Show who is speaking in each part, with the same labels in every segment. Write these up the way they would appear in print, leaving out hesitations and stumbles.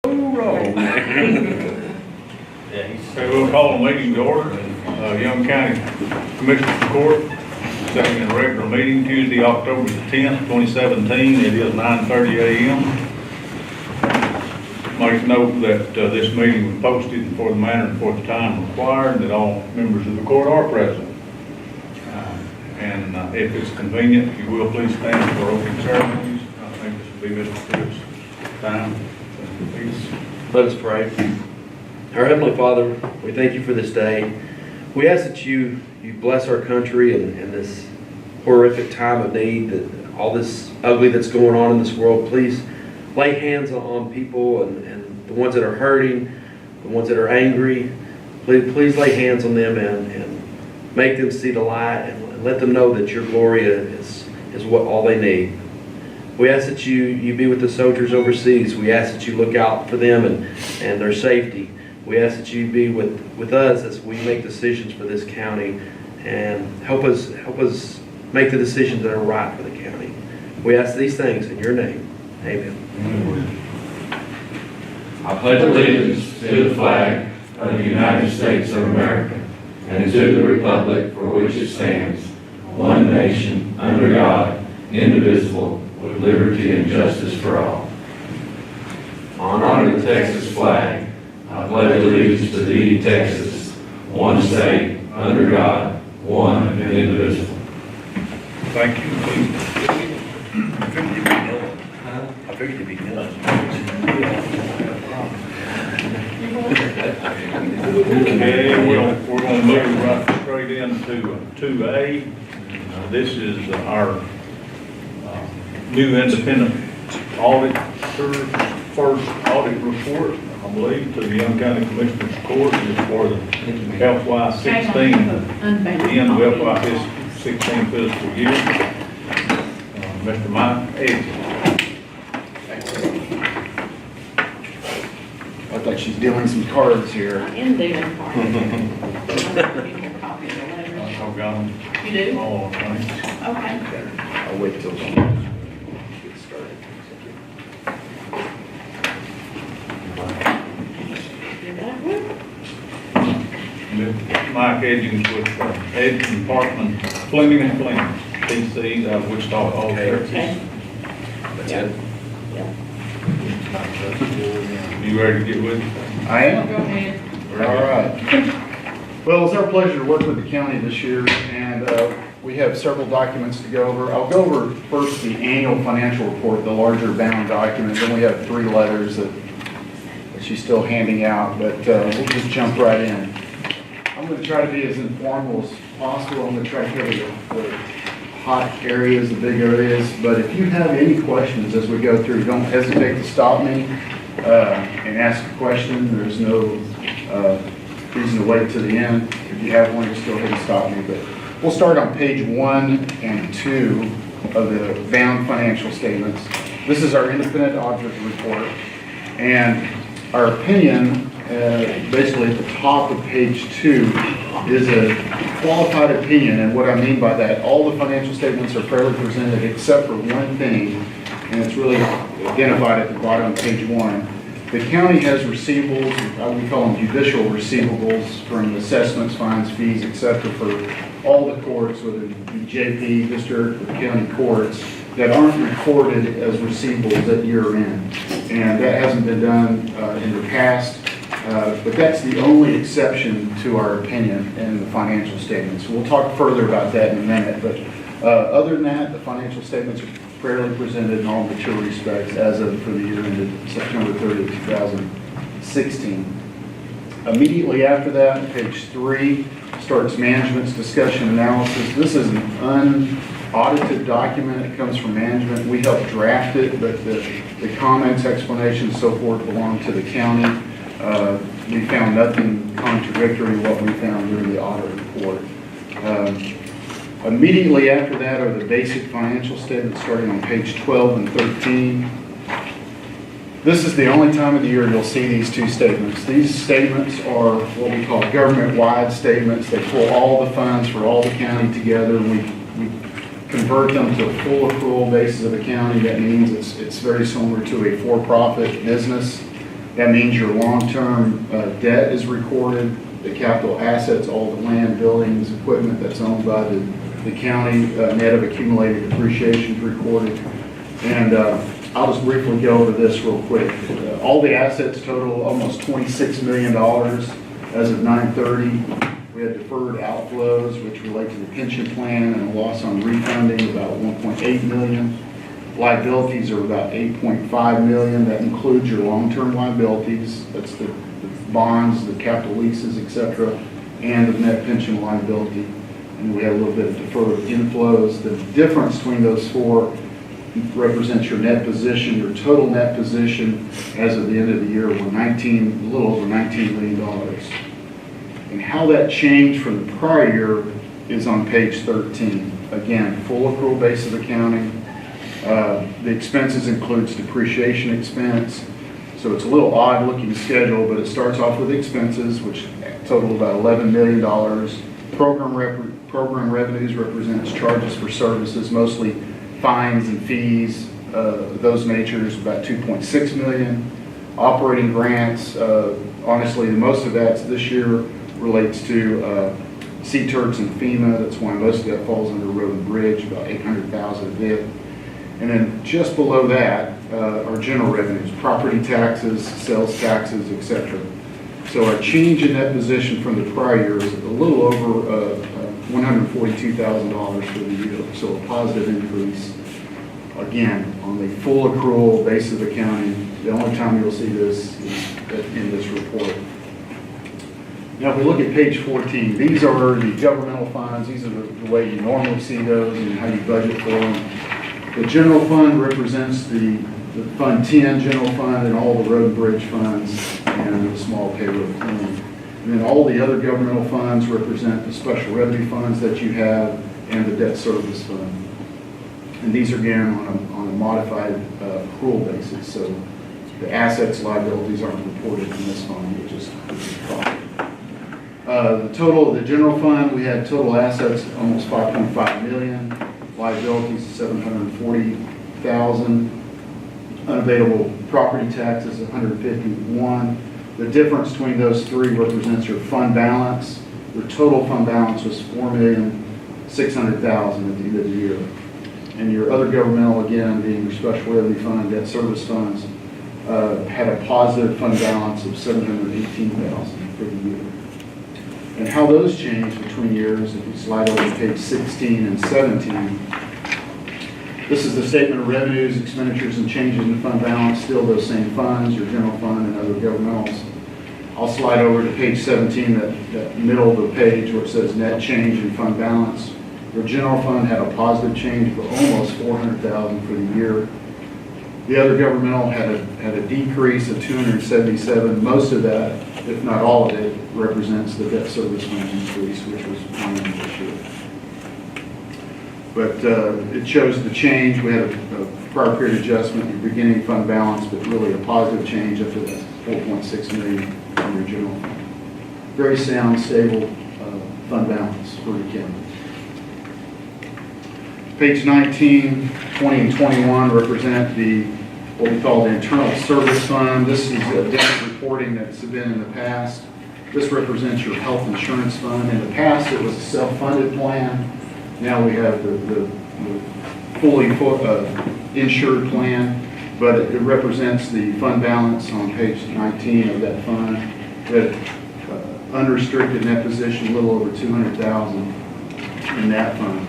Speaker 1: Okay, we'll call a meeting to order. Young County Commissioners Court, second and regular meeting, Tuesday, October the 10th, 2017. It is 9:30 a.m. Make note that this meeting was posted for the manner and for the time required, that all members of the court are present. And if it's convenient, if you will, please stand for opening ceremonies. I think this will be Mr. Phipps' time. Please.
Speaker 2: Let us pray. Our Heavenly Father, we thank you for this day. We ask that you bless our country in this horrific time of need, that all this ugly that's going on in this world. Please lay hands on people and the ones that are hurting, the ones that are angry. Please lay hands on them and make them see the light and let them know that your glory is what all they need. We ask that you be with the soldiers overseas. We ask that you look out for them and their safety. We ask that you be with us as we make decisions for this county and help us make the decisions that are right for the county. We ask these things in your name. Amen.
Speaker 3: I pledge allegiance to the flag of the United States of America and to the republic for which it stands, one nation, under God, indivisible, with liberty and justice for all. Honor the Texas flag. I pledge allegiance to thee, Texas, one state, under God, one and indivisible.
Speaker 1: Thank you. Please.
Speaker 2: I figured you'd be done.
Speaker 1: Okay, we're going to move right straight into 2A. This is our new independent auditor's first audit report, I believe, to the Young County Commissioners Court is for the FY16, the end of FY16 fiscal year. Mr. Mike Edge.
Speaker 4: Looks like she's dealing some cards here.
Speaker 5: I am doing part of it. Copy of the letter.
Speaker 1: Oh, gone.
Speaker 5: You do?
Speaker 1: Oh, thanks.
Speaker 5: Okay.
Speaker 4: I'll wait till she gets started.
Speaker 1: Mike Edgins with Edgins Parkman, Fleming and Fleming, PCs out of Wichita, all Texas.
Speaker 5: Okay.
Speaker 2: That's it.
Speaker 1: You ready to get with it?
Speaker 4: I am.
Speaker 5: Go ahead.
Speaker 4: All right. Well, it's our pleasure to work with the county this year, and we have several documents to go over. I'll go over first the annual financial report, the larger bound document. Then we have 3 letters that she's still handing out, but we'll just jump right in. I'm going to try to be as informal as possible. I'm going to try to cover the hot areas, the big areas, but if you have any questions as we go through, don't hesitate to stop me and ask a question. There's no reason to wait to the end. If you have one, just go ahead and stop me. But we'll start on page 1 and 2 of the bound financial statements. This is our independent auditor's report, and our opinion, basically at the top of page 2, is a qualified opinion. And what I mean by that, all the financial statements are fairly presented except for one thing, and it's really identified at the bottom of page 1. The county has receivables, we call them judicial receivables, from assessments, fines, fees, etc., for all the courts, whether it be JP, district, or county courts, that aren't recorded as receivables at year end. And that hasn't been done in the past, but that's the only exception to our opinion in the financial statements. We'll talk further about that in a minute, but other than that, the financial statements are fairly presented in all mature respects as of for the year ended September 30, 2016. Immediately after that, page 3 starts management's discussion analysis. This is an unaudited document. It comes from management. We helped draft it, but the comments, explanations, so forth belong to the county. We found nothing contradictory to what we found during the audit report. Immediately after that are the basic financial statements starting on page 12 and 13. This is the only time of the year you'll see these 2 statements. These statements are what we call government-wide statements. They pull all the funds for all the county together. We convert them to a full accrual basis of the county. That means it's very similar to a for-profit business. That means your long-term debt is recorded, the capital assets, all the land, buildings, equipment that's owned by the county, net of accumulated depreciation is recorded. And I'll just briefly go over this real quick. All the assets total almost $26 million as of 9/30. We had deferred outflows, which relate to the pension plan, and a loss on refunding, about $1.8 million. Liabilities are about $8.5 million. That includes your long-term liabilities. That's the bonds, the capital leases, et cetera, and the net pension liability. And we had a little bit of deferred inflows. The difference between those four represents your net position. Your total net position as of the end of the year were a little over $19 million. And how that changed from the prior year is on page 13. Again, full accrual basis of accounting. The expenses includes depreciation expense. So it's a little odd looking schedule, but it starts off with expenses, which total about $11 million. Program revenues represents charges for services, mostly fines and fees, those natures, about $2.6 million. Operating grants, honestly, most of that this year relates to CTERTs and FEMA. That's why most of that falls under road and bridge, about $800,000 of it. And then just below that are general revenues, property taxes, sales taxes, etc. So our change in that position from the prior year is a little over $142,000 for the year. So a positive increase. Again, on the full accrual basis of accounting, the only time you'll see this is in this report. Now, if we look at page 14, these are the governmental funds. These are the way you normally see those and how you budget for them. The general fund represents the Fund 10 general fund and all the road and bridge funds and the small payroll fund. And then all the other governmental funds represent the special revenue funds that you have and the debt service fund. And these are again on a modified accrual basis. So the assets, liabilities aren't reported in this fund, which is fine. The total of the general fund, we had total assets almost $5.5 million, liabilities $740,000, unavailable property taxes $151,000. The difference between those three represents your fund balance. Your total fund balance was $4,600,000 at the end of the year. And your other governmental, again, being your special revenue fund, debt service funds, had a positive fund balance of $718,000 for the year. And how those change between years, if you slide over to page 16 and 17, this is the statement of revenues, expenditures, and changes in the fund balance, still those same funds, your general fund and other governmentals. I'll slide over to page 17, that middle of the page where it says net change in fund balance. Your general fund had a positive change of almost $400,000 for the year. The other governmental had a decrease of $277,000. Most of that, if not all of it, represents the debt service fund increase, which was $1 million this year. But it shows the change. We had a prior period adjustment in the beginning fund balance, but really a positive change up to the $4.6 million in your general fund. Very sound, stable fund balance for the county. Page 19, 20, and 21 represent what we call the internal service fund. This is different reporting that's been in the past. This represents your health insurance fund. In the past, it was a self-funded plan. Now we have the fully insured plan, but it represents the fund balance on page 19 of that fund. That unrestricted net position, a little over $200,000 in that fund.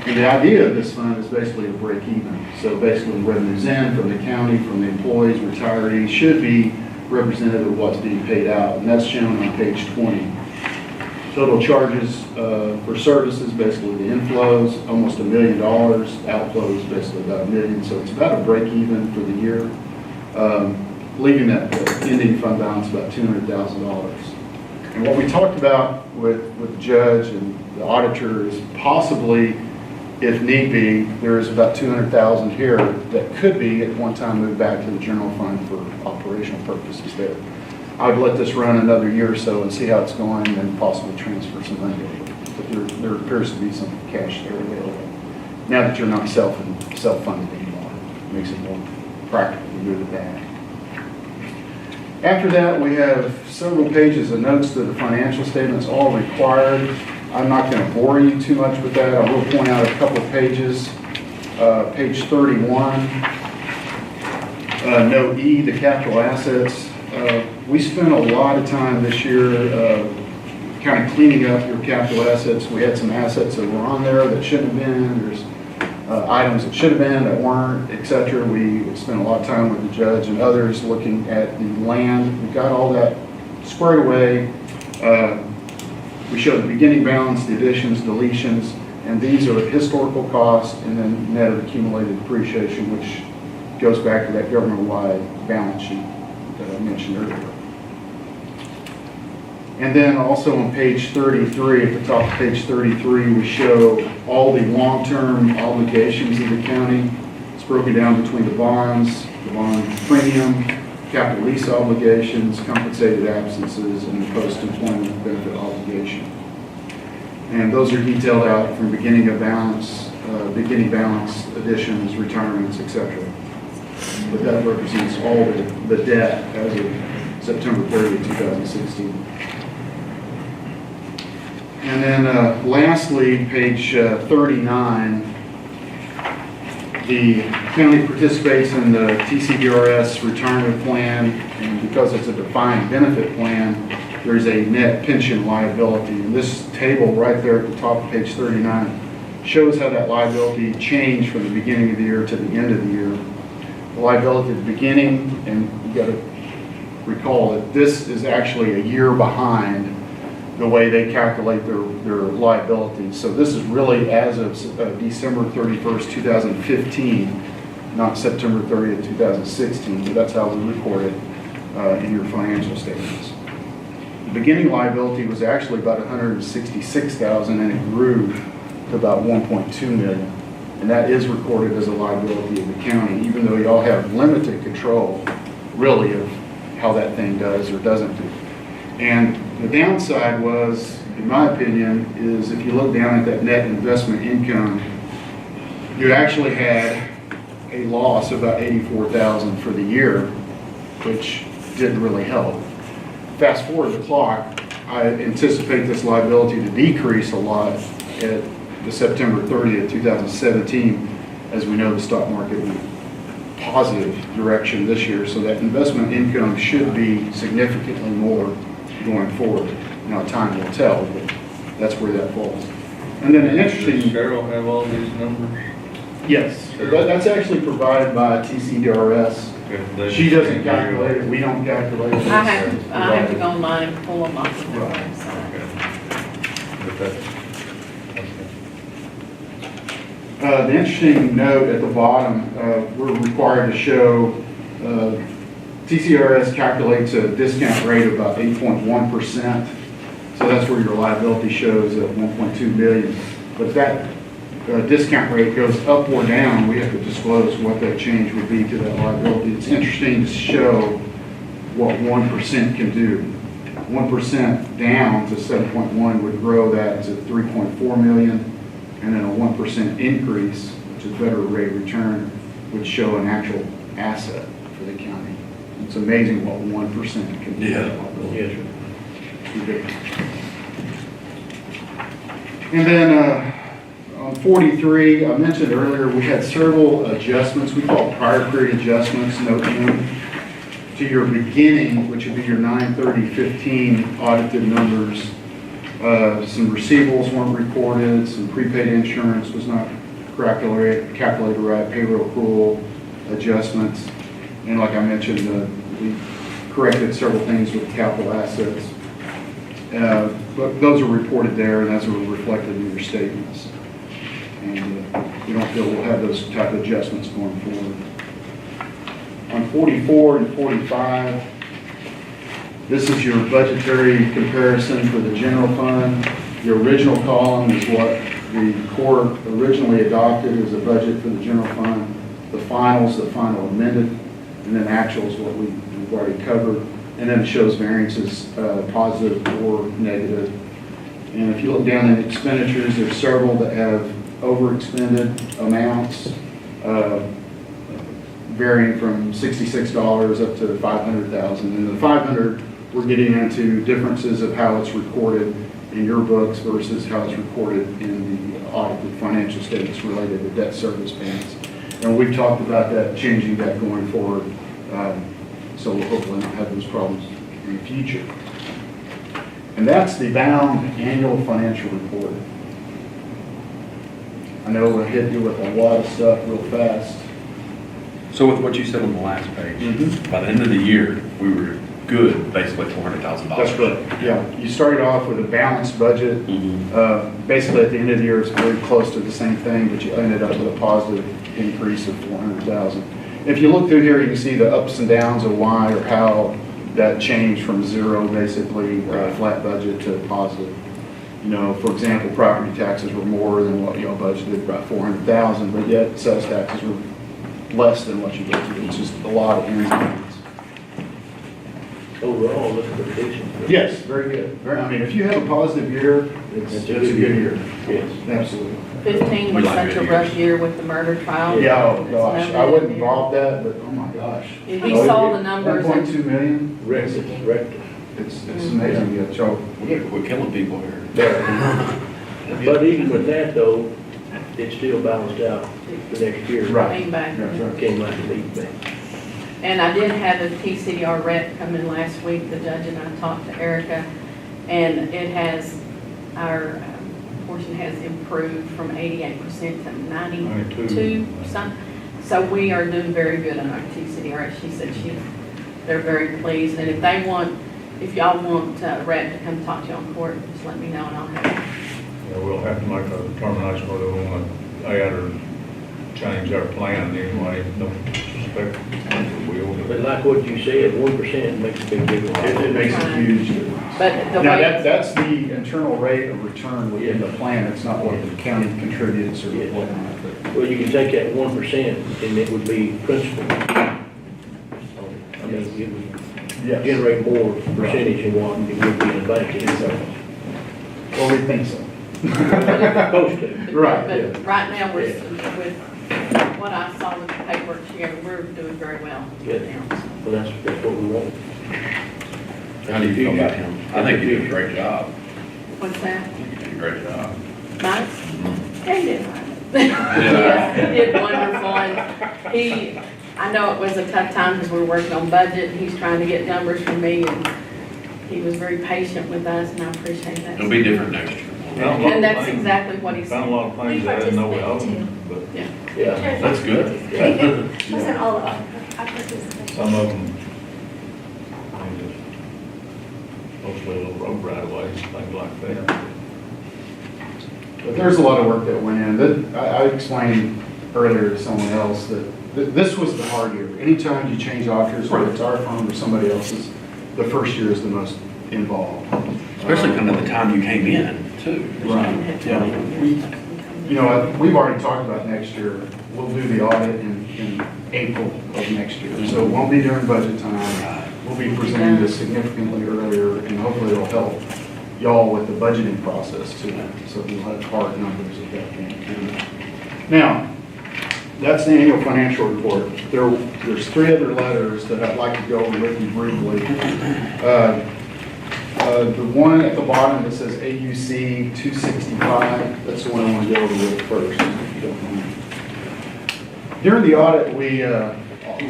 Speaker 4: And the idea of this fund is basically to break even. So basically revenues in from the county, from the employees, retirees, should be representative of what's being paid out. And that's shown on page 20. Total charges for services, basically the inflows, almost $1 million. Outflows, basically about $1 million. So it's about a break even for the year. Leaving that ending fund balance about $200,000. And what we talked about with the judge and the auditor is possibly, if need be, there is about $200,000 here that could be at one time moved back to the general fund for operational purposes there. I would let this run another year or so and see how it's going and then possibly transfer some money over. But there appears to be some cash there available. Now that you're not self-funded anymore, it makes it more practical to move it back. After that, we have several pages of notes to the financial statements, all required. I'm not going to bore you too much with that. I will point out a couple of pages. Page 31, note E, the capital assets. We spent a lot of time this year kind of cleaning up your capital assets. We had some assets that were on there that shouldn't have been. There's items that should have been that weren't, etc. We spent a lot of time with the judge and others looking at the land. We got all that squared away. We showed the beginning balance, the additions, deletions, and these are historical costs and then net of accumulated depreciation, which goes back to that government-wide balance sheet that I mentioned earlier. And then also on page 33, at the top of page 33, we show all the long-term obligations of the county. It's broken down between the bonds, the bond premium, capital lease obligations, compensated absences, and the post-employment benefit obligation. And those are detailed out from beginning of balance, beginning balance, additions, retirements, etc. But that represents all the debt as of September 30, 2016. And then lastly, page 39, the county participates in the TCDRS retirement plan, and because it's a defined benefit plan, there's a net pension liability. And this table right there at the top of page 39 shows how that liability changed from the beginning of the year to the end of the year. The liability at the beginning, and you got to recall that this is actually a year behind the way they calculate their liabilities. So this is really as of December 31st, 2015, not September 30th, 2016, but that's how we record it in your financial statements. The beginning liability was actually about $166,000 and it grew to about $1.2 million. And that is recorded as a liability of the county, even though y'all have limited control, really, of how that thing does or doesn't do. And the downside was, in my opinion, is if you look down at that net investment income, you actually had a loss of about $84,000 for the year, which didn't really help. Fast forward the clock, I anticipate this liability to decrease a lot at the September 30th, 2017. As we know, the stock market went positive direction this year, so that investment income should be significantly more going forward. Now, time will tell, but that's where that falls. And then an
Speaker 1: Does
Speaker 4: interesting,
Speaker 1: Cheryl have all these numbers?
Speaker 4: yes, that's actually provided by TCDRS. She doesn't calculate it, we don't calculate it.
Speaker 5: I have to go online and pull them off of the
Speaker 4: Right.
Speaker 5: website.
Speaker 4: The interesting note at the bottom, we're required to show TCRS calculates a discount rate of about 8.1%. So that's where your liability shows at 1.2 million. But that discount rate goes up or down. We have to disclose what that change would be to that liability. It's interesting to show what 1% can do. 1% down to 7.1 would grow that to 3.4 million. And then a 1% increase, which is better rate of return, would show an actual asset for the county. It's amazing what 1% can do.
Speaker 2: Yeah.
Speaker 4: It's ridiculous. And then on 43, I mentioned earlier, we had several adjustments. We call prior period adjustments, note M, to your beginning, which would be your 9/30/15 audited numbers. Some receivables weren't recorded, some prepaid insurance was not calculated right, payroll accrual adjustments. And like I mentioned, we corrected several things with capital assets. But those are reported there and those are reflected in your statements. And we don't feel we'll have those type of adjustments going forward. On 44 and 45, this is your budgetary comparison for the general fund. The original column is what the court originally adopted as a budget for the general fund. The finals, the final amended, and then actuals, what we've already covered. And then it shows variances, positive or negative. And if you look down at expenditures, there's several that have overexpended amounts. varying from $66 up to $500,000. And the 500, we're getting into differences of how it's recorded in your books versus how it's recorded in the audited financial statements related to debt service payments. And we've talked about that, changing that going forward, so we'll hopefully not have those problems in the future. And that's the bound annual financial report. I know we'll hit you with a lot of stuff real fast.
Speaker 6: So with what you said on the last page,
Speaker 4: Mhm.
Speaker 6: by the end of the year, we were good, basically $400,000.
Speaker 4: That's correct. Yeah, you started off with a balanced budget. Basically, at the end of the year, it's very close to the same thing, but you ended up with a positive increase of 400,000. If you look through here, you can see the ups and downs of why or how that changed from zero, basically, flat budget to positive. You know, for example, property taxes were more than what y'all budgeted, about 400,000, but yet sales taxes were less than what you budgeted. It's just a lot of ins and outs.
Speaker 7: Overall, looks pretty decent.
Speaker 4: Yes, very good. I mean, if you have a positive year, it's a good year.
Speaker 7: Yes.
Speaker 4: Absolutely.
Speaker 5: 15 was
Speaker 6: We like
Speaker 5: such a
Speaker 6: good
Speaker 5: rough
Speaker 6: years.
Speaker 5: year with the murder trial.
Speaker 4: Yeah, oh
Speaker 5: It's
Speaker 4: gosh,
Speaker 5: never
Speaker 4: I wouldn't
Speaker 5: been-
Speaker 4: involve that, but oh my gosh.
Speaker 5: If you saw the numbers,
Speaker 4: 1.2 million,
Speaker 7: Record, record.
Speaker 4: it's amazing, yeah, Joe.
Speaker 6: We gotta quit killing people here.
Speaker 7: But even with that though, it still balanced out the next year.
Speaker 4: Right.
Speaker 5: came back.
Speaker 4: That's right.
Speaker 7: Came like a lead bank.
Speaker 5: And I did have a TCDR rep come in last week, the judge and I talked to Erica, and it has, our portion has improved from 88% to 92 something. So we are doing very good on our TCDR. She said they're very pleased, and if they want, if y'all want rep to come talk to you on court, just let me know and I'll have it.
Speaker 1: Yeah, we'll have to make a determination whether we want to add or change our plan anyway. No suspect we will.
Speaker 7: But like what you said, 1% makes a big difference.
Speaker 4: It makes a huge difference.
Speaker 5: But the
Speaker 4: Now,
Speaker 5: way,
Speaker 4: that's the internal rate of return within the plan, it's not what the county contributes or
Speaker 7: Yeah.
Speaker 4: whatnot. but-
Speaker 7: Well, you can take that 1% and it would be principal. I mean, it would
Speaker 4: Yes,
Speaker 7: generate more percentage than what it would be in a bank.
Speaker 4: well, we think so.
Speaker 7: Supposed to.
Speaker 4: Right,
Speaker 5: but right now, we're,
Speaker 7: Yeah.
Speaker 5: with what I saw with the paperwork here, we're doing very well
Speaker 7: Good.
Speaker 5: now.
Speaker 7: Well, that's what we want.
Speaker 6: How do you feel about him? I think he did a great job.
Speaker 5: What's that?
Speaker 6: I think he did a great job.
Speaker 5: Mike? Yeah, he did.
Speaker 6: Yeah.
Speaker 5: Yes, he did wonderful, and I know it was a tough time because we were working on budget, and he's trying to get numbers from me, and he was very patient with us, and I appreciate that.
Speaker 6: It'll be different next year.
Speaker 5: And that's exactly what he
Speaker 1: Found a
Speaker 5: said.
Speaker 1: lot of things I didn't know we owned, but
Speaker 7: Yeah.
Speaker 6: That's good.
Speaker 8: Wasn't all of them. I participated.
Speaker 1: some of them, mostly little road right of ways, things like that.
Speaker 4: But there's a lot of work that went in. I explained earlier to someone else that this was the hard year. Anytime you change auditors, whether it's our firm or somebody else's, the first year is the most involved.
Speaker 6: Especially kind of the time you came in, too.
Speaker 4: Right, yeah. You know, we've already talked about next year. We'll do the audit in April of next year. So it won't be during budget time. We'll be presenting this significantly earlier, and hopefully it'll help y'all with the budgeting process too. So we'll have hard numbers at that point. Now, that's the annual financial report. There's three other letters that I'd like to go over with you briefly. The one at the bottom that says AUC 265, that's the one I want to go over with first, if you don't mind. During the audit, we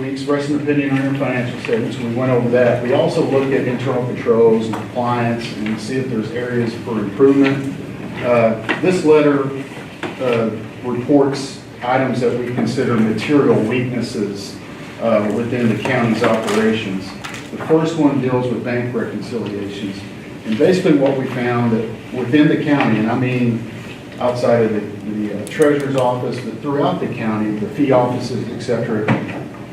Speaker 4: expressed an opinion on your financial statements, and we went over that. We also looked at internal controls and compliance and see if there's areas for improvement. This letter reports items that we consider material weaknesses within the county's operations. The first one deals with bank reconciliations. And basically what we found that within the county, and I mean outside of the treasurer's office, but throughout the county, the fee offices, et cetera,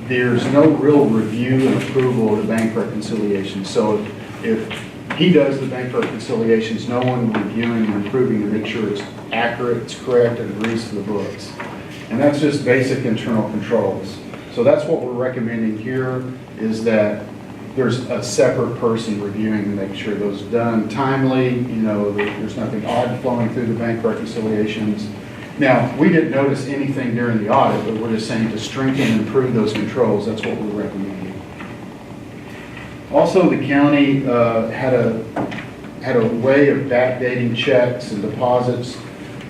Speaker 4: there's no real review and approval of the bank reconciliations. So if he does the bank reconciliations, no one reviewing and approving to make sure it's accurate, it's correct, and agrees to the books. And that's just basic internal controls. So that's what we're recommending here, is that there's a separate person reviewing to make sure those are done timely, you know, there's nothing odd flowing through the bank reconciliations, Now, we didn't notice anything during the audit, but we're just saying to strengthen and improve those controls, that's what we're recommending. Also, the county had a way of backdating checks and deposits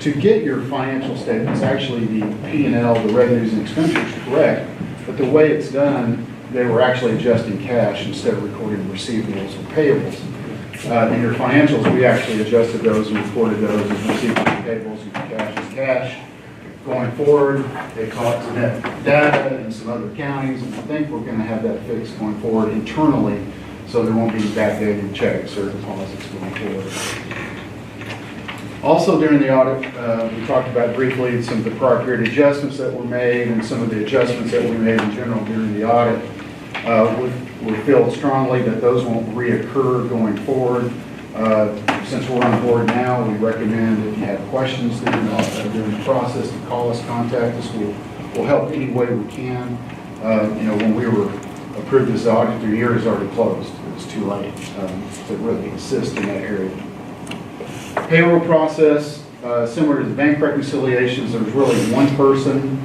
Speaker 4: to get your financial statements, actually the P&L, the revenues and expenditures correct, but the way it's done, they were actually adjusting cash instead of recording receivables or payables. In your financials, we actually adjusted those and reported those as receivables and payables and cash as cash. Going forward, they caught some net data in some other counties, and I think we're going to have that fixed going forward internally, so there won't be backdated checks or deposits going forward. Also during the audit, we talked about briefly some of the prior period adjustments that were made and some of the adjustments that we made in general during the audit. We feel strongly that those won't reoccur going forward. Since we're on board now, we recommend if you have questions during the process to call us, contact us. We'll help any way we can. When we were approved as the audit, the year is already closed. It was too late to really assist in that area. Payroll process, similar to the bank reconciliations, there's really one person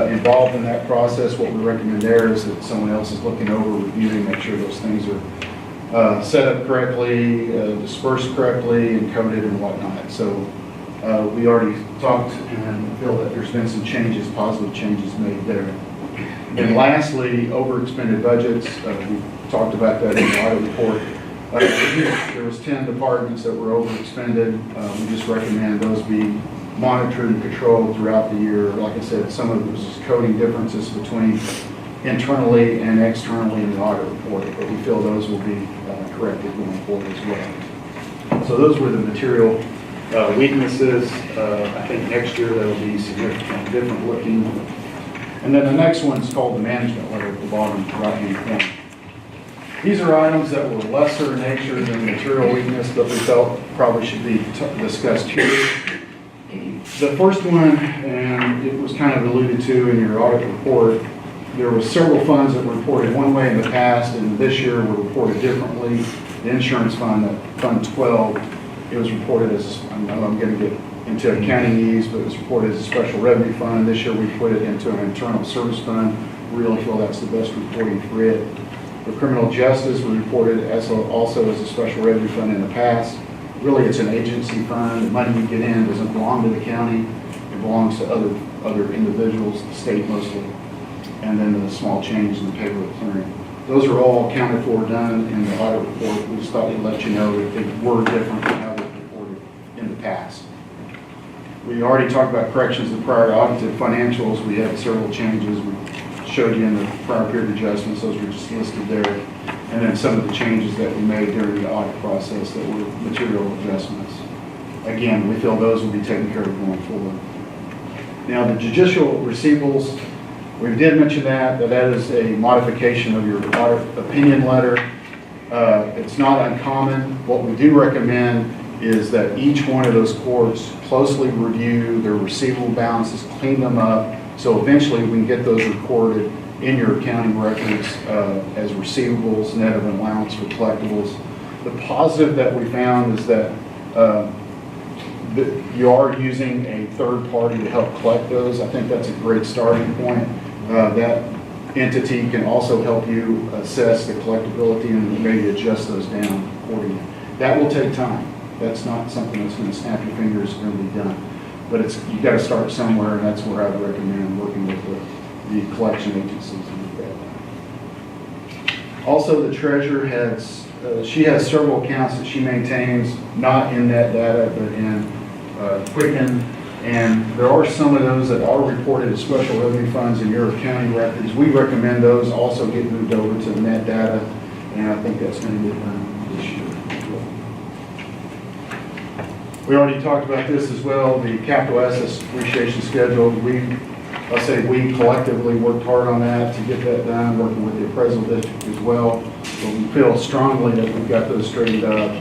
Speaker 4: involved in that process. What we recommend there is that someone else is looking over, reviewing, make sure those things are set up correctly, dispersed correctly, and coded and whatnot. So we already talked and feel that there's been some changes, positive changes made there. And lastly, overexpended budgets. We talked about that in the audit report. There was 10 departments that were overexpended. We just recommend those be monitored and controlled throughout the year. Like I said, some of it was just coding differences between internally and externally in the audit report, but we feel those will be corrected going forward as well. So those were the material weaknesses. I think next year they'll be significantly different looking. And then the next one is called the management letter at the bottom right-hand corner. These are items that were lesser in nature than material weakness, but we felt probably should be discussed here. The first one, and it was kind of alluded to in your audit report, there were several funds that were reported one way in the past, and this year were reported differently. The insurance fund, Fund 12, it was reported as, I know I'm going to get into accounting needs, but it was reported as a special revenue fund. This year we put it into an internal service fund. We really feel that's the best reporting for it. The criminal justice was reported as also as a special revenue fund in the past. Really, it's an agency fund. The money you get in doesn't belong to the county. It belongs to other individuals, the state mostly. And then the small change in the payroll clearing. Those are all accounted for, done in the audit report. We just thought we'd let you know that they were different than how they're reported in the past. We already talked about corrections of prior audited financials. We had several changes. We showed you in the prior period adjustments. Those were just listed there. And then some of the changes that we made during the audit process that were material adjustments. Again, we feel those will be taken care of going forward. Now, the judicial receivables, we did mention that is a modification of your audit opinion letter. It's not uncommon. What we do recommend is that each one of those courts closely review their receivable balances, clean them up, so eventually we can get those recorded in your accounting records as receivables, net of allowance for collectibles. The positive that we found is that you are using a third party to help collect those. I think that's a great starting point. That entity can also help you assess the collectability and maybe adjust those down accordingly. That will take time. That's not something that's going to snap your fingers and going to be done. But you've got to start somewhere, and that's where I would recommend working with the collection agencies. Also, the treasurer she has several accounts that she maintains, not in that data, but in Quicken. And there are some of those that are reported as special revenue funds in your accounting records. We recommend those also get moved over to the net data, and I think that's going to get done this year. We already talked about this as well, the capital assets depreciation schedule. I'll say we collectively worked hard on that to get that done, working with the appraisal district as well. But we feel strongly that we've got those straightened up.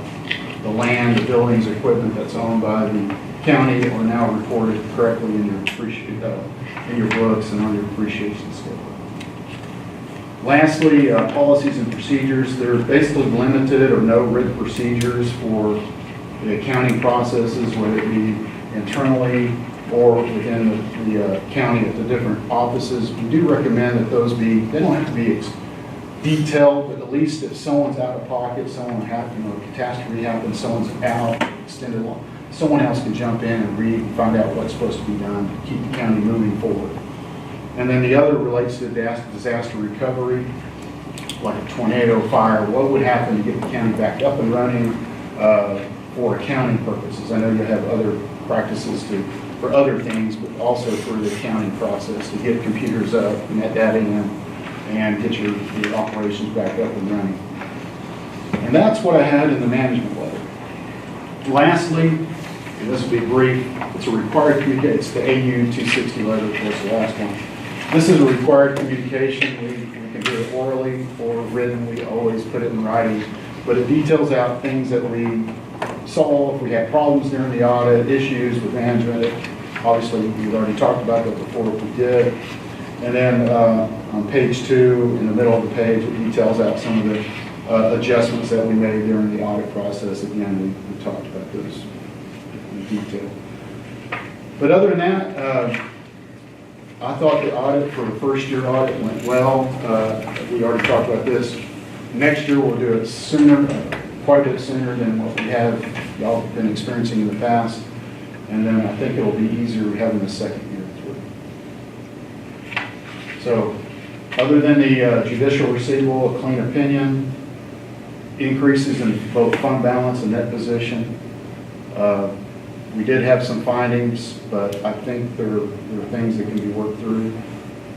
Speaker 4: The land, the buildings, equipment that's owned by the county are now reported correctly in your books and on your depreciation schedule. Lastly, policies and procedures. They're basically limited or no written procedures for the accounting processes, whether it be internally or within the county at the different offices. We do recommend that those be, they don't have to be detailed, but at least if someone's out of pocket, someone happened, or catastrophe happens, someone's out, extended long, someone else can jump in and read and find out what's supposed to be done to keep the county moving forward. And then the other relates to disaster recovery, like a tornado, fire. What would happen to get the county back up and running for accounting purposes? I know you have other practices for other things, but also for the accounting process to get computers up and that data in and get your operations back up and running. And that's what I had in the management letter. Lastly, and this will be brief, it's a required communication. It's the AU 260 letter, of course, the last one. This is a required communication. We can do it orally or written. We always put it in writing. But it details out things that we saw, if we had problems during the audit, issues with management. Obviously, we've already talked about that before, we did. And then on page 2, in the middle of the page, it details out some of the adjustments that we made during the audit process. Again, we talked about those in detail. But other than that, I thought the audit for the first year audit went well. We already talked about this. Next year we'll do it sooner, quite a bit sooner than what we have y'all been experiencing in the past. And then I think it'll be easier having the second year through. So other than the judicial receivable, a clean opinion, increases in both fund balance and net position. We did have some findings, but I think there are things that can be worked through.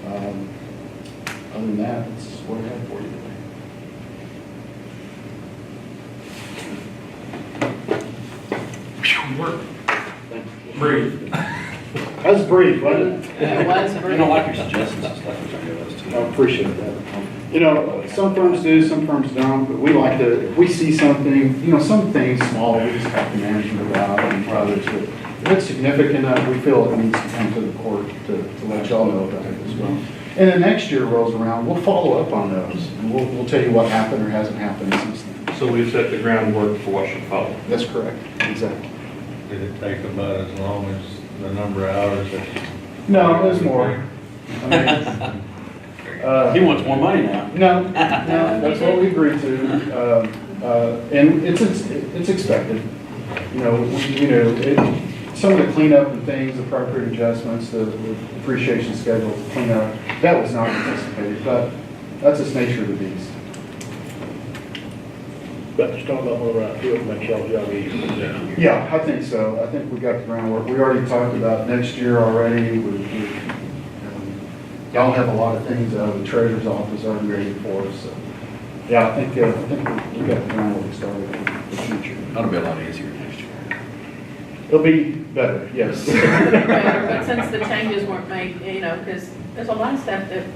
Speaker 4: Other than that, that's what I have for you today.
Speaker 6: Work. Breathe.
Speaker 4: That was brief, wasn't it?
Speaker 5: It was
Speaker 6: You
Speaker 5: brief.
Speaker 6: don't like your suggestions and stuff, which I give those to
Speaker 4: I
Speaker 6: you.
Speaker 4: appreciate that. You know, some firms do, some firms don't, but we like to, if we see something, you know, some things small, we just have to management about and others. But if it's significant enough, we feel it needs to come to the court to let y'all know about it as well. And then next year rolls around, we'll follow up on those, and we'll tell you what happened or hasn't happened since then.
Speaker 9: So we've set the groundwork for what should follow.
Speaker 4: That's correct, exactly.
Speaker 1: Did it take about as long as the number of hours that you?
Speaker 4: No, there's more. I mean,
Speaker 6: He wants more money now.
Speaker 4: No, that's what we agreed to, and it's expected. You know, some of the cleanup and things, the appropriate adjustments, the depreciation schedule, cleanup, that was not anticipated, but that's just nature of the beast.
Speaker 7: But to start off on the right field, make y'all's job easier.
Speaker 4: Yeah, I think so. I think we got the groundwork. We already talked about next year already. Y'all have a lot of things out of the treasurer's office already ready for us, so. Yeah, I think we got the groundwork started for the future.
Speaker 6: That'll be a lot easier next year.
Speaker 4: It'll be better, yes.
Speaker 5: But since the changes weren't made, you know, because there's a lot of stuff that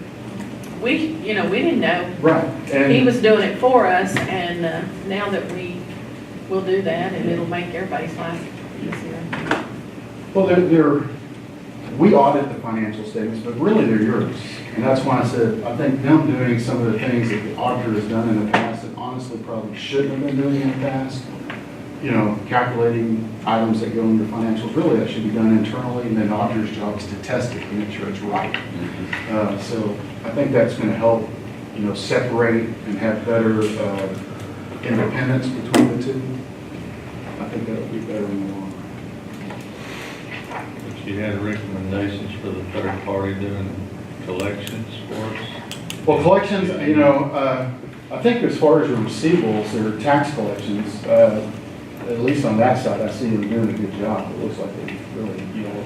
Speaker 5: we didn't know.
Speaker 4: Right. And
Speaker 5: He was doing it for us, and now that we will do that, and it'll make everybody's life easier.
Speaker 4: well, we audit the financial statements, but really they're yours. And that's why I said, I think them doing some of the things that the auditor has done in the past that honestly probably shouldn't have been doing in the past, you know, calculating items that go into financials, really that should be done internally, and then the auditor's job is to test it and make sure it's right. So I think that's going to help, you know, separate and have better independence between the two. I think that'll be better in the long run.
Speaker 1: But you had recommendations for the third party doing collections for us?
Speaker 4: Well, collections, you know, I think as far as your receivables or tax collections, at least on that side, I see them doing a good job. It looks like they really, you know,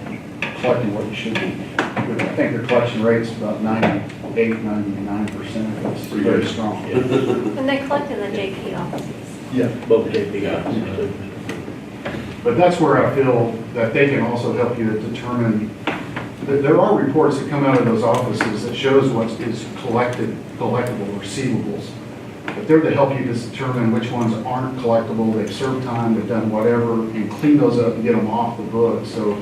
Speaker 4: collecting what you should be. I think their collection rate's about 98, 99%. It's very strong.
Speaker 8: And they collect in the JP offices.
Speaker 4: Yeah.
Speaker 7: Both JP guys.
Speaker 4: But that's where I feel that they can also help you to determine, there are reports that come out of those offices that shows what is collectible receivables. But they're to help you just determine which ones aren't collectible, they've served time, they've done whatever, and clean those up and get them off the book. So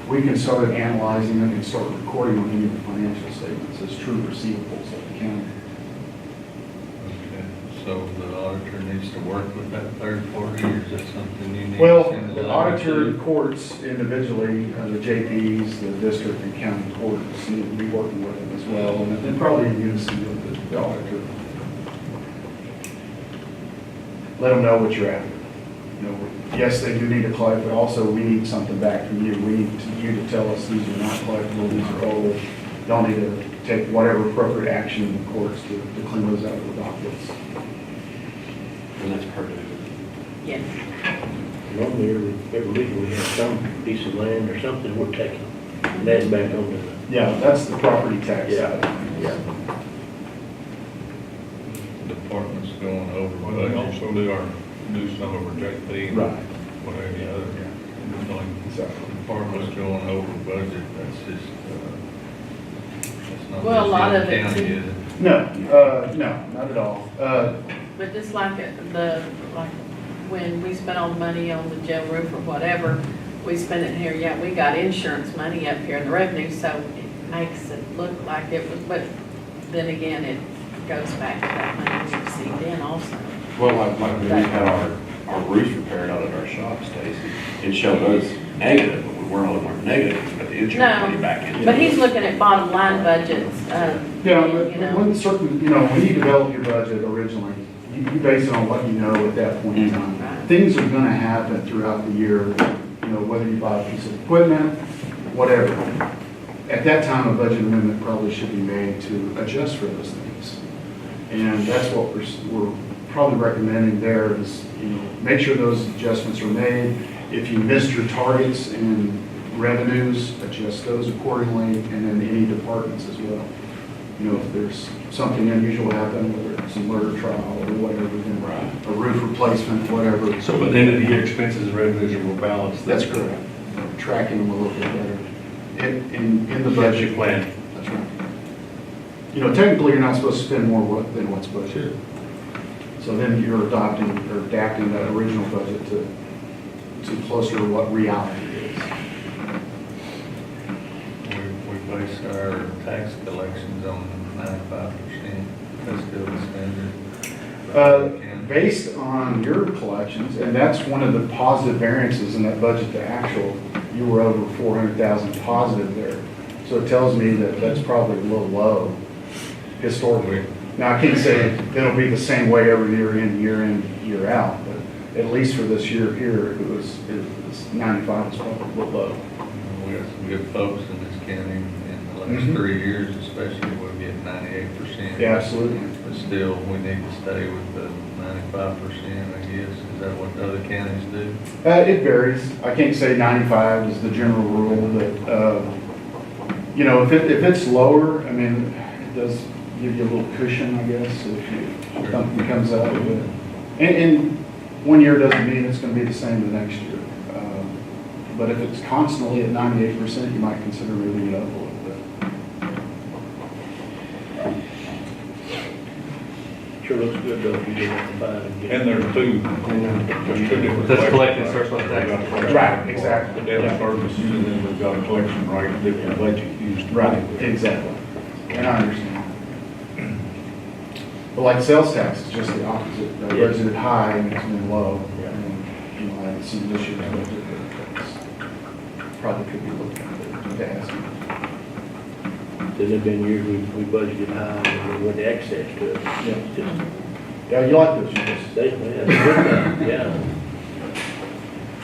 Speaker 4: we can start analyzing them and start recording them in the financial statements as true receivables of the county.
Speaker 1: Okay, so the auditor auditor needs to work with that third party, or is that something you need?
Speaker 4: Well,
Speaker 1: to send a
Speaker 4: the
Speaker 1: letter
Speaker 4: auditor
Speaker 1: to?
Speaker 4: courts individually, the JPs, the district and county courts need to be working with them as well, and then probably in unison with the auditor. Let them know what you're after. You know, yes, they do need to collect, but also we need something back from you. We need you to tell us these are not collectible, these are old. Y'all need to take whatever appropriate action in the courts to clean those out of the dockets.
Speaker 6: And that's per due.
Speaker 5: Yes.
Speaker 7: Normally, every week we have some piece of land or something we're taking, and that's back on the,
Speaker 4: Yeah, that's the property tax
Speaker 7: Yeah.
Speaker 4: side.
Speaker 7: yeah.
Speaker 1: Department's going over, but they also do some of our JP. and
Speaker 4: Right.
Speaker 1: Whatever the other, like,
Speaker 4: Exactly.
Speaker 1: department's going over budget, that's just, that's not.
Speaker 5: Well, a lot
Speaker 1: just
Speaker 5: of it
Speaker 1: county,
Speaker 5: too.
Speaker 1: is it?
Speaker 4: No, no, not at all.
Speaker 5: But just like like when we spent all the money on the jail roof or whatever, we spent it here, yeah, we got insurance money up here in the revenue, so it makes it look like it was, but then again, it goes back to that money we received in also.
Speaker 6: Well, like when we had our roof repaired out at our shop, Stacy, it showed us negative, but we weren't negative, we got the insurance money back in.
Speaker 5: But he's looking at bottom line budgets,
Speaker 4: Yeah, but
Speaker 5: you know.
Speaker 4: when certain, when you develop your budget originally, you base it on what you know at that point in time.
Speaker 5: Right.
Speaker 4: Things are gonna happen throughout the year, whether you buy a piece of equipment, whatever. At that time, a budget amendment probably should be made to adjust for those things. And that's what we're probably recommending there is, make sure those adjustments are made. If you missed your targets in revenues, adjust those accordingly, and then any departments as well. If there's something unusual happen, whether it's a murder trial or whatever, then a roof replacement, whatever.
Speaker 9: So by the end of the year, expenses and revenues are more balanced.
Speaker 4: That's correct. Tracking them a little bit better in the
Speaker 9: Budget
Speaker 4: budget.
Speaker 9: plan.
Speaker 4: That's right. Technically, you're not supposed to spend more than what's budgeted. So then you're adapting that original budget to closer to what reality is.
Speaker 1: We base our tax collections on 95%, that's still the standard.
Speaker 4: Based on your collections, and that's one of the positive variances in that budget to actual, you were over 400,000 positive there. So it tells me that that's probably a little low historically. Now, I can't say it'll be the same way every year in, year out, but at least for this year here, it was 95 was probably a little low.
Speaker 1: We got some good folks in this county in the last
Speaker 4: Mhm.
Speaker 1: 3 years, especially we'll get 98%.
Speaker 4: Yeah, absolutely.
Speaker 1: But still, we need to stay with the 95%, I guess. Is that what the other counties do?
Speaker 4: It varies. I can't say 95 is the general rule, but, if it's lower, I mean, it does give you a little cushion, I guess, if something comes up. And 1 year doesn't mean it's going to be the same the next year. But if it's constantly at 98%, you might consider moving it up a little bit.
Speaker 7: Sure looks good though, if you get it combined and get it.
Speaker 1: And there's two different.
Speaker 9: That's collecting
Speaker 1: collections.
Speaker 9: surplus tax.
Speaker 4: Right, exactly.
Speaker 1: Debt service, and then we've got a collection rate, different budget used.
Speaker 4: Right, exactly. And I understand. But like sales tax is just the opposite. They
Speaker 7: Yeah.
Speaker 4: budgeted high and it's been low.
Speaker 7: Yeah.
Speaker 4: And, I haven't seen this year's budget, but that's probably could be looked at. Gas.
Speaker 7: Then there've been years we budgeted high and we went to excess to it.
Speaker 4: Yeah.
Speaker 7: Just,
Speaker 4: Yeah, you like those years.
Speaker 7: they, man, that's a good, yeah.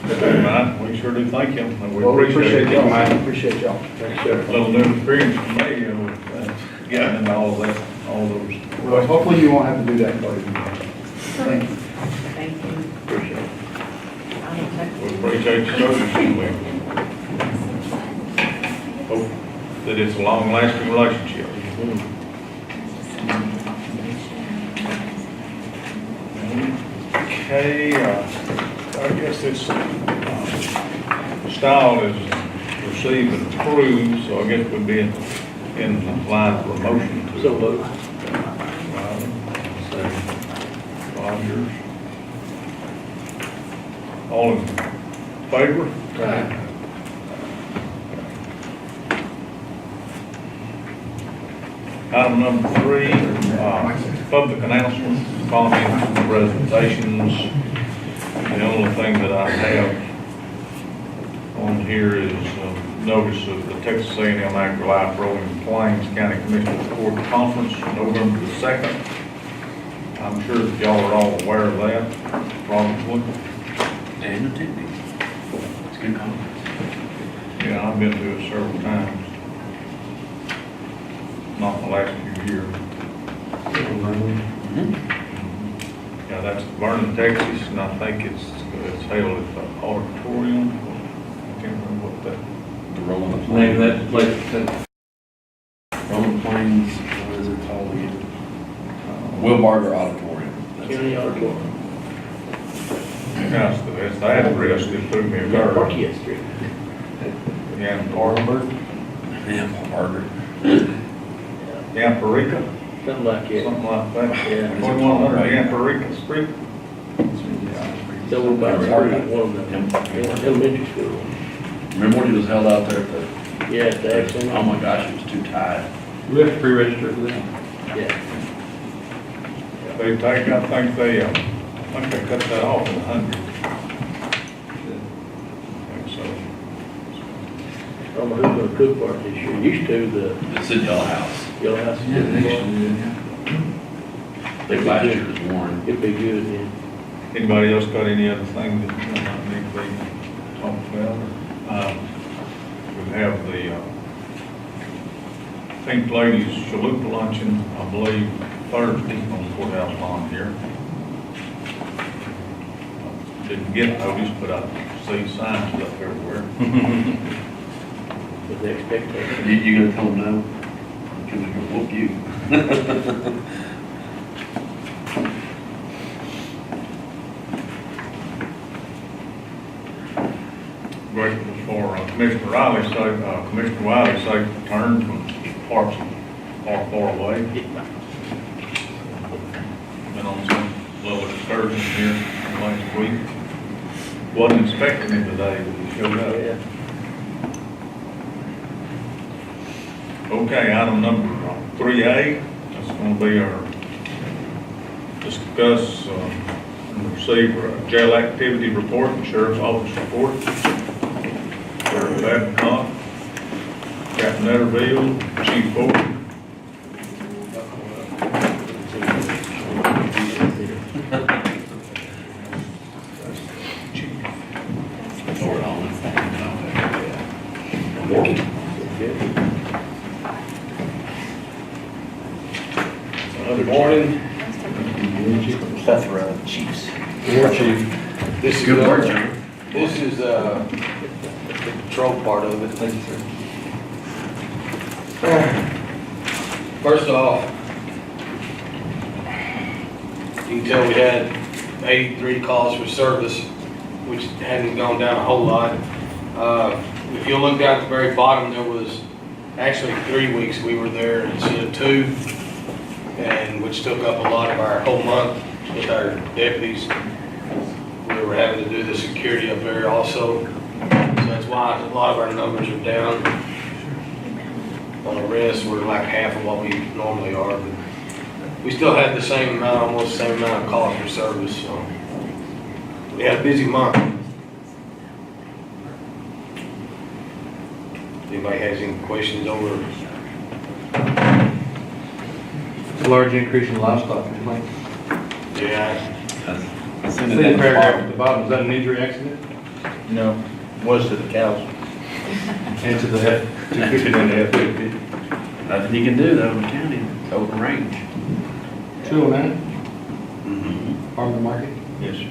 Speaker 1: Never mind, we sure do thank him, and we
Speaker 4: Well, we
Speaker 1: appreciate
Speaker 4: appreciate y'all.
Speaker 1: it.
Speaker 4: Appreciate y'all.
Speaker 7: Thanks, sir.
Speaker 1: A little new experience for me, getting into all that, all those.
Speaker 4: Well, hopefully you won't have to do that, Clay. Thank you.
Speaker 5: Thank you.
Speaker 7: Appreciate it.
Speaker 5: I don't take-
Speaker 1: We appreciate your service, and we hope that it's a long-lasting relationship. Okay, I guess this style is received and approved, so I guess we'd be in line for a motion to.
Speaker 7: So moved.
Speaker 1: Rogers. All in favor?
Speaker 7: Right.
Speaker 1: Item number 3, public announcement. comments, presentations. The only thing that I have on here is notice of the Texas A&M Agri-Life Rolling Plains County Commissioners Court Conference, November the 2nd. I'm sure that y'all are all aware of that, probably.
Speaker 6: And attending. It's good conference.
Speaker 1: Yeah, I've been to it several times. Not in the last few years. Yeah, that's Vernon, Texas, and I think it's held at the auditorium. I can't remember what that.
Speaker 6: The Rolling
Speaker 9: Name
Speaker 6: Plains.
Speaker 9: that place.
Speaker 6: Rolling Plains, what is it called again? Will Barger Auditorium. That's it.
Speaker 7: County Auditorium.
Speaker 1: Yeah, it's the address that threw me a curve.
Speaker 7: Marquette Street.
Speaker 1: Yeah, Barber,
Speaker 6: Yeah, Barger.
Speaker 1: Yamparica,
Speaker 7: Something like that.
Speaker 1: something like that.
Speaker 7: Yeah.
Speaker 1: 2100 Yamparica Street.
Speaker 7: So we're about to start at one of the elementary school.
Speaker 6: Remember when he was held out there at the,
Speaker 7: Yeah, it's the accent.
Speaker 6: oh my gosh, it was too tight.
Speaker 9: We have to pre-register for that.
Speaker 7: Yeah.
Speaker 1: They take, I think they cut that off in 100. So,
Speaker 7: I don't know who's gonna cook for it this year. Used to, the
Speaker 6: It's in Yellow House.
Speaker 7: Yellow House.
Speaker 6: I think last year was Warren.
Speaker 7: It'd be good then.
Speaker 1: anybody else got any other thing that need to be talked about? We have the Pink Ladies Chalupa Luncheon, I believe, Thursday on the courthouse lawn here. Didn't get noticed, but I see signs up everywhere.
Speaker 7: With the expectation.
Speaker 6: You gonna tell them no? Because they're gonna whoop you.
Speaker 1: Grateful for Commissioner Riley's safe, Commissioner Wiley's safe return from parts far away. Been on some little excursion here last week. Wasn't expecting him today, but he showed up.
Speaker 7: Yeah.
Speaker 1: Okay, item number 3A, that's going to be our discuss and receive a jail activity report and sheriff's office report. Sheriff Babcock, Captain Netterville, Chief Ford.
Speaker 6: Lord, all this thing.
Speaker 1: Another
Speaker 10: Morning,
Speaker 6: Seth Chiefs.
Speaker 10: War Chief. This is,
Speaker 6: Good work, John.
Speaker 10: this is, the control part of it. Thank you, sir. First off, you can tell we had 83 calls for service, which hadn't gone down a whole lot. If you look down at the very bottom, there was actually 3 weeks we were there instead of 2, and which took up a lot of our whole month with our deputies. We were having to do the security up there also, so that's why a lot of our numbers are down. On the rest, we're like half of what we normally are, but we still had the same amount, almost the same amount of calls for service, so we had a busy month. Anybody has any questions over?
Speaker 9: It's a large increase in livestock, isn't it?
Speaker 10: Yeah,
Speaker 9: See the paragraph at the bottom, is that an injury accident?
Speaker 7: No, was to the cows.
Speaker 9: And to the F-250 and the F-250.
Speaker 6: Nothing you can do though in the county, it's open range.
Speaker 9: 209,
Speaker 6: Mm-hmm.
Speaker 9: farm to market?
Speaker 1: Yes, sir.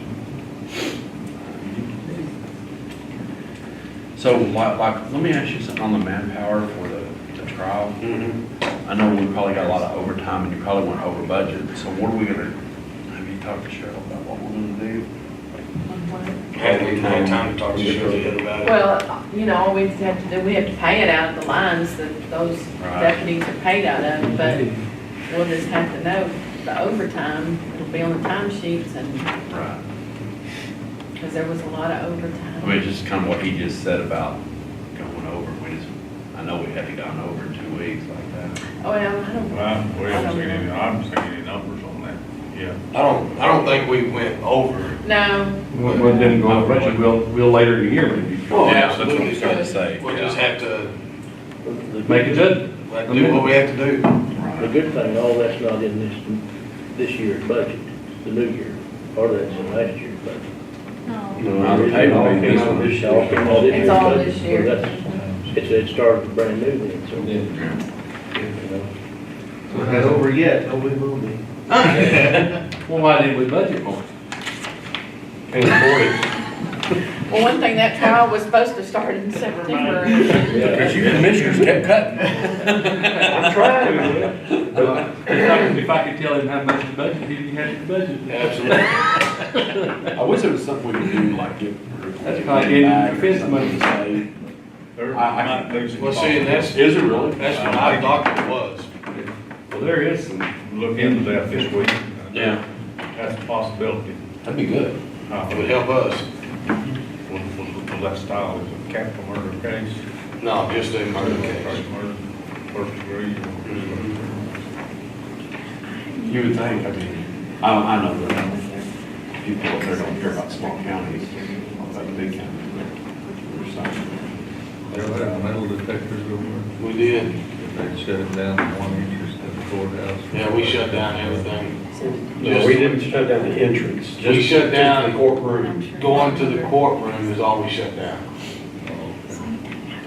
Speaker 6: So like, let me ask you something on the manpower for the trial. I know we probably got a lot of overtime and you probably went over budget, so what are we gonna, have you talked to Cheryl about what we're gonna do?
Speaker 10: hadn't even had time to talk to Shirley yet about it.
Speaker 5: Well, you know, all we have to do, we have to pay it out of the lines that those
Speaker 6: Right.
Speaker 5: deputies are paid out of, but we'll just have to know the overtime, it'll be on the time sheets and,
Speaker 6: Right.
Speaker 5: because there was a lot of overtime.
Speaker 6: I mean, it's just kind of what he just said about going over, I know we hadn't gone over in 2 weeks like that.
Speaker 5: Oh, well, I don't.
Speaker 1: Well, we haven't
Speaker 5: I don't
Speaker 1: seen any,
Speaker 5: know.
Speaker 1: I haven't seen any numbers on that. Yeah.
Speaker 10: I don't think we went over.
Speaker 5: No,
Speaker 9: Well, then go on budget, we'll later in the year maybe.
Speaker 10: Yeah,
Speaker 6: That's what I was trying to say.
Speaker 10: We'll just have to
Speaker 9: Make a judgment.
Speaker 10: do what we have to do.
Speaker 7: The good thing, all that's not in this year's budget, the new year, part of that's in last year's budget.
Speaker 8: No.
Speaker 6: No, the pay will be this one.
Speaker 7: It all came out this
Speaker 5: It's
Speaker 7: year's
Speaker 5: all
Speaker 7: budget,
Speaker 5: this
Speaker 7: so
Speaker 5: year.
Speaker 7: that's- It started brand new then, so. You know.
Speaker 9: We're not over yet.
Speaker 7: No, we will be.
Speaker 9: Well, why didn't we budget more?
Speaker 2: Can't afford it.
Speaker 5: well, one thing, that trial was supposed to start in September.
Speaker 6: Because you commissioners kept cutting.
Speaker 2: I'm trying.
Speaker 9: If I could tell him how much to budget, he'd have to budget.
Speaker 10: Absolutely.
Speaker 6: I wish there was something we could do, like get.
Speaker 9: That's like getting defense money.
Speaker 1: There
Speaker 6: I
Speaker 1: might be some
Speaker 10: Well, see, and that's,
Speaker 6: Is it really?
Speaker 10: that's what I thought it was.
Speaker 1: Well, there is some, look into that this week.
Speaker 6: Yeah,
Speaker 1: That's a possibility.
Speaker 6: that'd be good.
Speaker 10: It would help us.
Speaker 1: Was that style is a capital murder case?
Speaker 10: No, just a murder case.
Speaker 1: First murder, first degree.
Speaker 6: You would think, I mean, I know that people up there don't care about small counties, about the big counties.
Speaker 11: They had metal detectors over,
Speaker 10: We did.
Speaker 11: they shut it down in one interest at the courthouse.
Speaker 10: Yeah, we shut down everything.
Speaker 2: No, we didn't shut down the entrance.
Speaker 10: We
Speaker 2: just-
Speaker 10: shut down-
Speaker 2: just the courtroom.
Speaker 10: Going to the courtroom is all we shut down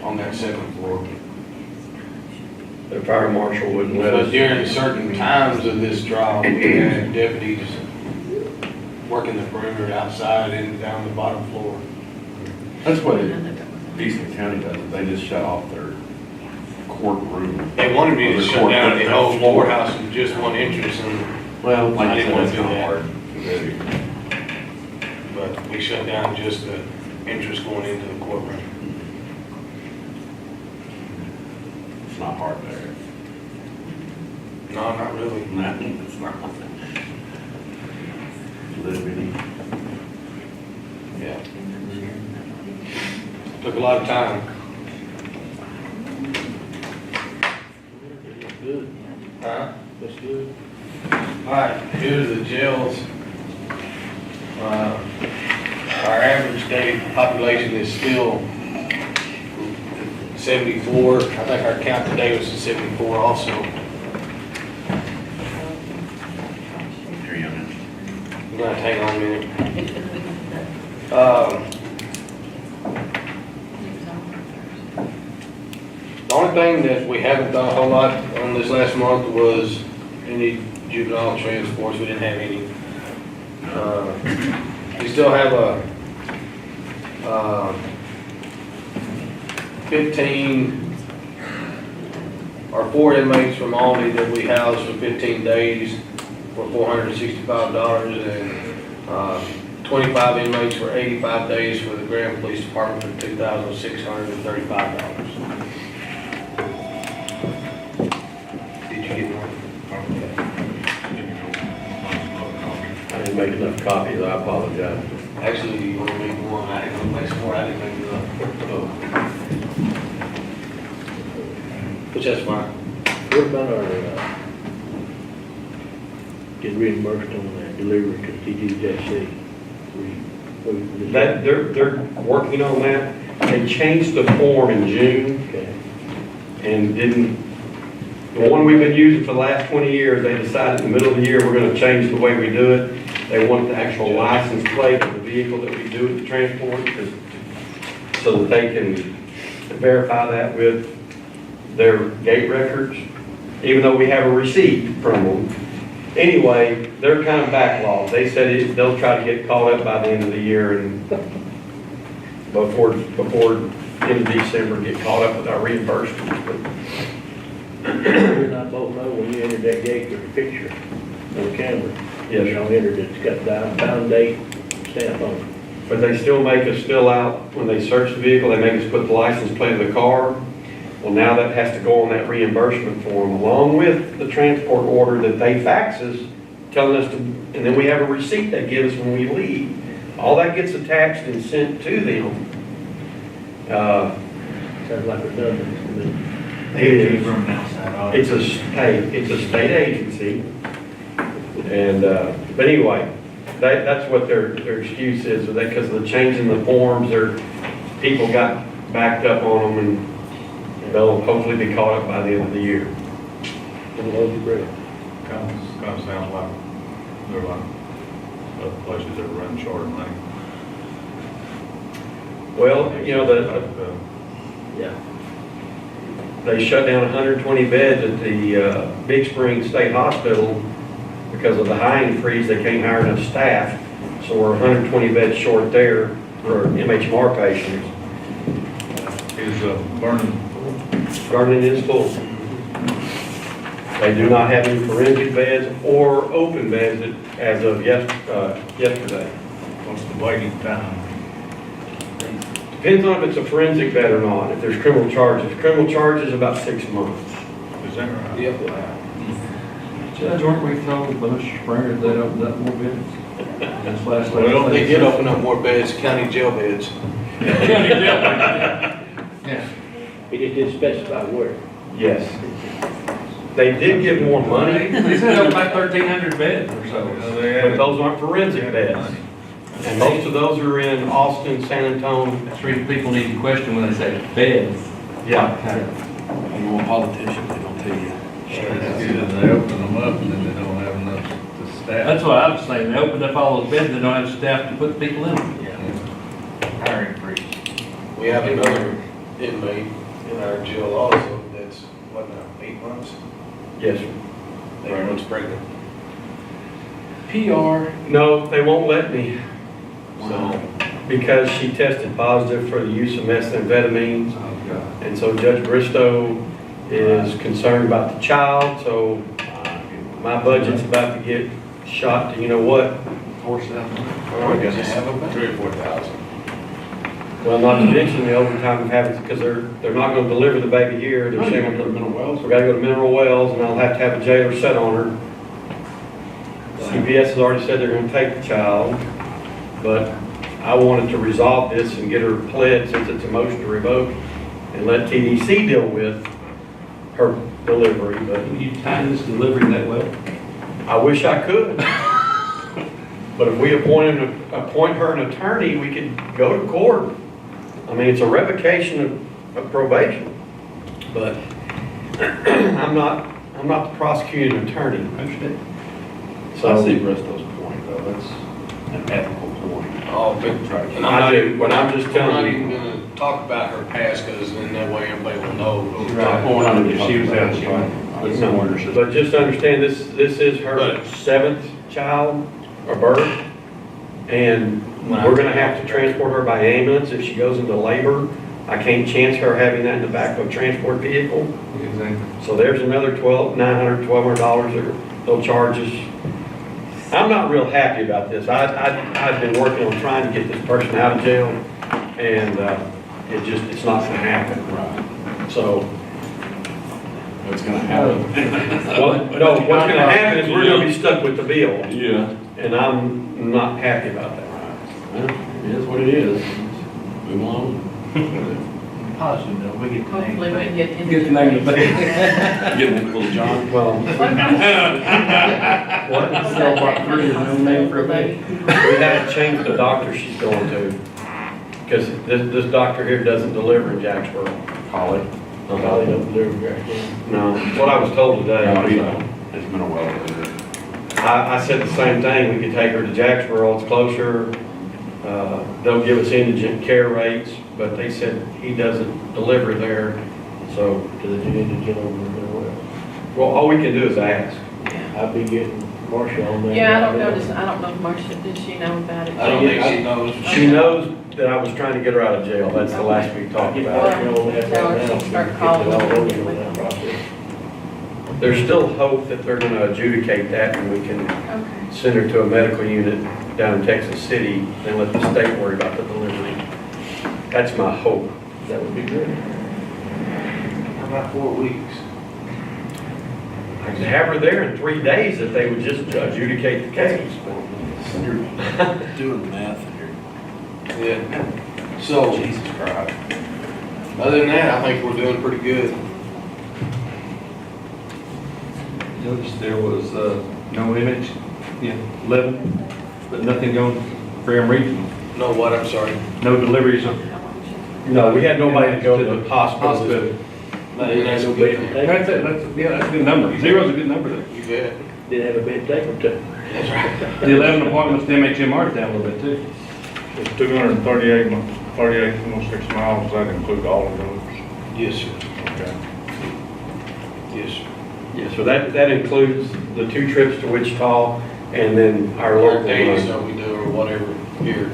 Speaker 10: on that second floor.
Speaker 2: The fire marshal wouldn't let
Speaker 10: But
Speaker 2: us.
Speaker 10: during certain times of this trial, we had deputies working the perimeter outside and down the bottom floor.
Speaker 6: That's what Eastern County does, they just shut off their courtroom.
Speaker 10: They wanted me to
Speaker 6: Or the
Speaker 10: shut
Speaker 6: court-
Speaker 10: down the
Speaker 6: the
Speaker 10: whole
Speaker 6: floor.
Speaker 10: courthouse with just one entrance, and
Speaker 6: Well, like
Speaker 10: I
Speaker 6: I
Speaker 10: didn't
Speaker 6: said,
Speaker 10: wanna
Speaker 6: it's
Speaker 10: do
Speaker 6: kind of
Speaker 10: that.
Speaker 6: hard to do.
Speaker 10: but we shut down just the entrance going into the courtroom.
Speaker 6: It's not hard there.
Speaker 10: No, not really.
Speaker 6: No, it's not. Liberty.
Speaker 10: Yeah. Took a lot of time.
Speaker 7: That's good,
Speaker 10: Huh?
Speaker 7: that's good.
Speaker 10: All right, due to the jails, our average day population is still 74. I think our count today was 74 also.
Speaker 6: Here, young.
Speaker 10: I'm gonna hang on a minute. The only thing that we haven't done a whole lot on this last month was any juvenile transports. We didn't have any. We still have a 15 or 4 inmates from Albany that we housed for 15 days for $465, and 25 inmates for 85 days for the Graham Police Department for $2,635. Did you get one?
Speaker 2: I didn't make enough copies, I apologize.
Speaker 10: Actually, you only make one. I didn't make some more. I didn't make enough. Which that's fine.
Speaker 7: What about our, get reimbursed on that delivery to TGJC?
Speaker 2: That, they're working on that. They changed the form in June
Speaker 7: Okay.
Speaker 2: and didn't, the one we've been using for the last 20 years, they decided in the middle of the year, we're gonna change the way we do it. They want the actual license plate of the vehicle that we do the transport, so that they can verify that with their gate records, even though we have a receipt from them. Anyway, they're kind of backlogged. They said they'll try to get caught up by the end of the year and before end of December, get caught up with our reimbursements.
Speaker 7: You and I both know when you entered that gate, there's a picture on the camera.
Speaker 2: Yes,
Speaker 7: You know, entered it, it's got the bound date stamp on it.
Speaker 2: but they still make us fill out, when they search the vehicle, they make us put the license plate of the car. Well, now that has to go on that reimbursement form, along with the transport order that they fax us, telling us to, and then we have a receipt they give us when we leave. All that gets attached and sent to them.
Speaker 7: Sounds like redundant to me.
Speaker 2: It's a state agency. And, but anyway, that's what their excuse is, because of the change in the forms, people got backed up on them, and they'll hopefully be caught up by the end of the year.
Speaker 1: Kind of sounds like they're like other places that run short of money.
Speaker 2: Well, they shut down 120 beds at the Big Spring State Hospital because of the hiring freeze. They can't hire enough staff, so we're 120 beds short there for MHMR patients.
Speaker 1: Is Vernon,
Speaker 2: Vernon is full. They do not have any forensic beds or open beds as of yesterday.
Speaker 1: what's the waiting time?
Speaker 2: Depends on if it's a forensic bed or not, if there's criminal charges. Criminal charges about 6 months.
Speaker 1: Is that right?
Speaker 10: Yep.
Speaker 9: Judge, weren't we told by Mr. Springer that opened up more beds? This last
Speaker 10: Well, they did open up more beds, county jail beds.
Speaker 9: Yeah.
Speaker 7: He just didn't specify where.
Speaker 2: Yes. They did give more money,
Speaker 9: They said open like 1,300 beds or so.
Speaker 2: but those aren't forensic beds. And most of those are in Austin, San Antonio.
Speaker 9: That's the reason people need to question when they say beds.
Speaker 2: Yeah.
Speaker 6: You want politicians, they don't tell you.
Speaker 11: They open them up and then they don't have enough to staff.
Speaker 9: That's what I was saying, they opened up all those beds, they don't have staff to put people in them.
Speaker 6: Hiring freeze.
Speaker 10: We have another inmate in our jail also that's, what now, 8 months?
Speaker 2: Yes, sir.
Speaker 10: 8 months pregnant.
Speaker 9: PR.
Speaker 2: No, they won't let me,
Speaker 10: So,
Speaker 2: because she tested positive for the use of methamphetamines.
Speaker 9: Oh, God.
Speaker 2: And so Judge Bristow is concerned about the child, so my budget's about to get shot to, you know what?
Speaker 9: Force that.
Speaker 10: what does it have about?
Speaker 1: 3,000 or 4,000.
Speaker 2: Well, not to mention the overtime of having, because they're not gonna deliver the baby here, they're saying, we gotta go to Mineral Wells, and I'll have to have a jailer set on her. CPS has already said they're gonna take the child, but I wanted to resolve this and get her pled, since it's a motion to revoke, and let TDC deal with her delivery, but
Speaker 9: Can you time this delivery that well?
Speaker 2: I wish I could. But if we appoint her an attorney, we could go to court. I mean, it's a revocation of probation, but I'm not the prosecuting attorney.
Speaker 6: I understand.
Speaker 2: So
Speaker 6: I see Bristow's point, though, that's an ethical point.
Speaker 10: Oh, but, and I'm
Speaker 2: I
Speaker 10: not
Speaker 2: do,
Speaker 10: even,
Speaker 2: but I'm just
Speaker 10: I'm
Speaker 2: telling
Speaker 10: not
Speaker 2: you.
Speaker 10: even gonna talk about her past, because then that way everybody will know.
Speaker 6: She was out, she with some orders.
Speaker 2: But just understand, this is her
Speaker 10: But-
Speaker 2: 7th child or birth, and we're gonna have to transport her by ambulance if she goes into labor. I can't chance her having that in the back of a transport vehicle.
Speaker 9: Exactly.
Speaker 2: So there's another $1,200 that they'll charge us. I'm not real happy about this. I've been working on trying to get this person out of jail, and it's not gonna happen.
Speaker 6: Right.
Speaker 2: So,
Speaker 6: What's gonna happen?
Speaker 2: no, what's gonna happen is we're gonna be stuck with the bill,
Speaker 6: Yeah.
Speaker 2: and I'm not happy about that.
Speaker 6: Well, it is what it is. Move along.
Speaker 9: Positive, though, we get the name.
Speaker 5: Hopefully we can get into.
Speaker 9: Get the name of it.
Speaker 6: Get a little John.
Speaker 2: Well,
Speaker 5: What?
Speaker 9: Sell about 3 of them, name for a bed.
Speaker 2: we had to change the doctor she's going to, because this doctor here doesn't deliver in Jacksboro.
Speaker 6: Holly.
Speaker 2: Holly don't deliver in Jacksboro. No, what I was told today.
Speaker 6: It's been a while.
Speaker 2: I said the same thing, we could take her to Jacksboro, it's closer. They'll give us indigent care rates, but they said he doesn't deliver there, so.
Speaker 7: To the indigent over there, well,
Speaker 2: Well, all we can do is ask.
Speaker 7: I'll be getting Marcia on that.
Speaker 5: Yeah, I don't know, I don't know if Marcia, did she know about it?
Speaker 10: I don't think she knows.
Speaker 2: She knows that I was trying to get her out of jail, that's the last we talked
Speaker 7: Get
Speaker 2: about.
Speaker 7: Marcia on that
Speaker 5: Tell her
Speaker 7: right now.
Speaker 5: she'll start
Speaker 7: Get it
Speaker 5: calling
Speaker 7: all
Speaker 5: them.
Speaker 7: over on that process.
Speaker 2: There's still hope that they're gonna adjudicate that and we can
Speaker 5: Okay.
Speaker 2: send her to a medical unit down in Texas City and let the state worry about the delivery. That's my hope.
Speaker 7: That would be great.
Speaker 10: How about 4 weeks?
Speaker 2: I could have her there in 3 days if they would just adjudicate the case.
Speaker 6: You're doing math here.
Speaker 10: Yeah. So,
Speaker 6: Jesus Christ.
Speaker 10: other than that, I think we're doing pretty good.
Speaker 11: Noticed there was,
Speaker 9: No image Yeah, 11, but nothing going Graham Regional.
Speaker 10: No, what, I'm sorry?
Speaker 9: No deliveries on.
Speaker 7: No, we had nobody to go to the hospital.
Speaker 9: Hospital.
Speaker 10: That's a good thing.
Speaker 9: That's a good number. Zero's a good number there.
Speaker 10: You bet.
Speaker 7: Didn't have a bed taken to.
Speaker 10: That's right.
Speaker 9: The 11 appointments to MHMR is down a little bit too.
Speaker 1: It's 238.6 miles, that include all of those?
Speaker 10: Yes, sir.
Speaker 1: Okay.
Speaker 10: Yes, sir.
Speaker 7: Yeah, so that includes the 2 trips to Wichita and then our
Speaker 10: Our
Speaker 7: local
Speaker 10: days
Speaker 7: run.
Speaker 10: that we do or whatever here.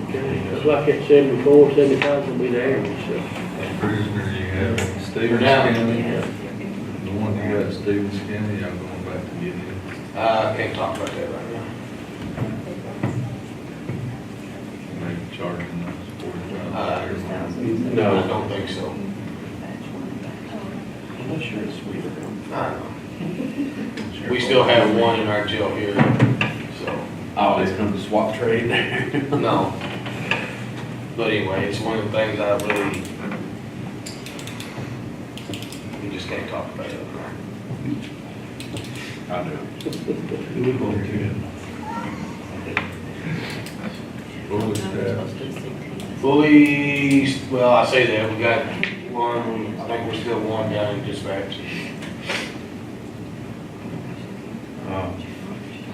Speaker 7: Okay, it's like at 74, 75 will be the average, so.
Speaker 11: That prisoner you have in Stevens
Speaker 10: now.
Speaker 11: County, the one you got in Stevens County, y'all going back to get him.
Speaker 10: I can't talk about that right now.
Speaker 11: Maybe charging us $40,000.
Speaker 10: I
Speaker 7: No,
Speaker 10: don't think so.
Speaker 2: Unless you're in Sweden.
Speaker 10: I don't know. We still have one in our jail here, so,
Speaker 2: Oh, it's come to swap trade there.
Speaker 10: no. But anyway, it's one of the things I really, we just can't talk about it.
Speaker 2: I do.
Speaker 11: Fully staffed.
Speaker 10: Fully, well, I say that, we got one, I think we're still one down in dispatch.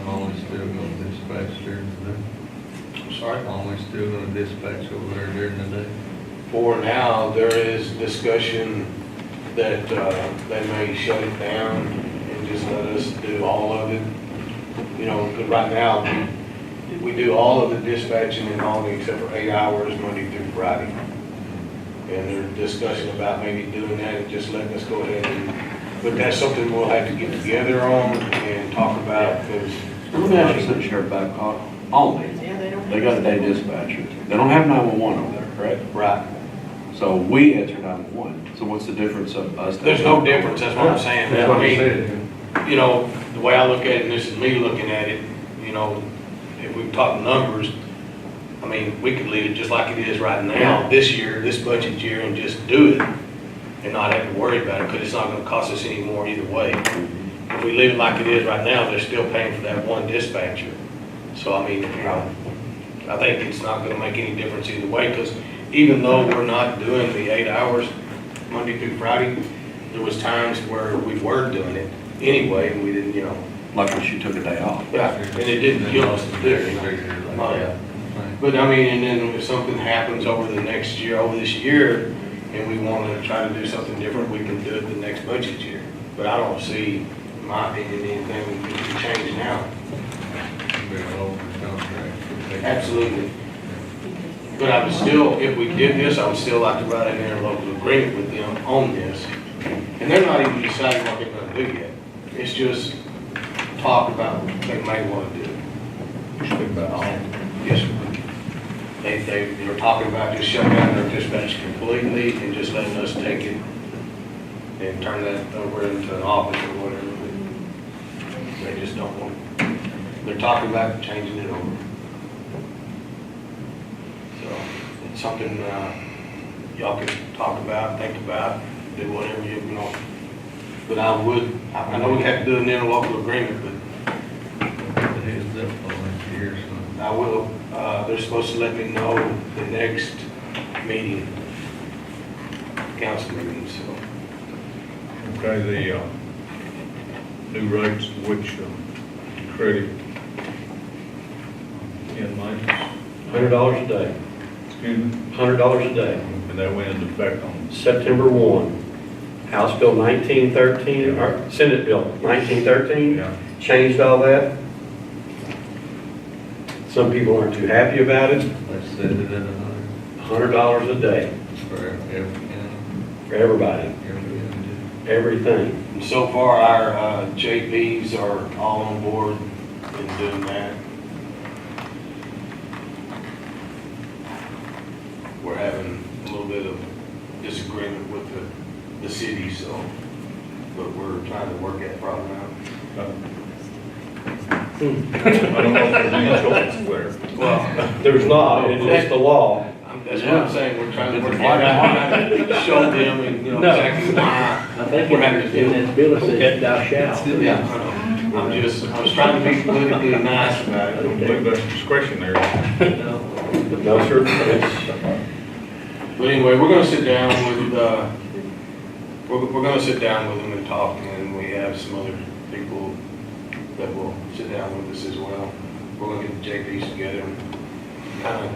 Speaker 11: Only still gonna dispatch during the day.
Speaker 10: I'm sorry?
Speaker 11: Only still gonna dispatch over there during the day.
Speaker 10: For now, there is discussion that they may shut it down and just let us do all of it. You know, 'cause right now, we do all of the dispatching and only except for 8 hours Monday through Friday. And there's discussion about maybe doing that and just letting us go ahead and, but that's something we'll have to get together on and talk about because.
Speaker 6: Let me ask you something, Sheriff Babcock. Only,
Speaker 5: Yeah, they don't.
Speaker 6: they got a day dispatcher. They don't have 911 over there, correct?
Speaker 10: Right.
Speaker 6: So we answer 911. So what's the difference of us?
Speaker 10: There's no difference, that's what I'm saying.
Speaker 9: That's
Speaker 10: I
Speaker 9: what I
Speaker 10: mean,
Speaker 9: said.
Speaker 10: you know, the way I look at it, and this is me looking at it, you know, if we talk numbers, I mean, we could leave it just like it is right now, this year, this budget year, and just do it and not have to worry about it, because it's not gonna cost us any more either way. If we leave it like it is right now, they're still paying for that one dispatcher. So, I mean, I think it's not gonna make any difference either way, because even though we're not doing the 8 hours Monday through Friday, there was times where we were doing it anyway, and we didn't, you know,
Speaker 6: Like when she took a day off.
Speaker 10: yeah, and it didn't kill us to do it, you know. Oh, yeah. But I mean, and then if something happens over the next year, over this year, and we want to try to do something different, we can do it the next budget year. But I don't see, in my opinion, anything we can change now.
Speaker 11: Be an open contract.
Speaker 10: Absolutely. But I would still, if we did this, I would still like to write an interlocal agreement with them on this. And they're not even deciding what they're gonna do yet. It's just talk about what they may want to do.
Speaker 1: Speak about all.
Speaker 10: Yes, sir. They were talking about just shutting down their dispatch completely and just letting us take it and turn that over into an office or whatever. But they just don't want, they're talking about changing it over. So it's something, y'all can talk about, think about, do whatever you know. But I know we have to do an interlocal agreement, but
Speaker 11: Heads up on this year, so.
Speaker 10: I will, they're supposed to let me know the next meeting, council meeting, so.
Speaker 1: Okay, the new rates which credit inmates,
Speaker 7: $100 a day,
Speaker 1: excuse me,
Speaker 7: $100 a day.
Speaker 1: and that went into effect on
Speaker 7: September 1. House Bill 1913, or Senate Bill 1913,
Speaker 1: yeah.
Speaker 7: changed all that. Some people aren't too happy about it.
Speaker 11: Let's set it at
Speaker 7: $100 a day
Speaker 11: for every county,
Speaker 7: for everybody,
Speaker 11: every entity.
Speaker 7: everything.
Speaker 10: And so far, our JPs are all on board in doing that. We're having a little bit of disagreement with the city, so, but we're trying to work that problem out.
Speaker 1: I don't know if there's any choice there.
Speaker 10: Well,
Speaker 7: There's not, it's just the law.
Speaker 10: I'm That's what I'm saying, we're trying to show them and, exactly why.
Speaker 7: I think
Speaker 10: We're having to do
Speaker 7: in that bill, it says thou shalt.
Speaker 10: Yeah, I know. I was trying to be politically nice about
Speaker 1: I don't
Speaker 10: it.
Speaker 1: believe that's discretionary.
Speaker 2: No, sir.
Speaker 10: But anyway, we're gonna sit down with, we're gonna sit down with them and talk, and we have some other people that will sit down with us as well. We're gonna get the JPs together and kind of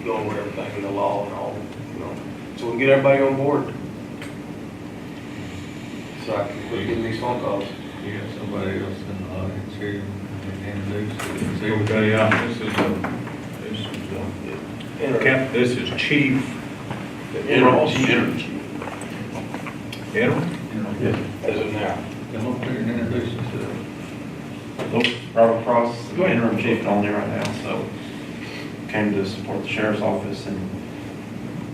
Speaker 10: go over everything in the law and all, so we can get everybody on board. So I can quit getting these phone calls.
Speaker 11: You got somebody else in the audience here, introduce it.
Speaker 1: Okay, yeah, this is Chief.
Speaker 6: Interim chief.
Speaker 1: Interim?
Speaker 10: As of now.
Speaker 11: Come up here and introduce yourself.
Speaker 12: Robert Cross, the interim chief on there right now, so came to support the sheriff's office and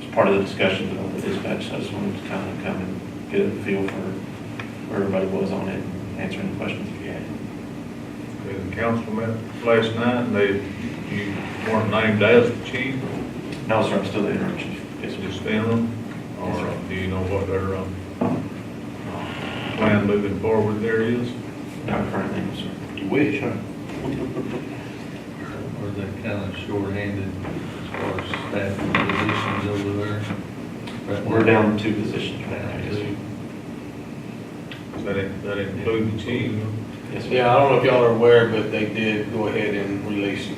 Speaker 12: was part of the discussions about the dispatch, so I just wanted to kind of come and get a feel for where everybody was on it, and answer any questions if you had.
Speaker 1: The council met last night, and you weren't named as the chief,
Speaker 12: No, sir, I'm still the interim chief. Yes, sir.
Speaker 1: just interim?
Speaker 12: Yes, sir.
Speaker 1: Or do you know what their plan moving forward there is?
Speaker 12: Not currently, no, sir.
Speaker 6: You wish, huh?
Speaker 11: Or they kind of short-handed as far as staff positions over there? Right now.
Speaker 12: We're down 2 positions right now, yes, sir.
Speaker 1: Does that include the chief?
Speaker 12: Yes, sir.
Speaker 10: Yeah, I don't know if y'all are aware, but they did go ahead and release them.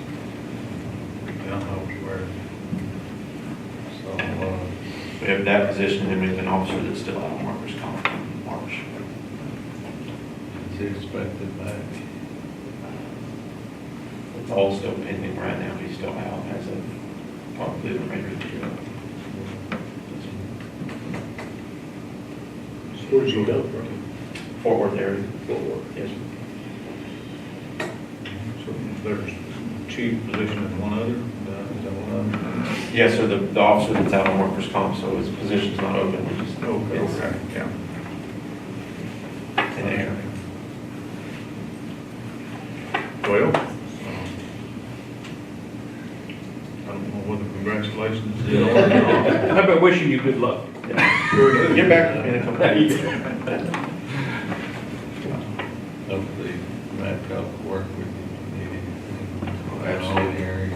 Speaker 1: I don't know where.
Speaker 11: So,
Speaker 12: We have that position, and we have an officer that's still out on workers' comp in March.
Speaker 11: is he expected back?
Speaker 12: It's all still pending right now, he's still out as of probably the remainder of the year.
Speaker 7: Where'd you go from?
Speaker 12: Fort Worth area.
Speaker 7: Fort Worth.
Speaker 12: Yes, sir.
Speaker 1: So there's chief position and one other, is that one other?
Speaker 12: Yes, sir, the officer that's out on workers' comp, so his position's not open, we just.
Speaker 1: Okay,
Speaker 12: it's
Speaker 1: okay, yeah.
Speaker 12: in the air.
Speaker 1: Well, I don't know whether congratulations is or not.
Speaker 6: I've been wishing you good luck.
Speaker 1: Sure do.
Speaker 12: Get back to me in a couple of days.
Speaker 11: Hopefully, Matt will work with you if you need anything.
Speaker 1: Absolutely.
Speaker 11: Area.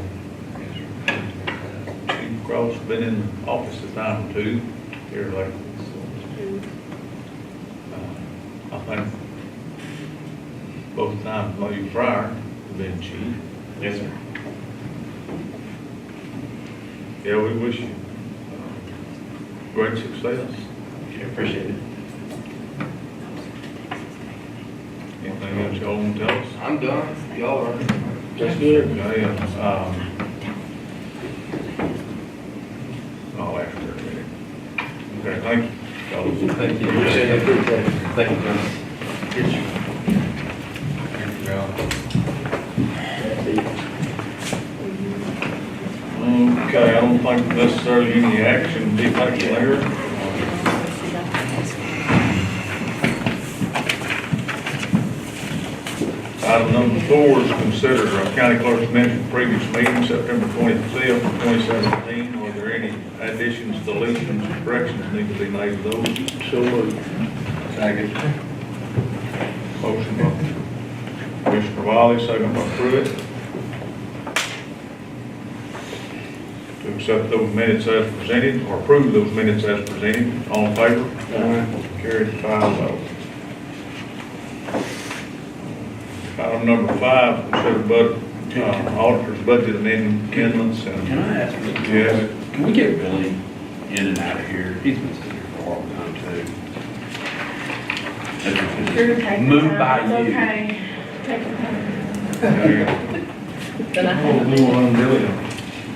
Speaker 1: Chief Cross been in office a time or two here lately, so. I think both times while you prior have been chief.
Speaker 12: Yes, sir.
Speaker 1: Yeah, we wish you great success.
Speaker 12: Okay, appreciate it.
Speaker 1: Anything else y'all want to tell us?
Speaker 10: I'm done. Y'all are.
Speaker 7: That's good.
Speaker 1: Okay, I'll ask her in a minute. Okay, thank you. fellas.
Speaker 6: Thank you.
Speaker 10: Appreciate it.
Speaker 6: Thank you, John.
Speaker 11: Thank you, Al.
Speaker 1: Okay, I don't think necessarily any action be taken there. Item number 4 is consider county clerk's minutes from previous meeting, September 25th, 2017. Are there any additions, deletions, corrections need to be made to those?
Speaker 7: So moved.
Speaker 1: Second. Motion by Commissioner Wiley, second by Pruitt. To accept those minutes as presented, or approve those minutes as presented. All in favor? Carried 5-0. Item number 5, consider auditor's budget amendments and.
Speaker 6: Can I ask you?
Speaker 1: Yes.
Speaker 6: Can we get Billy in and out of here? He's been sitting here for a long time too.
Speaker 5: Sure, take your
Speaker 6: Move
Speaker 5: time.
Speaker 6: by
Speaker 5: It's
Speaker 6: you.
Speaker 5: okay. Take your time. Then I
Speaker 1: Oh,
Speaker 5: have,
Speaker 1: blue one, Billy.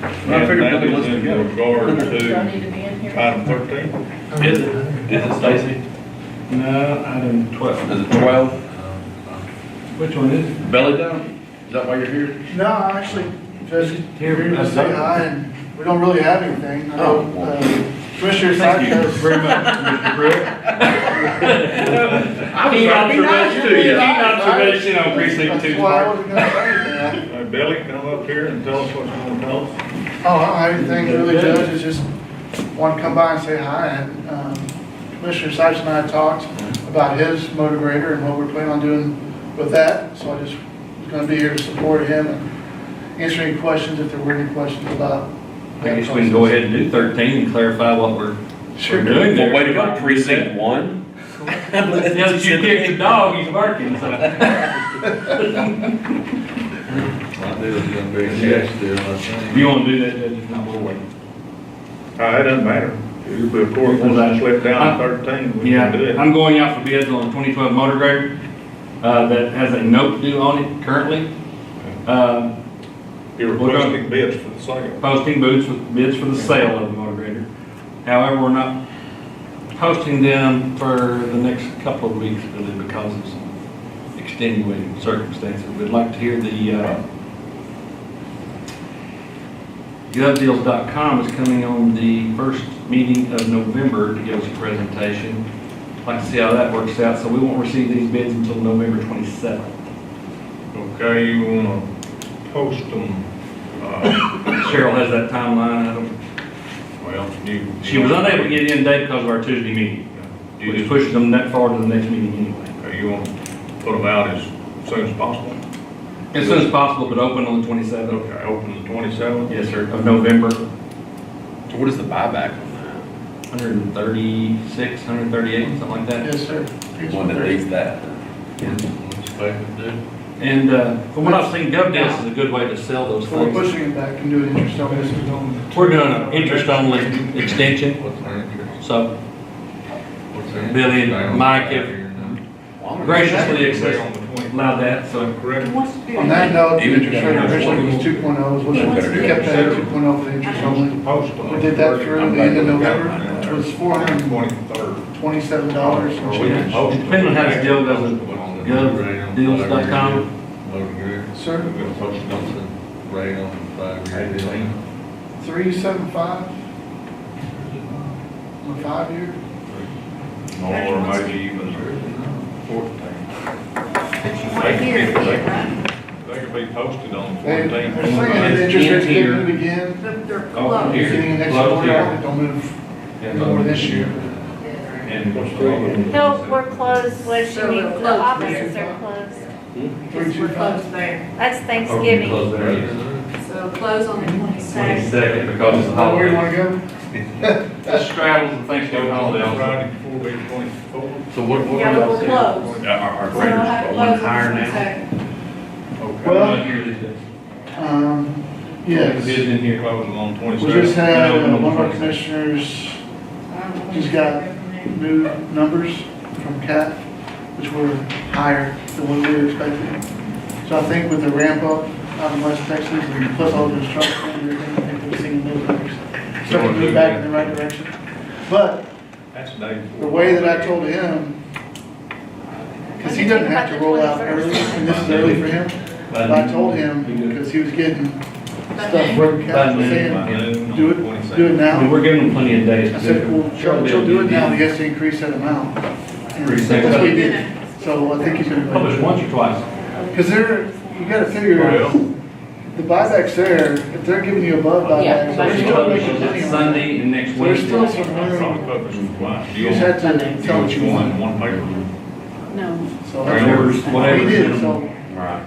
Speaker 6: I figured Billy was
Speaker 1: in
Speaker 6: together.
Speaker 1: regard
Speaker 5: do I
Speaker 1: to
Speaker 5: need to be in here?
Speaker 1: item 13.
Speaker 6: Is it Stacy?
Speaker 9: No, item 12.
Speaker 6: Is it 12?
Speaker 9: Which one is it?
Speaker 6: Belly down? Is that why you're here?
Speaker 13: No, I actually just
Speaker 9: Here,
Speaker 13: here to say hi, and we don't really have anything. I know, Commissioner
Speaker 6: Thank you
Speaker 13: Sanchez.
Speaker 6: very much, Mr. Pruitt.
Speaker 9: I was trying to be nice to you. Keen observation on precinct
Speaker 13: That's
Speaker 9: 2's
Speaker 13: why I
Speaker 9: part.
Speaker 13: wasn't gonna say anything.
Speaker 1: Hey, Billy, come up here and tell us what you want to tell us.
Speaker 13: Oh, I don't have anything really, Judge, it's just want to come by and say hi. And Commissioner Sipes and I talked about his motor grader and what we're planning on doing with that. So I just was going to be here to support him and answer any questions if there were any questions about.
Speaker 9: I guess we can go ahead and do 13 and clarify what we're doing there.
Speaker 2: Well, way to go, precinct 1.
Speaker 9: Now that you kicked the dog, he's barking, so.
Speaker 11: My deal's gonna be a yes deal, I think.
Speaker 9: You wanna do that, Judge, if not, we'll wait.
Speaker 1: It doesn't matter. Of course, once I slip down to 13, we can do
Speaker 9: Yeah,
Speaker 1: it.
Speaker 9: I'm going out for bids on a 2012 motor grader, that has a note due on it currently.
Speaker 1: You're requesting bids for the sale.
Speaker 9: Posting bids for the sale of the motor grader. However, we're not posting them for the next couple of weeks really because of some extenuating circumstances. We'd like to hear the, GovDeals.com is coming on the first meeting of November to give us a presentation. I'd like to see how that works out, so we won't receive these bids until November 27th.
Speaker 1: Okay, you wanna post them,
Speaker 9: Cheryl has that timeline, I don't,
Speaker 1: well, you.
Speaker 9: she was unable to get in today because of our Tuesday meeting, which pushes them that far to the next meeting anyway.
Speaker 1: Okay, you want to put them out as soon as possible?
Speaker 9: As soon as possible, but open on the 27th.
Speaker 1: Okay, open the 27th?
Speaker 9: Yes, sir, of November.
Speaker 2: So what is the buyback on that?
Speaker 9: 136, 138, something like that.
Speaker 13: Yes, sir.
Speaker 2: One that leads that.
Speaker 11: What's the paper do?
Speaker 9: And from what I've seen, GovDeals is a good way to sell those
Speaker 13: So we're
Speaker 9: things.
Speaker 13: pushing it back and doing interest only. This is only.
Speaker 9: We're doing an interest-only extension,
Speaker 11: What's the interest?
Speaker 9: so
Speaker 11: What's the interest?
Speaker 9: Billy and Mike have graciously
Speaker 1: On the 20th.
Speaker 9: allowed that, so.
Speaker 1: Correct?
Speaker 13: On that note, the interest rate originally was 2.0, we kept that at 2.0 for the interest only.
Speaker 1: Post them.
Speaker 13: We did that through the end of November, which was
Speaker 1: $423.
Speaker 13: $427 and change.
Speaker 9: Depending on how this deal goes with GovDeals.com.
Speaker 11: Motor grader.
Speaker 13: Sir,
Speaker 11: We're gonna post it on the rate on the 5-year deal.
Speaker 13: 375 on a 5-year.
Speaker 1: Or maybe even 14. They could be posted on the
Speaker 13: They're
Speaker 1: 14th.
Speaker 13: saying that interest rates
Speaker 9: Here.
Speaker 13: could move again,
Speaker 9: Oh, here.
Speaker 13: beginning of next
Speaker 9: Close
Speaker 13: year,
Speaker 9: here.
Speaker 13: don't move no more this year.
Speaker 9: And
Speaker 8: No, we're closed, what she
Speaker 14: So we're
Speaker 8: means, the
Speaker 14: closed.
Speaker 8: offices are closed.
Speaker 13: 325.
Speaker 14: there.
Speaker 8: That's
Speaker 9: Oh,
Speaker 8: Thanksgiving.
Speaker 9: close there, yes.
Speaker 14: So close on the 22nd.
Speaker 9: 22nd, because it's a
Speaker 13: Is that where you
Speaker 9: holiday.
Speaker 13: wanna go?
Speaker 9: That straddles the Thanksgiving holiday.
Speaker 1: Friday before we 24th.
Speaker 2: So what?
Speaker 14: Yeah, but we're closed.
Speaker 2: Our
Speaker 14: So we'll have
Speaker 2: graders
Speaker 14: to
Speaker 2: are one
Speaker 14: close on
Speaker 2: higher
Speaker 14: the
Speaker 2: now?
Speaker 14: 22nd.
Speaker 1: Okay.
Speaker 13: Well,
Speaker 9: Here these days.
Speaker 13: Yes.
Speaker 1: Bids in here closing on
Speaker 13: We
Speaker 1: 27th.
Speaker 13: just had
Speaker 9: open on the
Speaker 13: one of our
Speaker 9: 22nd.
Speaker 13: commissioners just got new numbers from CAT, which were higher than what we were expecting. So I think with the ramp up out in West Texas and plus all the construction and everything, I think we're seeing those numbers starting to move back in the right direction. But
Speaker 1: That's the day before.
Speaker 13: the way that I told him, because he doesn't have to roll out early, and this is early for him, but I told him, because he was getting stuff from CAT saying, do it
Speaker 9: I mean,
Speaker 13: now.
Speaker 9: we're giving them plenty of days.
Speaker 13: I said, well, she'll do it now, he has to increase that amount. And
Speaker 9: Pretty
Speaker 13: that's
Speaker 9: simple.
Speaker 13: what he did. So I think he's gonna.
Speaker 9: Publish once or twice.
Speaker 13: Because you gotta figure, the buyback's there, if they're giving you above
Speaker 5: Yeah,
Speaker 13: buyback,
Speaker 5: but
Speaker 13: they're
Speaker 5: it's
Speaker 13: still
Speaker 5: published
Speaker 13: making money on it.
Speaker 9: Sunday and next
Speaker 13: There's
Speaker 9: Wednesday.
Speaker 13: still some
Speaker 1: Probably
Speaker 13: room,
Speaker 1: published twice.
Speaker 13: you just had to tell what you want.
Speaker 1: One paper.
Speaker 5: No.
Speaker 13: So
Speaker 9: Whatever's-
Speaker 13: that's what
Speaker 9: whatever's
Speaker 13: he did,
Speaker 9: minimum.
Speaker 13: so,
Speaker 2: Right.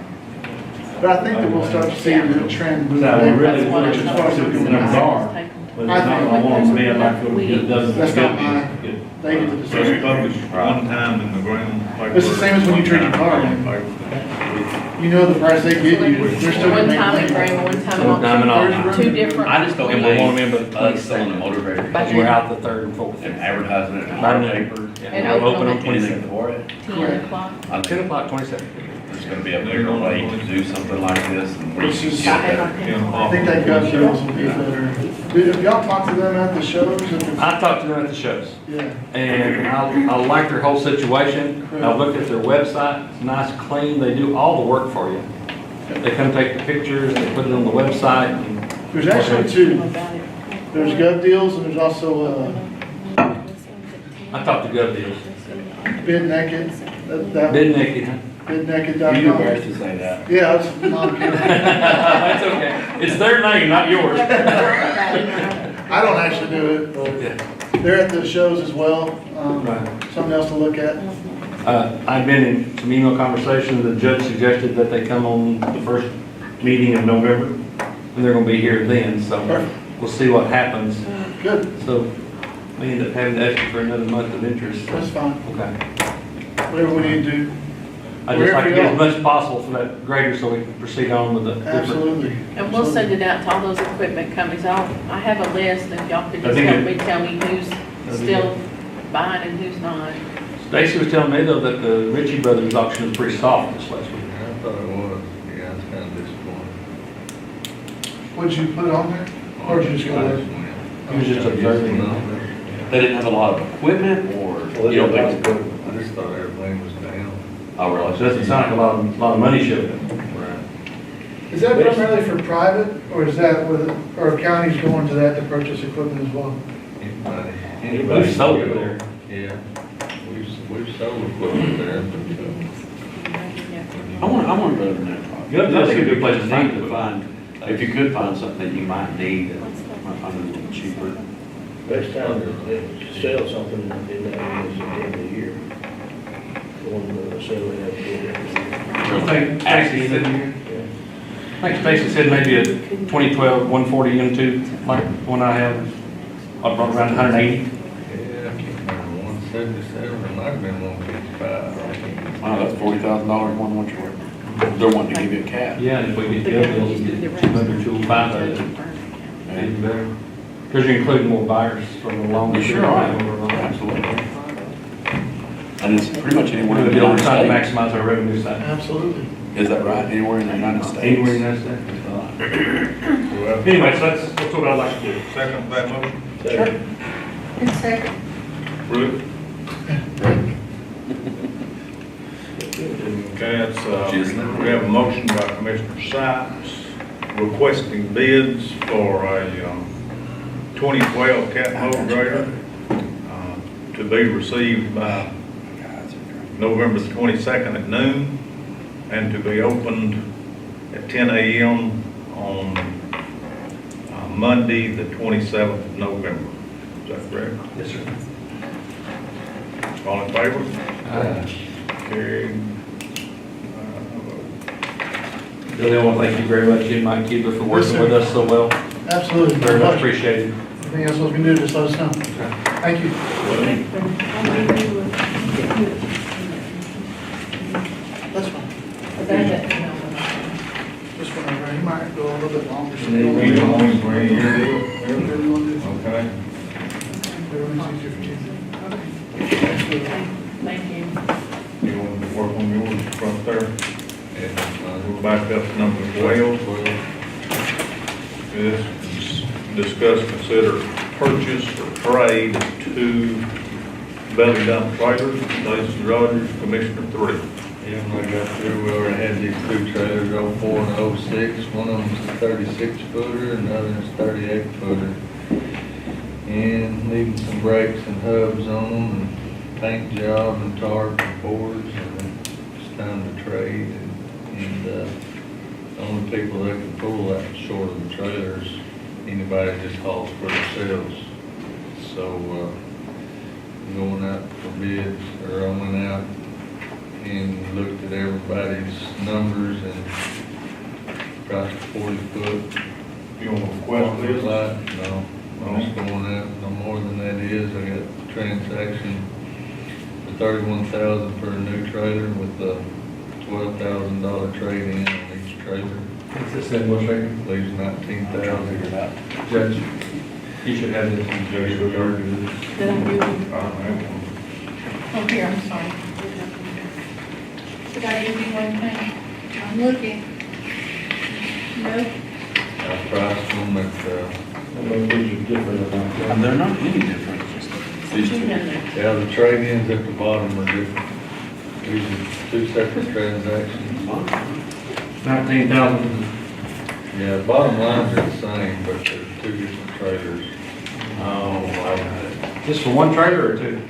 Speaker 13: but I think that we'll start to see the trend move.
Speaker 9: So we really,
Speaker 5: That's what
Speaker 9: which is what it's in a bar, but it's not what I want them to be, I'd like to get those.
Speaker 13: That's not mine.
Speaker 9: Good.
Speaker 13: They get the
Speaker 1: So it's
Speaker 13: decision.
Speaker 1: published one time in the ground paper.
Speaker 13: It's the same as when you trade your car, man.
Speaker 1: Paper.
Speaker 13: You know the price they give you, they're still gonna
Speaker 5: One
Speaker 13: make
Speaker 5: time in
Speaker 13: money.
Speaker 5: Graham, one time
Speaker 9: One time in
Speaker 5: in
Speaker 9: Austin.
Speaker 5: two different.
Speaker 2: I just don't
Speaker 9: And we want them in
Speaker 2: believe
Speaker 9: by the
Speaker 2: us selling a
Speaker 9: 22nd.
Speaker 2: motor grader.
Speaker 5: By
Speaker 9: We're out the 3rd and 4th.
Speaker 2: And advertising it in
Speaker 9: By
Speaker 2: our
Speaker 9: noon.
Speaker 2: paper.
Speaker 5: And
Speaker 9: We'll open on
Speaker 5: open
Speaker 2: Anything
Speaker 9: 22nd.
Speaker 2: for it.
Speaker 5: 10 o'clock.
Speaker 2: I
Speaker 9: 10
Speaker 2: think
Speaker 9: o'clock, 22nd.
Speaker 2: there's gonna be a bigger way to do something like this and where you
Speaker 13: It's
Speaker 2: can
Speaker 13: just-
Speaker 2: get that.
Speaker 13: I think that gut deals will be better. Dude, if y'all talk to them at the shows, if it's,
Speaker 9: I talked to them at the shows,
Speaker 13: yeah.
Speaker 9: and I like their whole situation. I looked at their website, it's nice, clean, they do all the work for you. They come take the pictures, they put it on the website, and
Speaker 13: There's actually two. There's Gov Deals and there's also,
Speaker 9: I talked to GovDeals.
Speaker 13: Bid Naked. That,
Speaker 9: Bid Naked,
Speaker 13: BidNaked.com.
Speaker 6: You're embarrassed to say that.
Speaker 13: Yeah, it's not kidding.
Speaker 6: That's okay. It's their name, not yours.
Speaker 13: I don't actually do it, but they're at the shows as well.
Speaker 9: Right.
Speaker 13: Something else to look at.
Speaker 9: I've been in some email conversations, the judge suggested that they come on the first meeting of November, and they're gonna be here then, so
Speaker 13: Perfect.
Speaker 9: we'll see what happens.
Speaker 13: Good,
Speaker 9: So, we end up having to ask you for another month of interest.
Speaker 13: that's fine.
Speaker 9: Okay.
Speaker 13: Whatever we need to do.
Speaker 9: I just like to get as much as possible for that grader so we can proceed on with the different.
Speaker 13: Absolutely.
Speaker 5: And we'll send it out to all those equipment companies. I have a list, if y'all could
Speaker 9: I
Speaker 5: just
Speaker 9: think
Speaker 5: tell me who's still buying and who's not.
Speaker 9: Stacy was telling me though that the Ritchie Brothers auction was pretty soft this last week.
Speaker 11: I thought it was, yeah, it's kind of disappointing.
Speaker 13: What'd you put on there? Or did you just go there?
Speaker 9: He was just observing.
Speaker 6: They didn't have a lot of equipment or,
Speaker 7: Well,
Speaker 6: you know,
Speaker 7: they
Speaker 6: things.
Speaker 11: I just thought everything was down.
Speaker 6: Oh, really?
Speaker 9: It doesn't sound like a lot of money shipping.
Speaker 11: Right.
Speaker 13: Is that primarily for private, or is that with, or counties going to that to purchase equipment as well?
Speaker 11: Anybody.
Speaker 9: We've sold it there.
Speaker 11: Yeah, we've sold equipment there.
Speaker 6: I want to go to that.
Speaker 9: Good,
Speaker 6: I
Speaker 9: that's
Speaker 6: think
Speaker 9: a
Speaker 6: it'd
Speaker 9: good
Speaker 6: be
Speaker 9: place to
Speaker 6: neat
Speaker 9: find
Speaker 6: to
Speaker 9: it.
Speaker 6: find, if you could find something that you might need, might find it a little cheaper.
Speaker 7: Best time to sell something in that is at the end of the year. Going to sell it at the end of the year.
Speaker 9: I think Stacy said,
Speaker 7: Yeah.
Speaker 9: I think Stacy said maybe a 2012 140 M2, like the one I have, around 180.
Speaker 11: Yeah, I can't remember, 177, it might have been 155.
Speaker 6: Wow, that's $40,000 more than what you're worth. They're wanting to give you a cat.
Speaker 9: Yeah, and if we get the other deals, we get 200, 205 out of it. Even better. Because you're including more buyers from the long.
Speaker 6: You sure are. Absolutely. And it's pretty much anywhere in the
Speaker 9: We're
Speaker 6: United
Speaker 9: trying to
Speaker 6: States.
Speaker 9: maximize our revenue side.
Speaker 13: Absolutely.
Speaker 6: Is that right? Anywhere in the United States?
Speaker 9: Anywhere in that state.
Speaker 11: Well,
Speaker 9: Anyway, so that's what I'd like to do.
Speaker 1: Second for that motion?
Speaker 8: And second.
Speaker 1: Ruth? Okay, it's, we have a motion by Commissioner Sykes requesting bids for a 2012 cat motor grader to be received by November the 22nd at noon and to be opened at 10 a.m. on Monday, the 27th of November. Is that correct?
Speaker 9: Yes, sir.
Speaker 1: All in favor? Carried.
Speaker 9: Really, I want to thank you very much, you and Mike Keebler, for working with us so well.
Speaker 13: Absolutely.
Speaker 9: Very much appreciated.
Speaker 13: Anything else we can do, just let us know. Thank you. That's fine. Just whenever, he might go a little bit longer. so
Speaker 1: You
Speaker 13: don't-
Speaker 1: need a long green here,
Speaker 13: Whatever you want to do.
Speaker 1: okay?
Speaker 13: Whatever's easier for you.
Speaker 5: Thank you.
Speaker 1: You want to work on yours front there?
Speaker 11: yeah,
Speaker 1: We'll back up to number 12. This is discuss, consider purchase or trade of 2 belly dump trailers. Stacy Rogers, Commissioner 3.
Speaker 11: Yeah, when I got through, we already had these 2 trailers, 04 and 06. One of them's a 36 footer, and the other is 38 footer. And needing some brakes and hubs on them, and paint job and tarp and boards, and it's time to trade. And the only people that can pull that short of the trailers, anybody that just hauls for themselves. So, going out for bids, or I went out and looked at everybody's numbers and price of 40 foot.
Speaker 1: You want to request this?
Speaker 11: No, I'm just going out, no more than that is. I got the transaction for $31,000 for a new trailer with a $12,000 trade-in on each trailer.
Speaker 9: It's the same one, right?
Speaker 11: Leaves $19,000.
Speaker 9: Judge, you should have this in Judge regard to this.
Speaker 5: Did I give you?
Speaker 1: I don't have one.
Speaker 8: Oh, here, I'm sorry. Did I give you one thing? I'm looking. Nope.
Speaker 11: I priced them at,
Speaker 6: And they're not any different, just these two.
Speaker 11: yeah, the trade-ins at the bottom are different. These are 2 separate transactions.
Speaker 9: 19,000.
Speaker 11: Yeah, bottom lines are the same, but they're 2 different trailers.
Speaker 9: Just for one trailer or two?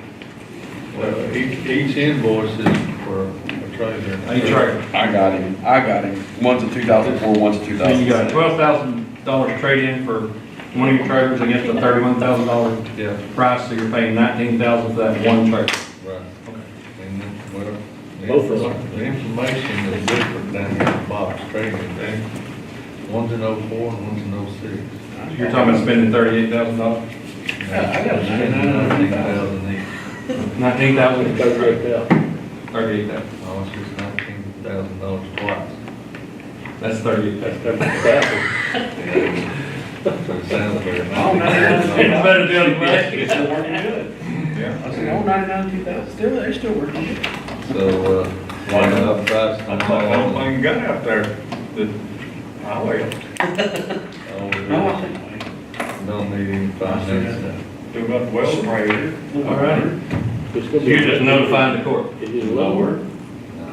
Speaker 11: Well, each invoice is for a trailer.
Speaker 9: Each trailer.
Speaker 2: I got him. One's a 2004, one's a
Speaker 9: So you got
Speaker 2: 2006.
Speaker 9: $12,000 trade-in for one of your trailers against a $31,000
Speaker 11: Yeah,
Speaker 9: price, so you're paying $19,000 for that one trailer.
Speaker 11: right. And, well,
Speaker 7: Both of them.
Speaker 11: the information is different down here in the box, training, eh? One's in '04 and one's in '06.
Speaker 9: You're talking about spending $38,000?
Speaker 11: I got 19,000 each.
Speaker 9: 19,000?
Speaker 7: 38,000.
Speaker 9: 38,000.
Speaker 11: Oh, it's just $19,000 twice.
Speaker 9: That's 38,000.
Speaker 7: That's 30,000.
Speaker 11: So it sounds better.
Speaker 9: It's better deal than that.
Speaker 6: It's still working good.
Speaker 1: Yeah.
Speaker 6: I said, oh, 99, 2000, still, they're still working good.
Speaker 11: So, one up price
Speaker 1: That's
Speaker 11: on
Speaker 1: the only
Speaker 11: all.
Speaker 1: thing you got out there that I left.
Speaker 11: Don't need any finance.
Speaker 1: Still got the well sprayed.
Speaker 9: All right.
Speaker 7: It's gonna be.
Speaker 9: You're just notifying the court.
Speaker 7: It is lower.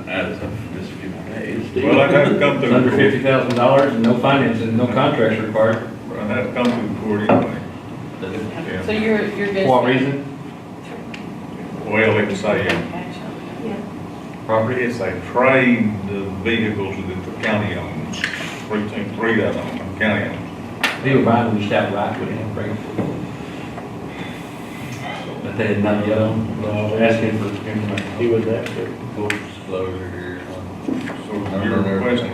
Speaker 6: As of just a few more days.
Speaker 1: Well, I'd have to come
Speaker 9: It's
Speaker 1: through.
Speaker 9: under
Speaker 1: the court.
Speaker 9: $50,000 and no financing, no contracts required.
Speaker 1: I'd have to come through the court anyway.
Speaker 5: So you're good?
Speaker 9: For what reason?
Speaker 1: Well, it's a,
Speaker 9: Property?
Speaker 1: it's a trade of vehicles that the county owns. Three of them, county owns.
Speaker 9: They were buying them just outright, we didn't bring it to the court. But they had not yet on, asking for information.
Speaker 7: He was after.
Speaker 11: Full disclosure here.
Speaker 1: So you're requesting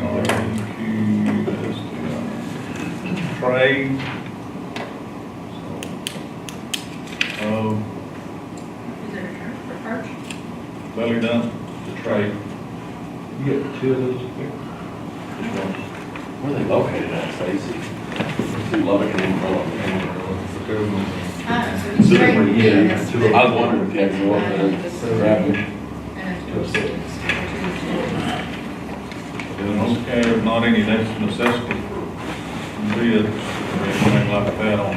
Speaker 1: trade.
Speaker 8: Is there a term for purchase?
Speaker 1: Belly dump.
Speaker 9: The trade. You get two of those here?
Speaker 6: Where are they located at, Stacy? Through Lubbock and Amarillo.
Speaker 8: So it's straight.
Speaker 6: Yeah, I was wondering if you had more of gravel.
Speaker 1: Okay, not any necessity for bids or anything like that on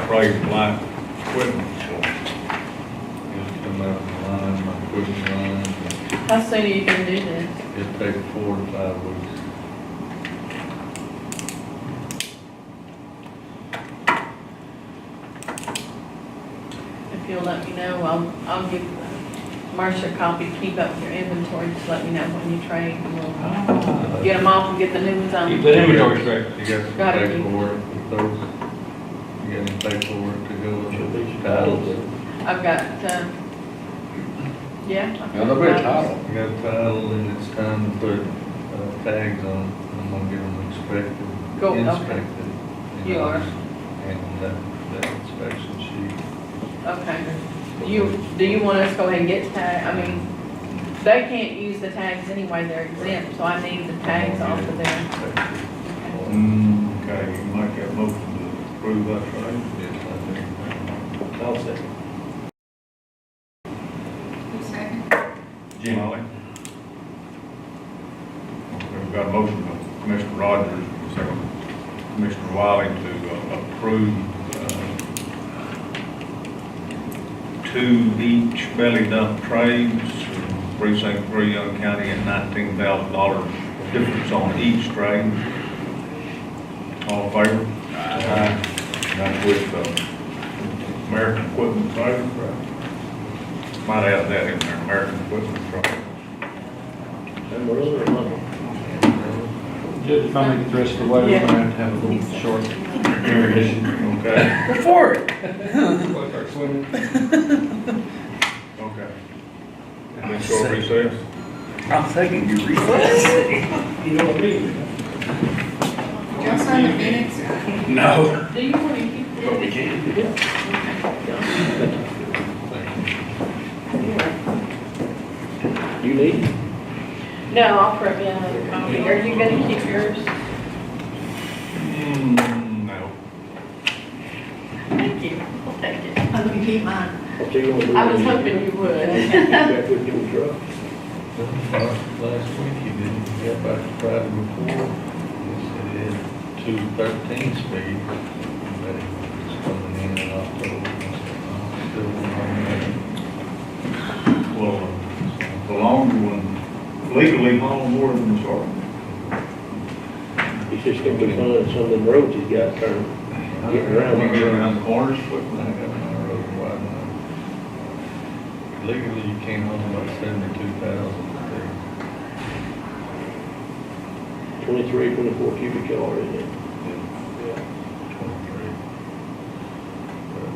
Speaker 1: trade light equipment.
Speaker 11: Just come out of the line, my equipment line.
Speaker 5: How soon are you gonna do this?
Speaker 11: It'll take 4 to 5 weeks.
Speaker 5: If you'll let me know, I'll give Marcia a copy to keep up with your inventory, just let me know when you trade, and we'll get them off and get the new ones on.
Speaker 9: Keep that inventory straight.
Speaker 11: You got some
Speaker 5: Got it.
Speaker 11: paperwork with those? You got any paperwork to go with those titles?
Speaker 5: I've got, yeah.
Speaker 2: Now, they'll be a title.
Speaker 11: You got a title and it's time to put tags on, I'm gonna get them inspected.
Speaker 5: Go, okay.
Speaker 11: Inspected.
Speaker 5: You are.
Speaker 11: And that inspection sheet.
Speaker 5: Okay. Do you want us to go ahead and get tag, I mean, they can't use the tags anyway, they're exempt, so I need the tags off of them.
Speaker 1: Okay, you make that motion to approve that trade.
Speaker 11: Yes, I
Speaker 7: I'll say.
Speaker 8: Who's second?
Speaker 1: Jim Alley. Okay, we've got a motion from Commissioner Rogers, second Commissioner Wiley to approve two each belly dump trades, precinct 3, Young County, and $19,000 difference on each trade. All in favor? Aye. That's with American Equipment Trade. Might add that in there, American Equipment Trade.
Speaker 7: And we're over a month.
Speaker 9: Judge, if I make it the rest of the way, we're gonna have to have a little short intermission.
Speaker 1: Okay,
Speaker 6: Go for it.
Speaker 9: Start swimming.
Speaker 1: okay. And then short recess.
Speaker 6: I'm thinking you recess.
Speaker 9: You know what I mean?
Speaker 8: Did y'all sign the Phoenix?
Speaker 6: No,
Speaker 5: Do you want to keep this?
Speaker 6: but we can.
Speaker 7: You need it?
Speaker 5: No, I'll prep you another copy. Are you gonna keep yours?
Speaker 1: No.
Speaker 5: Thank you. I'll take it.
Speaker 8: I'm gonna keep mine.
Speaker 7: What you gonna do?
Speaker 5: I was hoping you would.
Speaker 7: Back with your truck.
Speaker 11: Last week he didn't, he got back Friday before, he said he had 213 speed, but it's coming in October. Still on
Speaker 1: Well, the longer one, legally haul more than the short.
Speaker 7: He's just gonna be fun, some of them roads he's got turned, getting around.
Speaker 1: You get around the corners quick.
Speaker 11: I got my road wide enough. Legally, you can't haul about 72,000 a day.
Speaker 7: 23, 24 cubic yard, isn't it?
Speaker 11: 23. But,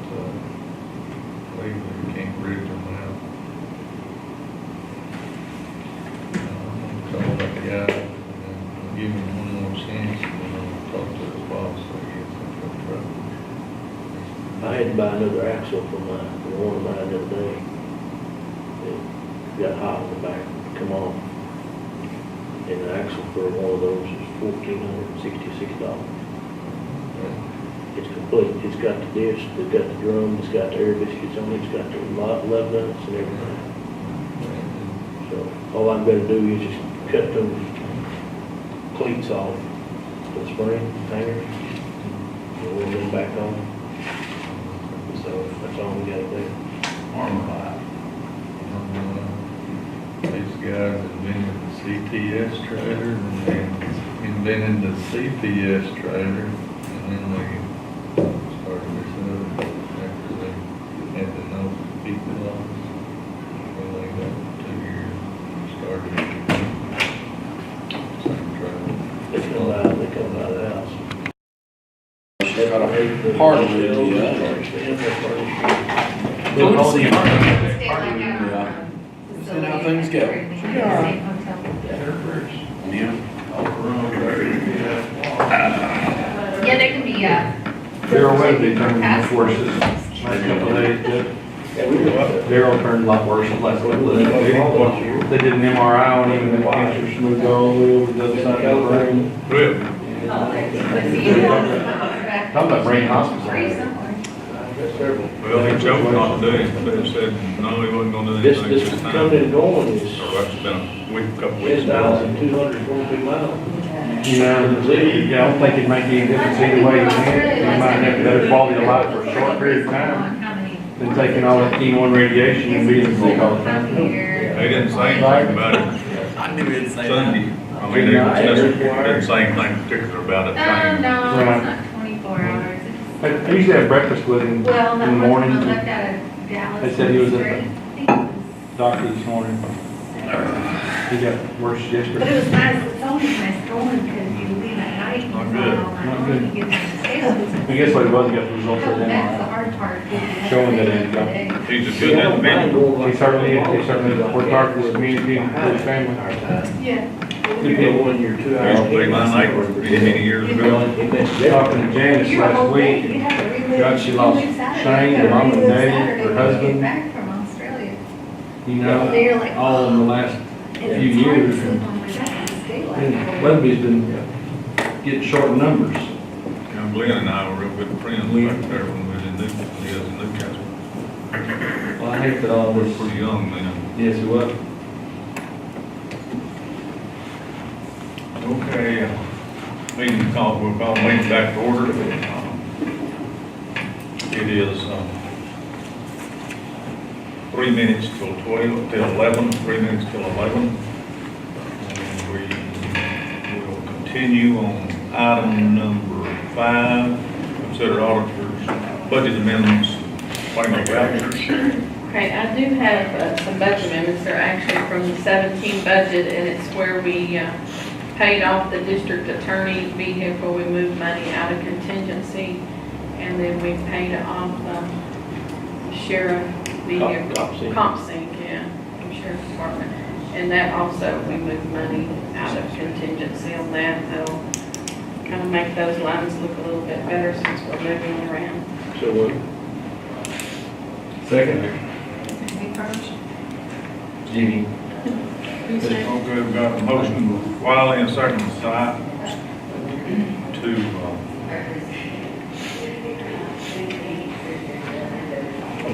Speaker 11: legally, we can't bridge them out. Call that guy and give him one more chance and then I'll talk to his boss, so he gets in trouble.
Speaker 7: I had to buy another axle for my, the one I bought the other day. It got hot in the back, come on. And the axle for one of those is $1,466. It's complete, it's got the disc, it's got the drum, it's got the air biscuits on it, it's got the lug nuts and everything. So all I'm gonna do is just cut them cleats off, the spring hangers, and we'll them back on. So that's all we gotta do.
Speaker 1: Armalite.
Speaker 11: These guys invented the CTS trailer and then invented the CPS trailer and then they started this other after they had the no people laws. Well, they got 2 years, started same trailer.
Speaker 7: They come out of the house.
Speaker 6: They got a part of it, yeah.
Speaker 8: We'll see.
Speaker 6: Yeah. See how things go.
Speaker 8: Yeah. Yeah, they can be,
Speaker 9: Daryl Webby turned much worse this last couple of days, but Daryl turned a lot worse last couple of days. They did an MRI on him and the cancer moved all the way over to the other side of the brain.
Speaker 1: Really?
Speaker 9: Talking about brain hospital.
Speaker 1: Well, he chose not to do it, they said, no, he wasn't gonna do
Speaker 7: This,
Speaker 1: anything
Speaker 7: this
Speaker 1: this time.
Speaker 7: coming and going is
Speaker 1: Or that's been a week, couple weeks now.
Speaker 7: 10,242 miles.
Speaker 9: Yeah, I don't think it'd make any difference either way you went. You might have better quality of life for a short period of time than taking all that E1 radiation and being sick all the time.
Speaker 1: They didn't say anything about it
Speaker 6: I knew it'd say
Speaker 1: Sunday. I mean, they didn't say anything particular about it.
Speaker 8: no,
Speaker 9: Right.
Speaker 8: it's not 24 hours.
Speaker 9: I usually have breakfast with him
Speaker 8: Well,
Speaker 9: in
Speaker 8: that
Speaker 9: the
Speaker 8: was
Speaker 9: morning.
Speaker 8: when I left out of Dallas.
Speaker 9: They said he was at the
Speaker 8: I think it was
Speaker 9: doctor this morning. He got worse
Speaker 8: But it
Speaker 9: yesterday.
Speaker 8: was nice, it's always nice going because you leave at night and
Speaker 1: Not
Speaker 8: it's
Speaker 1: good.
Speaker 8: all night
Speaker 9: Not
Speaker 8: long,
Speaker 9: good.
Speaker 8: you get on the scales.
Speaker 9: I guess what it was, he got the results of the
Speaker 8: That's the
Speaker 9: MRI.
Speaker 8: hard part.
Speaker 9: Showing that it's,
Speaker 1: He's a good individual.
Speaker 9: He certainly worked hard for his community and for his family.
Speaker 8: Yeah.
Speaker 7: You go 1 year, 2 hours.
Speaker 1: Used to be my neighbor many years ago.
Speaker 9: Talking to Janice
Speaker 8: You're a
Speaker 9: last
Speaker 8: whole
Speaker 9: week,
Speaker 8: week, you have to relive.
Speaker 9: God, she lost
Speaker 8: You leave Saturday,
Speaker 9: Shane,
Speaker 8: you
Speaker 9: her
Speaker 8: gotta
Speaker 9: mom and
Speaker 8: relive
Speaker 9: daddy,
Speaker 8: Saturday
Speaker 9: her
Speaker 8: when you
Speaker 9: husband.
Speaker 8: get back from Australia.
Speaker 9: you
Speaker 8: They're
Speaker 9: know,
Speaker 8: like,
Speaker 9: all in the last
Speaker 8: and
Speaker 9: few
Speaker 8: it's hard to
Speaker 9: years.
Speaker 8: sleep on my back and stay like
Speaker 9: And
Speaker 8: that.
Speaker 9: Weatherby's been getting short in numbers.
Speaker 1: And Glenn and I were real good friends back there when we was in Newcastle.
Speaker 9: Well, I hate that all
Speaker 1: We were
Speaker 9: this,
Speaker 1: pretty young then.
Speaker 9: yes, it was.
Speaker 1: Okay, we'll call meeting back to order. It is 3 minutes till 12, till 11, 3 minutes till 11. And we will continue on item number 5, consider auditors' budget amendments, final vouchers.
Speaker 5: Okay, I do have some budget amendments. They're actually from the 17 budget, and it's where we paid off the district attorney vehicle. We moved money out of contingency, and then we paid off sheriff vehicle. Comp sync, yeah, from sheriff's department. And that also, we moved money out of contingency on that. That'll kind of make those lines look a little bit better since we're moving around.
Speaker 7: So what?
Speaker 9: Second,
Speaker 8: Me first.
Speaker 9: Jeannie.
Speaker 1: Okay, we've got a motion, Wiley, and second, Si, to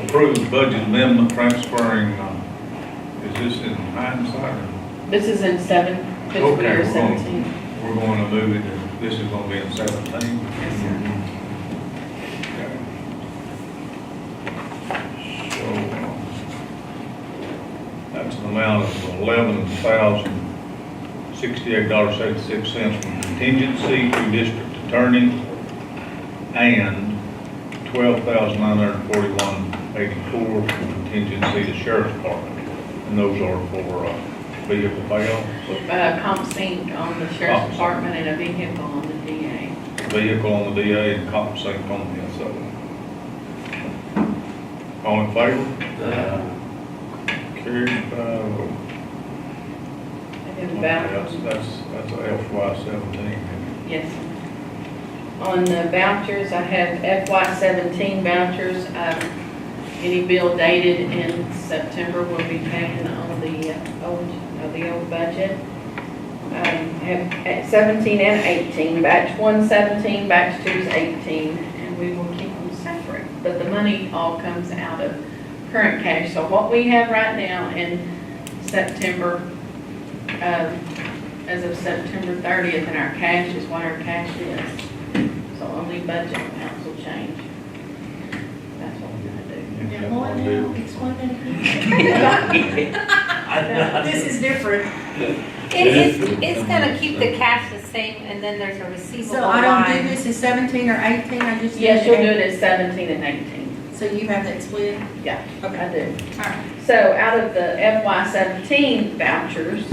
Speaker 1: approve budget amendment transferring, is this in hindsight? or-
Speaker 5: This is in fiscal
Speaker 1: Okay,
Speaker 5: year
Speaker 1: we're going-
Speaker 5: 17.
Speaker 1: We're going to move it, this is going to be in 17. Okay. So, that's an amount of $11,068.76 from contingency to district attorney and $12,941.84 from contingency to sheriff's department. And those are for vehicle payoff,
Speaker 5: Comp sync on the sheriff's department and a vehicle on the DA.
Speaker 1: vehicle on the DA and comp sync on the SO. All in favor? Carried 5-0.
Speaker 5: And then vouchers.
Speaker 1: That's a FY17.
Speaker 5: Yes. On the vouchers, I have FY17 vouchers. Any bill dated in September will be taken on the old budget. Have at 17 and 18, batch 1 17, batch 2 is 18, and we will keep them separate. But the money all comes out of current cash. So what we have right now in September, as of September 30th, and our cash is what our cash is. So only budget amounts will change. That's what we're gonna do.
Speaker 8: Now, what now? Explain that again. This is different.
Speaker 14: It's gonna keep the cash the same, and then there's a receivable
Speaker 8: So I don't do
Speaker 14: line.
Speaker 8: this as 17 or 18, I just.
Speaker 5: Yes, you'll do it as 17 and 18.
Speaker 8: So you have that split?
Speaker 5: Yeah,
Speaker 8: Okay.
Speaker 5: I do.
Speaker 8: All right.
Speaker 5: So out of the FY17 vouchers,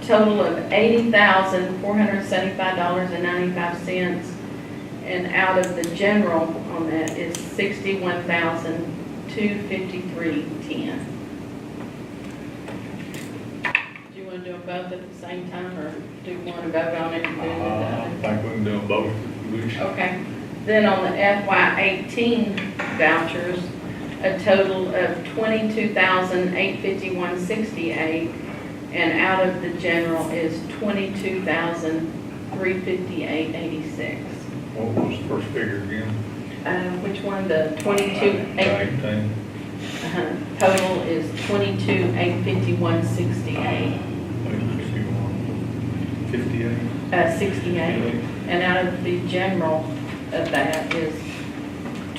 Speaker 5: total of $80,475.95, and out of the general on that is $61,253.10. Do you want to do them both at the same time, or do you want to vote on it and do it
Speaker 1: I
Speaker 5: at the other?
Speaker 1: think we can do them both if you wish.
Speaker 5: Okay, then on the FY18 vouchers, a total of $22,851.68, and out of the general is $22,358.86.
Speaker 1: What was the first figure again?
Speaker 5: Which one, the 22,8,
Speaker 1: 18.
Speaker 5: total is 22,851.68,
Speaker 1: 58.
Speaker 5: 68, and out of the general of that is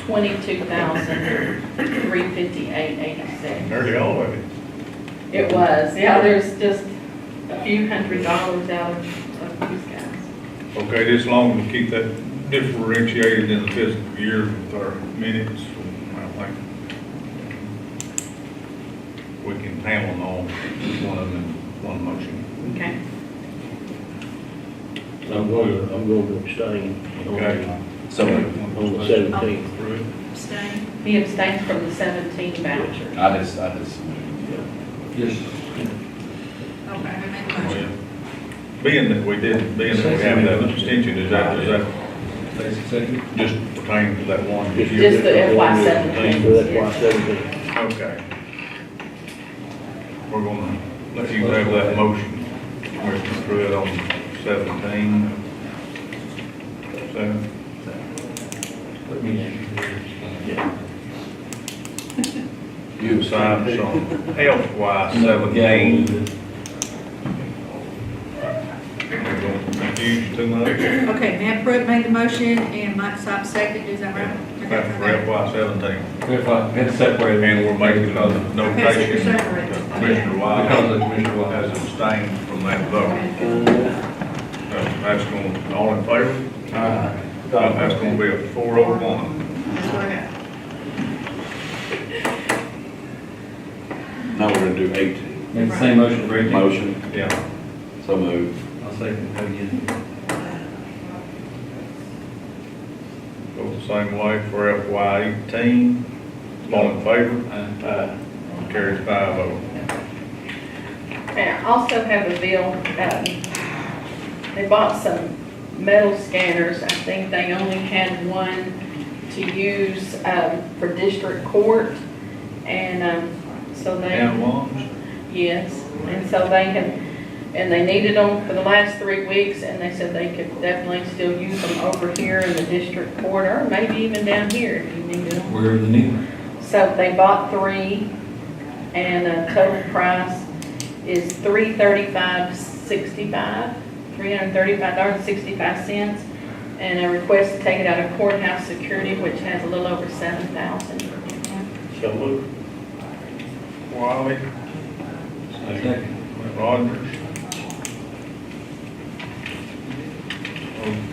Speaker 5: 22,358.86.
Speaker 1: Nearly all of it.
Speaker 5: It was, yeah, there's just a few $100 out of these guys.
Speaker 1: Okay, this long to keep that differentiated in the fiscal year with our minutes, I think we can handle all one of them in one motion.
Speaker 5: Okay,
Speaker 7: I'm going to abstain
Speaker 1: Okay.
Speaker 2: So
Speaker 7: on the 17th.
Speaker 8: Abstain.
Speaker 5: he abstains from the 17 voucher.
Speaker 2: I just.
Speaker 9: Yes.
Speaker 8: Okay, I made the motion.
Speaker 1: Being that we have that extension, is that
Speaker 9: Stacy, second.
Speaker 1: just pertaining to that one?
Speaker 5: Just the FY17.
Speaker 7: So that's why 17.
Speaker 1: Okay. We're gonna let you have that motion, Commissioner Pruitt, on 17. Second. You signed some FY17. We're gonna confuse you too much.
Speaker 8: Okay, Matt Pruitt made the motion and Mike Sop seconded, is that right?
Speaker 1: That's for FY17.
Speaker 9: If I had separated.
Speaker 1: And we're making another
Speaker 8: Okay, so
Speaker 1: notation.
Speaker 8: you're separate.
Speaker 1: Commissioner Wiley
Speaker 9: Because of Commissioner Wiley.
Speaker 1: has abstained from that vote. That's going, all in favor? That's going to be a 401.
Speaker 8: That's what I got.
Speaker 2: Now we're gonna do 18.
Speaker 9: Make the same motion for 18.
Speaker 2: Motion,
Speaker 1: Yeah.
Speaker 2: so moved.
Speaker 9: I'll second that again.
Speaker 1: Go the same way for FY18. All in favor? Carries 5-0.
Speaker 5: And I also have a bill, they bought some metal scanners. I think they only had one to use for district court. And so they.
Speaker 1: And ones?
Speaker 5: Yes, and so they had, and they needed them for the last 3 weeks, and they said they could definitely still use them over here in the district court, or maybe even down here if you needed them.
Speaker 9: Wherever the need.
Speaker 5: So they bought 3, and the total price is $335.65, $335.65, and a request to take it out of courthouse security, which has a little over 7,000.
Speaker 7: So moved.
Speaker 1: Wiley?
Speaker 9: Second.
Speaker 1: Rogers?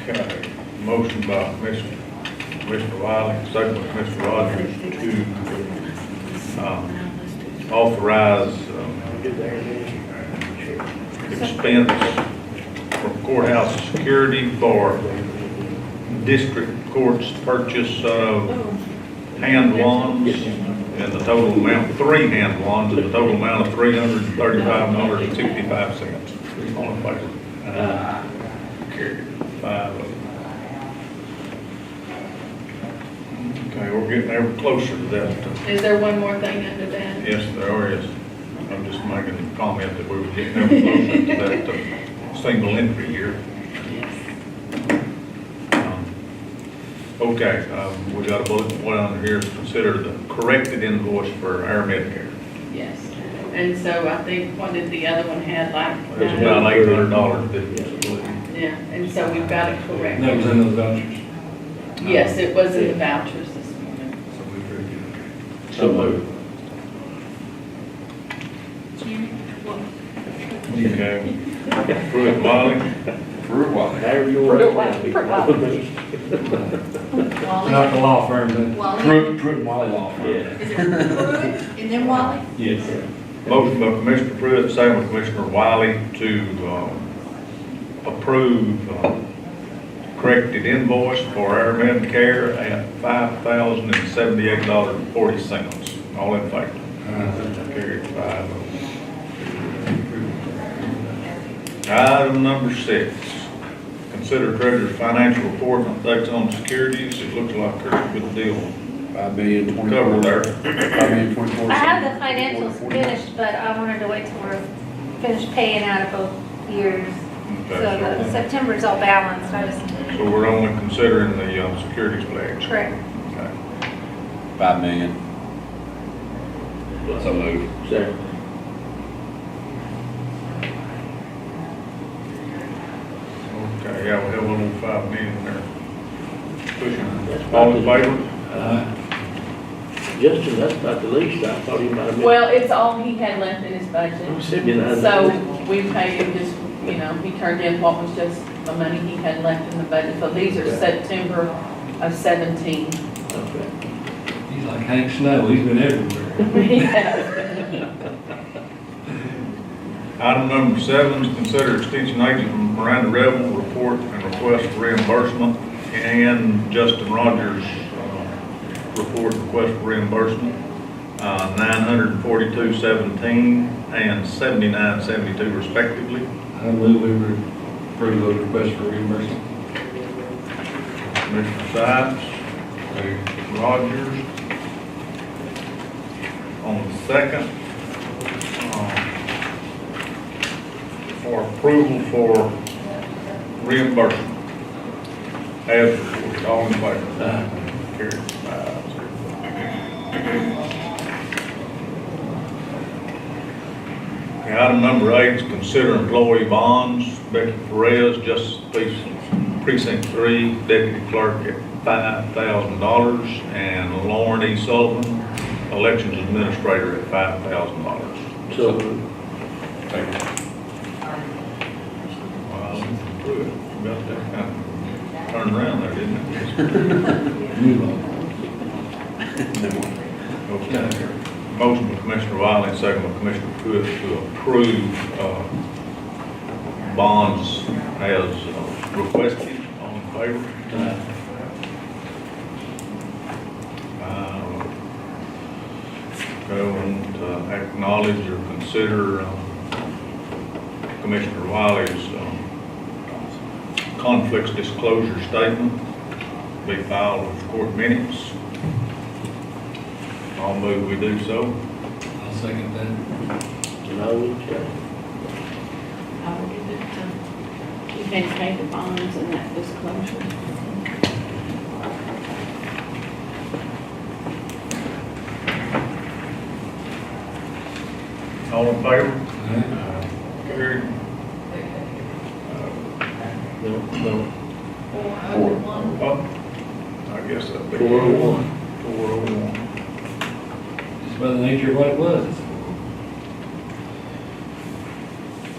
Speaker 1: Okay, motion by Mr. Wiley, second by Mr. Rogers to authorize expense for courthouse security for district court's purchase of hand wands and the total amount, 3 hand wands, and the total amount of $335.65. All in favor? Carried. 5. Okay, we're getting ever closer to that.
Speaker 5: Is there one more thing under that?
Speaker 1: Yes, there is. I'm just making a comment that we were getting ever closer to that single entry here. Okay, we got a bullet point under here, consider the corrected invoice for our Medicare.
Speaker 5: Yes. And so I think, what did the other one had, like?
Speaker 1: It's about $800 difference.
Speaker 5: Yeah, and so we've got it corrected.
Speaker 9: That was in those vouchers.
Speaker 5: Yes, it was in the vouchers this morning.
Speaker 12: So moved.
Speaker 1: Okay. Pruitt Wiley,
Speaker 7: However you want it.
Speaker 9: Not the law firm, but
Speaker 8: Wally?
Speaker 9: Pruitt Wiley Law Firm.
Speaker 7: Yeah.
Speaker 8: Is it Pruitt and then Wally?
Speaker 9: Yes.
Speaker 1: motion by Commissioner Pruitt, second by Commissioner Wiley to approve corrected invoice for our Medicare at $5,078.40. All in favor? Carried 5. Item number 6, consider treasurer's financial report and updates on securities. It looks like there's a good deal covered there.
Speaker 14: I have the financials finished, but I wanted to wait till we're finished paying out of both years. So
Speaker 1: Okay,
Speaker 14: the September's all balanced, I just,
Speaker 1: so we're only considering the securities pledge.
Speaker 14: correct.
Speaker 1: Okay.
Speaker 6: 5 million.
Speaker 12: So moved.
Speaker 7: Second.
Speaker 1: Okay, yeah, we have a little 5 million there. Pushing.
Speaker 7: That's
Speaker 1: All in
Speaker 7: about
Speaker 1: favor?
Speaker 7: Justin, that's about the least. I thought he might have been.
Speaker 5: Well, it's all he had left in his budget.
Speaker 7: $79.
Speaker 5: So we paid him just, you know, he turned in what was just the money he had left in the budget. So these are September of 17.
Speaker 7: Okay.
Speaker 9: He's like Hank Snow, he's been everywhere.
Speaker 1: Item number 7 is consider extension agent Miranda Revel report and request for reimbursement, and Justin Rogers report and request for reimbursement, $942.17 and $79.72 respectively.
Speaker 9: I move we approve those requests for reimbursement.
Speaker 1: Commissioner Sipes, Rogers. On the second, for approval for reimbursement. As reported, all in favor? Carried 5-0. Item number 8 is consider employee bonds. Becky Perez, Justice Precinct 3, Deputy Clerk at $5,000, and Lauren E. Sullivan, Elections Administrator at $5,000.
Speaker 7: So,
Speaker 1: Wow, good. Got that kind of turned around there, didn't it?
Speaker 9: Move on.
Speaker 1: Okay. Motion by Commissioner Wiley, and second by Commissioner Pruitt to approve bonds as requested. All in favor? Okay, and acknowledge or consider Commissioner Wiley's conflicts disclosure statement be filed with court minutes. I'll move we do so.
Speaker 9: I'll second that.
Speaker 7: no, okay.
Speaker 5: I will give it to, you can pay the bonds and that disclosure.
Speaker 1: All in favor? Carried.
Speaker 7: No.
Speaker 8: 401.
Speaker 1: Oh, I guess that'd be
Speaker 7: 401.
Speaker 1: 401.
Speaker 9: Just by the nature of what it was.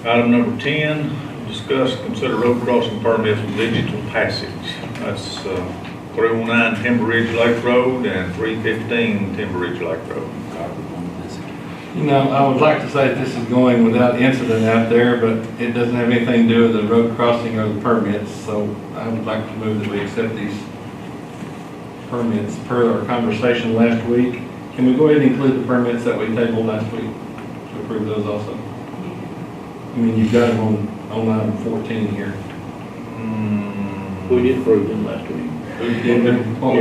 Speaker 1: Item number 10, discuss, consider road crossing permits with digital passage. That's 309 Timber Ridge Lake Road and 315 Timber Ridge Lake Road.
Speaker 9: You know, I would like to say that this is going without incident out there, but it doesn't have anything to do with the road crossing or the permits, so I would like to move that we accept these permits per our conversation last week. Can we go ahead and include the permits that we tabled last week to approve those also? I mean, you've got them on item 14 here.
Speaker 7: We did approve them last week.
Speaker 9: What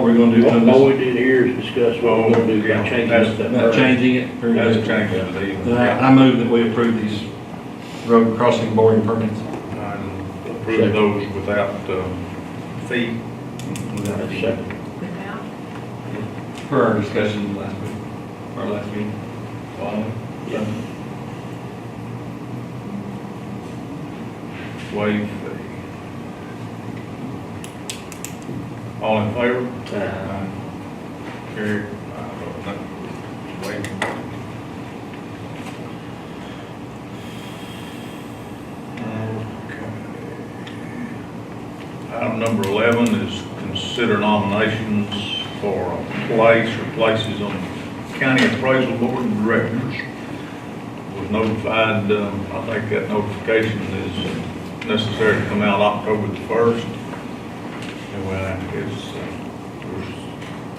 Speaker 9: we're going to do on
Speaker 7: All we
Speaker 9: this,
Speaker 7: did here is discuss what we're gonna do by changing up that.
Speaker 9: about changing it. or-
Speaker 1: That's changing the deal.
Speaker 9: Then I move that we approve these road crossing boarding permits.
Speaker 1: And approve those without, fee.
Speaker 7: That's second.
Speaker 5: Without,
Speaker 9: Per our discussion last week, our last meeting.
Speaker 7: Yeah.
Speaker 1: Waive fee. All in favor? Carried. Waive. Item number 11 is consider nominations for a place or places on County Appraisal Board of Directors. Was notified, I think that notification is necessary to come out October the 1st. And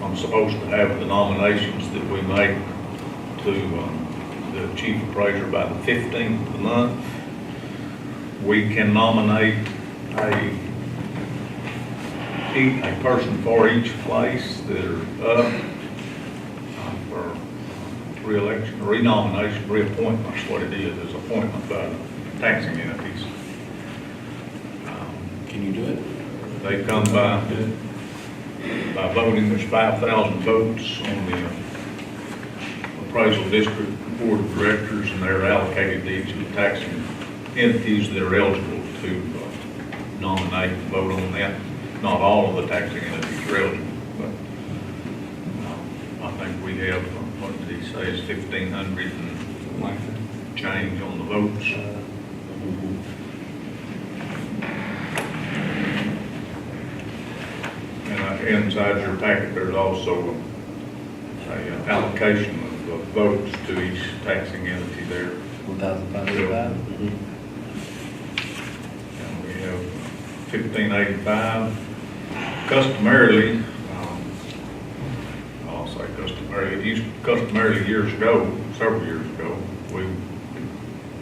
Speaker 1: I'm supposed to have the nominations that we make to the chief appraiser by the 15th of the month. We can nominate a person for each place that are up for re-election, renomination, reappointment is what it is. It's appointment by the taxing entities.
Speaker 6: Can you do it?
Speaker 1: They come by voting. There's 5,000 votes on the appraisal district board of directors, and they're allocated to each of the taxing entities that are eligible to nominate and vote on that. Not all of the taxing entities are eligible, but I think we have, what did he say, is 1,500 and change on the votes. And inside your packet, there's also a allocation of votes to each taxing entity there.
Speaker 6: 1,585.
Speaker 1: And we have 1,585. Customarily, I'll say customarily years ago, several years ago, we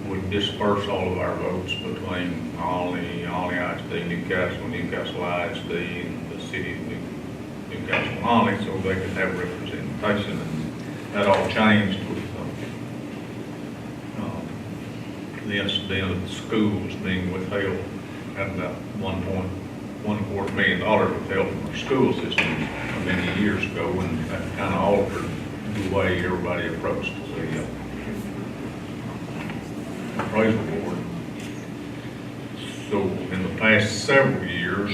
Speaker 1: would disperse all of our votes between Olney ISD, Newcastle ISD, and the city of Newcastle Olney, so they could have representation. And that all changed with the incident of the schools being withheld, at about $1.25 million withheld from our school system many years ago, and that kind of altered the way everybody approached the appraisal board. So in the past several years,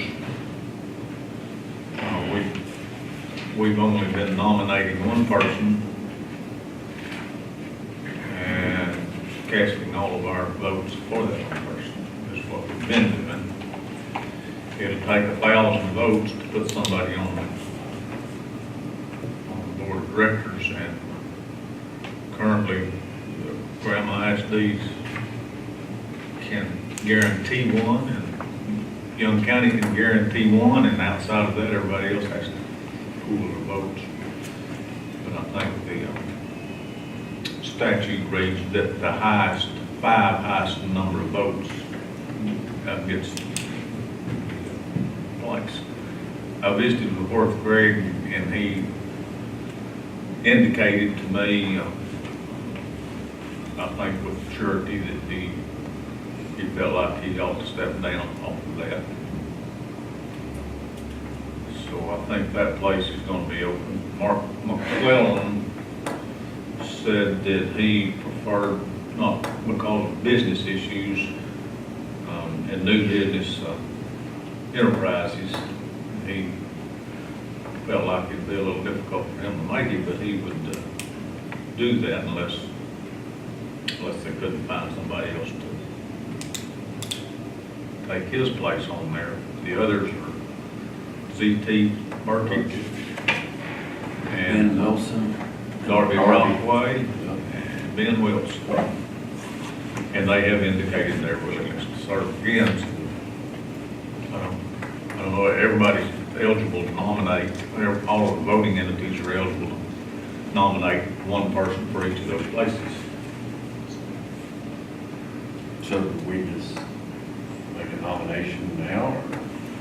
Speaker 1: we've only been nominating one person and casting all of our votes for that one person. Is what we've been doing. It'll take 1,000 votes to put somebody on the board of directors, and currently the Graham ISDs can guarantee one, and Young County can guarantee one, and outside of that, everybody else has to pool their votes. But I think the statute reads that the highest number of votes gets place. I visited with Worth Gregg, and he indicated to me, I think with surety, that he felt like he ought to step down off of that. So I think that place is going to be open. Mark McClellan said that he preferred, not because of business issues and new business enterprises, he felt like it'd be a little difficult for him to make it, but he would do that unless they couldn't find somebody else to take his place on there. The others are Z.T. Burkett and
Speaker 6: Ben Wilson.
Speaker 1: Darby Rockaway Ben Wilson. And they have indicated their willingness to serve again. I don't know, everybody's eligible to nominate, all of the voting entities are eligible to nominate one person for each of those places.
Speaker 6: So do we just make a nomination now,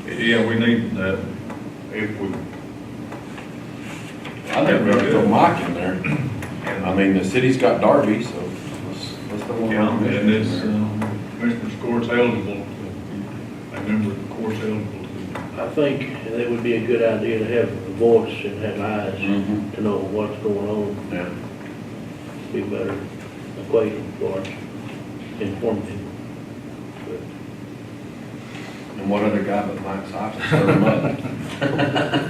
Speaker 6: or?
Speaker 1: Yeah, we need, if we,
Speaker 6: I think we're gonna throw Mike in there. I mean, the city's got Darby, so let's throw one
Speaker 1: yeah,
Speaker 6: on
Speaker 1: and this,
Speaker 6: there.
Speaker 1: Commissioner's Court's eligible, a member of the court's eligible to.
Speaker 7: I think it would be a good idea to have a voice and have eyes
Speaker 6: Mhm.
Speaker 7: to know what's going on,
Speaker 6: Yeah.
Speaker 7: be better acquainted for us, informative.
Speaker 6: And what other guy but Mike Sykes to serve him up?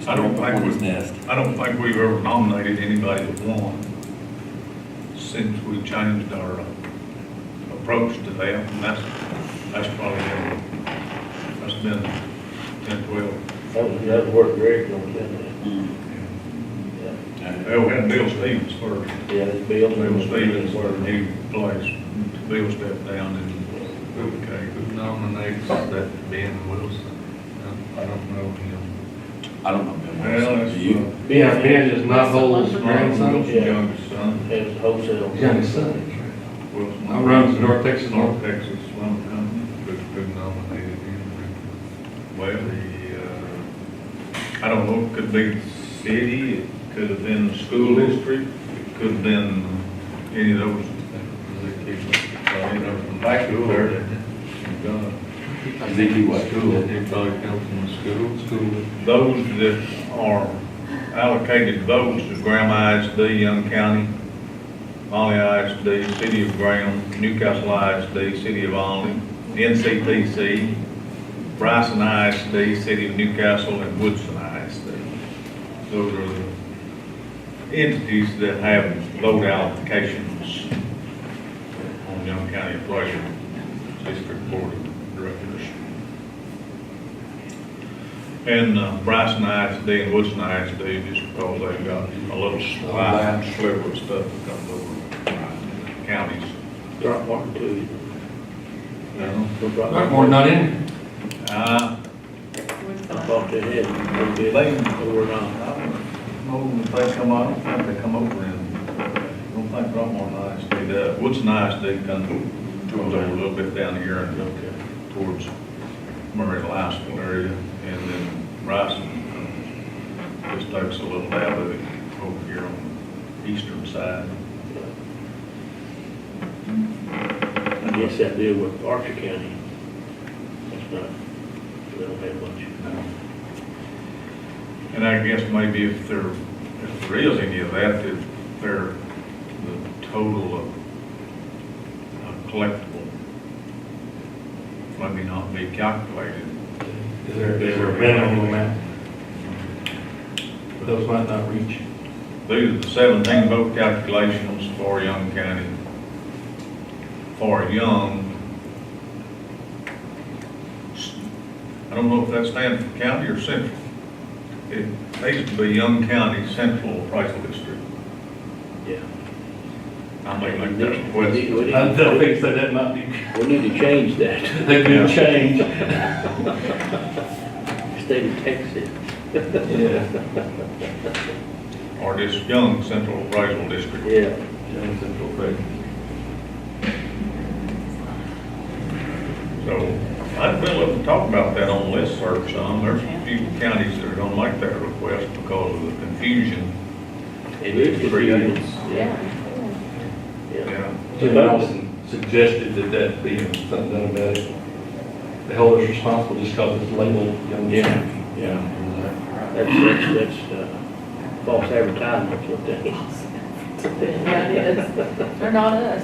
Speaker 1: I don't think we've ever nominated anybody that won since we changed our approach to that, and that's probably, that's been 10, 12.
Speaker 7: That would work great, don't you think?
Speaker 1: Well, we had Bill Stevens first.
Speaker 7: Yeah, it's Bill.
Speaker 1: Bill Stevens, where he placed, Bill stepped down and, okay.
Speaker 11: Who nominates that Ben Wilson? I don't know him.
Speaker 6: I don't know. Ben
Speaker 1: Well,
Speaker 6: Wilson.
Speaker 1: it's,
Speaker 6: Do you?
Speaker 9: Yeah, Ben is not Holt's grandson.
Speaker 1: Wilson's youngest son.
Speaker 7: Has wholesale.
Speaker 9: Youngest son.
Speaker 1: Wilson.
Speaker 9: I runs the North Texas
Speaker 1: North Texas Lumber Company.
Speaker 11: Who nominated him?
Speaker 1: Well, I don't know, it could be the city, it could have been the school district, it could have been any of those.
Speaker 11: Back to there.
Speaker 6: Is he what?
Speaker 11: School, he probably comes from the school.
Speaker 1: Those that are allocated votes to Graham ISD, Young County, Olney ISD, City of Graham, Newcastle ISD, City of Olney, NCPC, Bryson ISD, City of Newcastle, and Woodson ISD. Those are the entities that have vote allocations on Young County Pleasure District Board of Directors. And Bryson ISD and Woodson ISD, just because they've got a little sliver of stuff that comes over counties.
Speaker 7: Throckmorton too.
Speaker 9: Throckmorton not in?
Speaker 7: I thought they had, they did,
Speaker 1: They-
Speaker 7: or not.
Speaker 1: No, if they come out, I don't think they come over in, I don't think Throckmorton ISD does. Woodson ISD comes over a little bit down here and towards Murray Louisville area, and then Bryson just takes a little dab of it over here on the eastern side.
Speaker 7: I guess that deal with Archer County. That's not, they don't have much.
Speaker 1: And I guess maybe if there is any of that, if the total of collectible maybe not be calculated.
Speaker 9: Is there a minimum amount? Those might not reach.
Speaker 1: These are the 17 vote calculations for Young County. For Young, I don't know if that stands for county or central. It needs to be Young County Central Appraisal District.
Speaker 7: Yeah.
Speaker 1: I may make that request.
Speaker 9: I don't think so, that might be,
Speaker 7: We need to change that.
Speaker 9: that could change.
Speaker 7: State of Texas.
Speaker 9: Yeah.
Speaker 1: Or just Young Central Appraisal District.
Speaker 7: Yeah.
Speaker 9: Young Central Appraisal.
Speaker 1: So I'd be willing to talk about that on listserv some. There's a few counties that are gonna make that request because of the confusion.
Speaker 7: It is convenient.
Speaker 5: Yeah.
Speaker 1: Yeah.
Speaker 9: Jim Nelson suggested that be something done about it. The holder's responsible just because it's labeled Young County.
Speaker 7: Yeah. That's false advertisement, what that is.
Speaker 5: Yeah, it is. They're not us.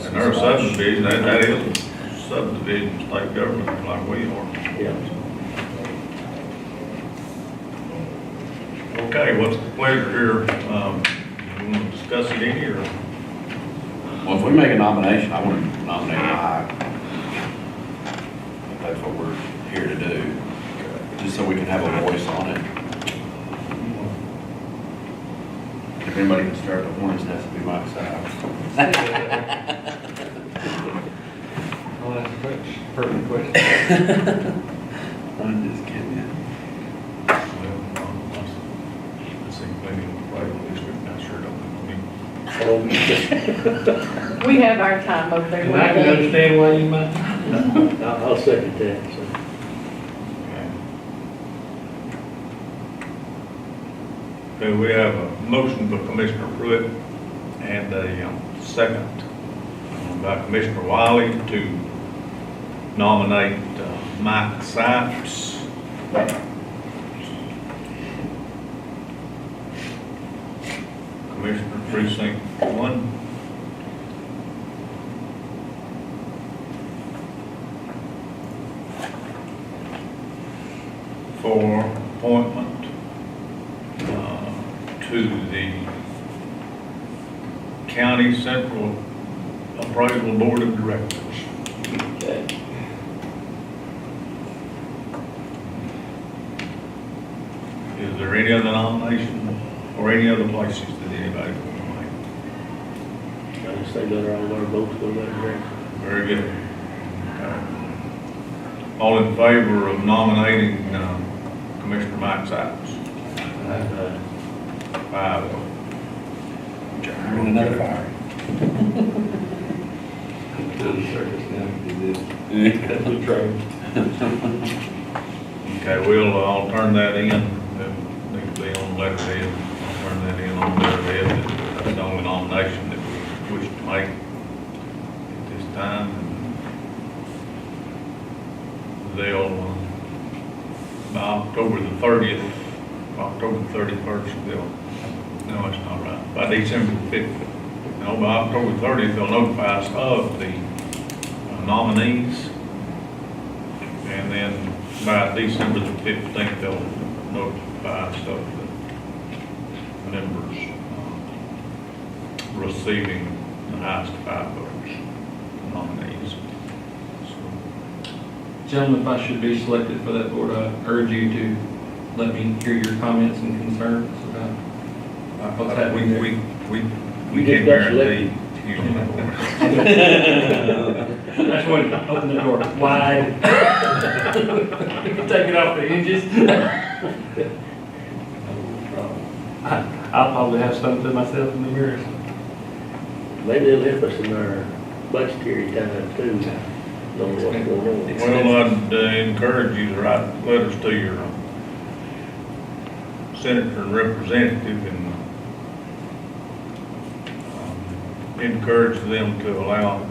Speaker 1: And our subdivision, that is subdivision, state government like we are.
Speaker 7: Yeah.
Speaker 1: Okay, what's the pleasure here? You want to discuss it any or?
Speaker 6: Well, if we make a nomination, I want to nominate Mike. That's what we're here to do, just so we can have a voice on it. If anybody can start the hornet's nest, it'd be Mike Stiles.
Speaker 9: Oh, that's a perfect question.
Speaker 6: I'm just kidding.
Speaker 1: I see plenty of private district, I sure don't know.
Speaker 5: We have our time over there.
Speaker 9: And I can understand why you might.
Speaker 7: I'll second that, so.
Speaker 1: Okay, we have a motion by Commissioner Pruitt and a second by Commissioner Wiley to nominate Mike Sipes. Commissioner Precinct 1. For appointment to the County Central Appraisal Board of Directors.
Speaker 7: Okay.
Speaker 1: Is there any other nomination or any other places that anybody would like?
Speaker 7: I just think that all our votes go that direction.
Speaker 1: Very good. All in favor of nominating Commissioner Mike Sipes? 5.
Speaker 6: Another fire.
Speaker 1: Okay, I'll turn that in. It needs to be on letterhead. I'll turn that in on letterhead. That's the only nomination that we wish to make at this time. They'll, by October the 30th, October 31st, no, it's not right. By December 5th, no, by October 30th, they'll notify us of the nominees. And then by December the 15th, they'll notify us of the members receiving the highest 5 votes, nominees.
Speaker 9: Gentlemen, if I should be selected for that board, I urge you to let me hear your comments and concerns about what's happening there.
Speaker 1: We
Speaker 7: You
Speaker 1: can't
Speaker 7: just got
Speaker 1: guarantee.
Speaker 9: That's when you open the door wide. Take it off the hinges. I'll probably have something to myself in the mirror.
Speaker 7: Maybe it'll help us in our budgetary time too. Know what's going on.
Speaker 1: Well, I'd encourage you to write letters to your senator and representative and encourage them to allow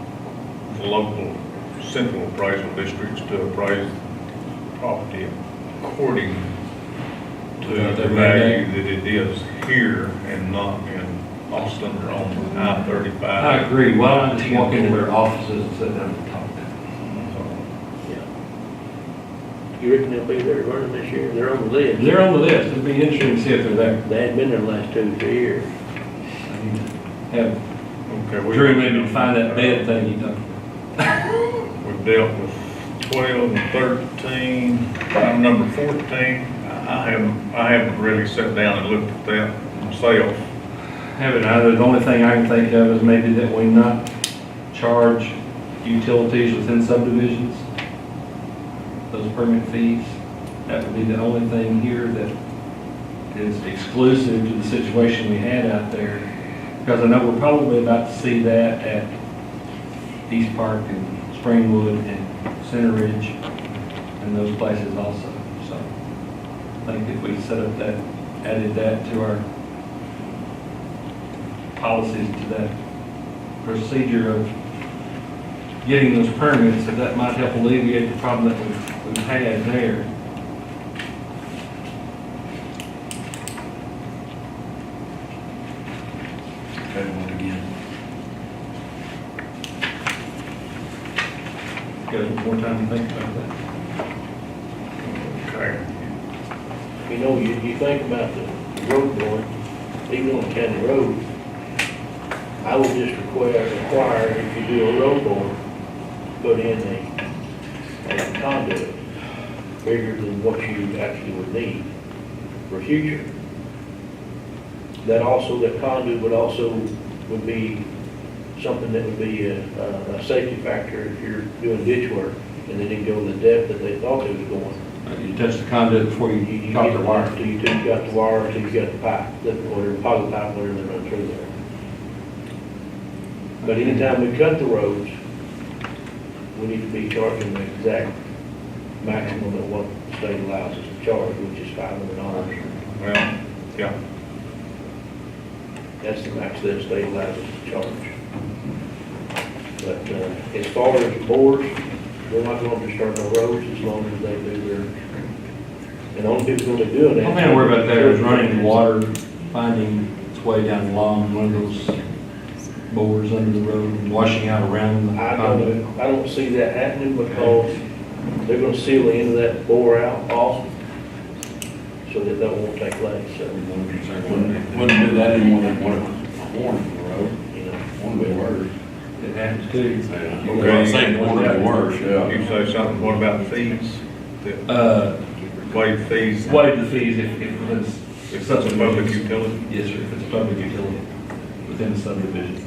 Speaker 1: the local central appraisal districts to appraise property according to the value that it is here and not in Austin or on I-35.
Speaker 9: I agree. Why not just walk into their offices and sit down and talk?
Speaker 7: You reckon they'll be there running this year? They're on the list.
Speaker 9: They're on the list. It'd be interesting to see if they're there.
Speaker 7: They hadn't been there the last 2 or 3 years.
Speaker 9: Have
Speaker 1: Okay,
Speaker 9: Drew maybe find that bed thing you talked
Speaker 1: We've dealt with 12 and 13, item number 14. I haven't really sat down and looked at that myself.
Speaker 9: Haven't either. The only thing I can think of is maybe that we not charge utilities within subdivisions, those permit fees. That would be the only thing here that is exclusive to the situation we had out there. Because I know we're probably about to see that at East Park and Springwood and Center Ridge and those places also. So I think if we set up that, added that to our policies, to that procedure of getting those permits, that might help alleviate the problem that we've had there.
Speaker 6: Again.
Speaker 9: Got more time to think about that.
Speaker 1: Okay.
Speaker 7: You know, you think about the road going, even on the county road, I would just require if you do a road going, put in a a conduit bigger than what you actually would need for future. That also, that conduit would be something that would be a safety factor if you're doing ditch work and they didn't go the depth that they thought they was going.
Speaker 9: You touch the conduit before you top the wire.
Speaker 7: Till you got the wire, till you got the pipe, or the poly pipe, whatever they run through there. But anytime we cut the roads, we need to be charging the exact maximum of what the state allows us to charge, which is $500.
Speaker 1: Well, yeah.
Speaker 7: That's the max that the state allows us to charge. But as far as bores, we're not going to disturb no roads as long as they do their, and the only people going to be doing that.
Speaker 9: One thing I worry about there is running water, finding its way down along one of those bores under the road and washing out around the conduit.
Speaker 7: I don't see that happening because they're gonna seal the end of that bore out off so that that won't take place, so,
Speaker 6: Wouldn't do that anymore than what it was horn in the road.
Speaker 7: you know.
Speaker 6: One way worse.
Speaker 9: It happens too.
Speaker 6: Okay, I'm saying one way worse, yeah.
Speaker 1: You say something, what about the fees? Waive fees?
Speaker 9: Waive the fees if it's
Speaker 1: If such a public utility?
Speaker 9: Yes, sir, if it's a public utility within the subdivision.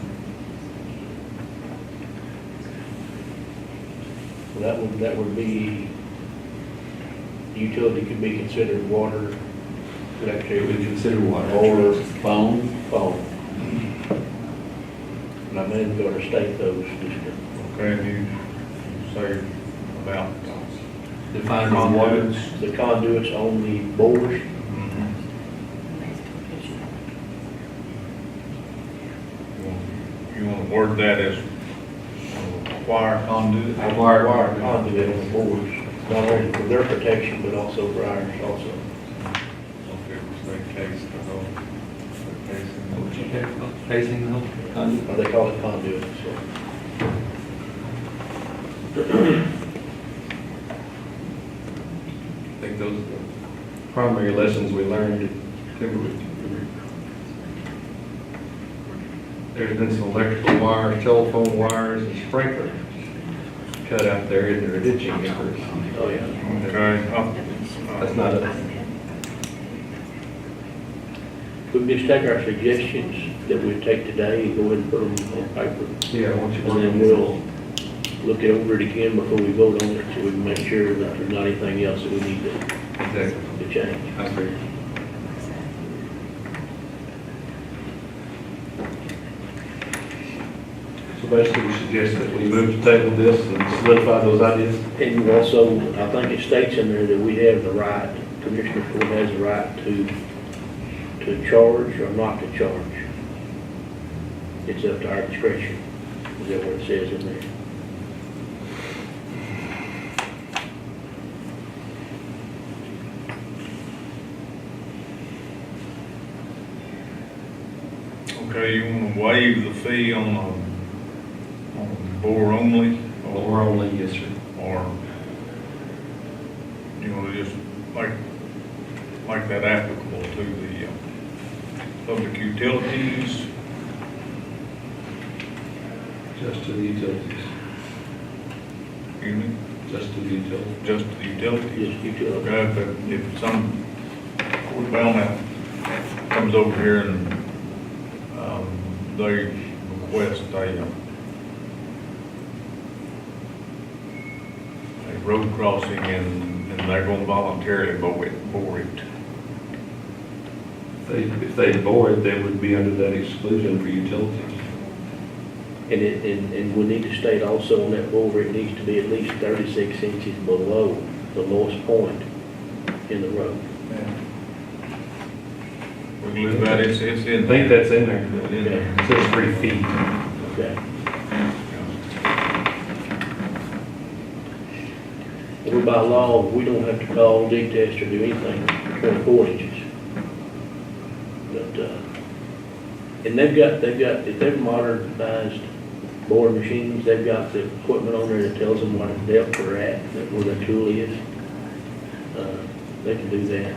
Speaker 7: That would be, utility could be considered water,
Speaker 9: It would
Speaker 7: electric,
Speaker 9: consider water.
Speaker 7: or
Speaker 6: Phone?
Speaker 7: phone. And I mean, go to state those, just to
Speaker 1: Okay, and you say about.
Speaker 9: Define the water.
Speaker 7: the conduits on the bores.
Speaker 1: You want to word that as wire conduit?
Speaker 7: Wire conduit on the bores, not only for their protection, but also for ours also.
Speaker 11: Okay, so they case the whole,
Speaker 9: Facing the conduit.
Speaker 7: Or they call it conduit, so.
Speaker 2: I think those are the primary lessons we learned at Timberwood. There's been some electrical wires, telephone wires, and sprinklers cut out there in their ditching efforts.
Speaker 7: Oh, yeah.
Speaker 1: Okay.
Speaker 2: That's not a,
Speaker 7: We can just take our suggestions that we take today and go ahead and put them on paper.
Speaker 2: yeah, once you
Speaker 7: And then we'll look it over it again before we vote on it, so we can make sure that there's not anything else that we need
Speaker 2: Exactly.
Speaker 7: to change.
Speaker 2: I agree. So basically, we suggest that we move to table this and solidify those ideas.
Speaker 7: And you also, I think it states in there that we have the right, Commissioner Court has the right to charge or not to charge. It's up to our discretion, is that what it says in there?
Speaker 1: Okay, you want to waive the fee on bore only?
Speaker 2: Or only, yes, sir.
Speaker 1: Or you want to just make that applicable to the public utilities?
Speaker 2: Just to the utilities.
Speaker 1: Excuse me?
Speaker 2: Just to the utilities.
Speaker 1: Just the utilities?
Speaker 7: Just utility.
Speaker 1: Okay, if some, well, now, comes over here and, they request a road crossing and they're gonna voluntarily bore it.
Speaker 2: If they bore it, they would be under that exclusion for utilities.
Speaker 7: And we need to state also on that board, it needs to be at least 36 inches below the lowest point in the road.
Speaker 1: We believe that it's
Speaker 2: I
Speaker 1: in.
Speaker 2: think that's in there.
Speaker 1: In there.
Speaker 2: It says 3 feet.
Speaker 7: Okay. We by law, we don't have to call, detest, or do anything 24 inches. But, and they've modernized boring machines, they've got the equipment on there that tells them what depth they're at, where the tool is. They can do that.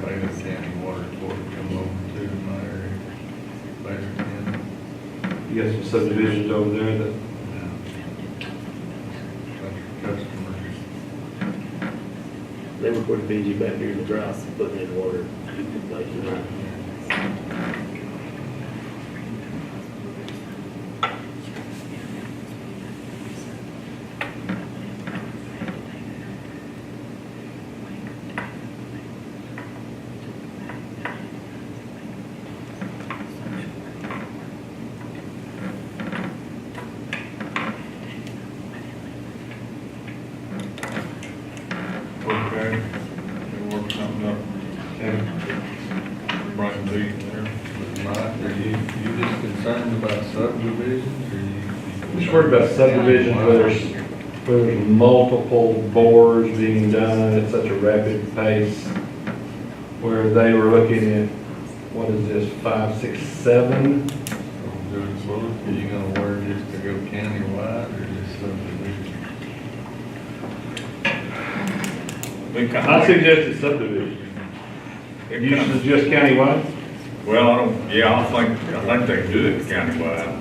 Speaker 11: Beta County Water Board come over to my area. Beta County.
Speaker 2: You got some subdivisions over there that
Speaker 7: They were pretty busy back during the drought, putting in water, keeping places right.
Speaker 1: Okay, we'll work something up. Bring to you there.
Speaker 11: Mike, are you just concerned about subdivisions, or you?
Speaker 9: Just worried about subdivisions where there's multiple bores being done at such a rapid pace, where they were looking at, what is this, 5, 6, 7?
Speaker 11: Are you gonna word this to go countywide, or just subdivision?
Speaker 9: I suggested subdivision. You suggest countywide?
Speaker 1: Well, I don't, yeah, I think they can do it countywide,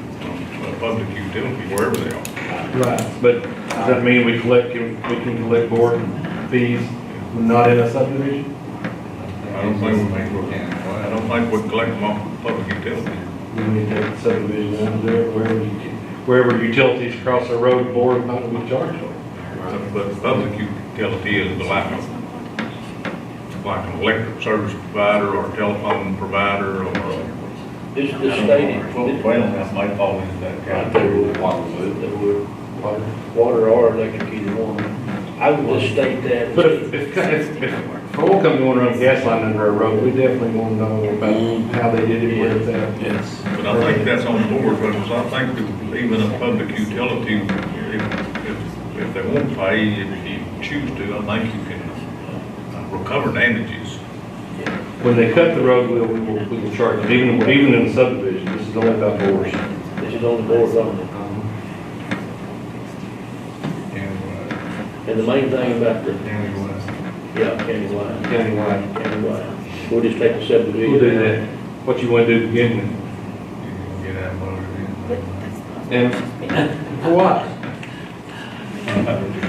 Speaker 1: public utility, wherever they are.
Speaker 9: Right. But does that mean we can collect board fees not in a subdivision?
Speaker 1: I don't think we collect them off public utility.
Speaker 9: We need to take the subdivision out of there, wherever utilities cross a road, board not to be charged for.
Speaker 1: But the public utility is like an electric service provider or a telephone provider or.
Speaker 7: This state,
Speaker 1: Well, that might fall into that category.
Speaker 7: water or electric, either one. I would just state that.
Speaker 9: But if oil company want to run a gas line under a road, we definitely want to know about how they did it, where it's at.
Speaker 6: Yes.
Speaker 1: But I think that's on board, because I think that even a public utility, if they won't pay, if you choose to, I think you can recover damages.
Speaker 9: When they cut the road, we will charge them, even in the subdivision. This is only about bores.
Speaker 7: This is only boards on it. And the main thing about the, yeah, countywide.
Speaker 9: Countywide.
Speaker 7: We'll just take the subdivision.
Speaker 9: We'll do that. What you want to do to begin with.
Speaker 11: Get that motor in.
Speaker 9: And for what?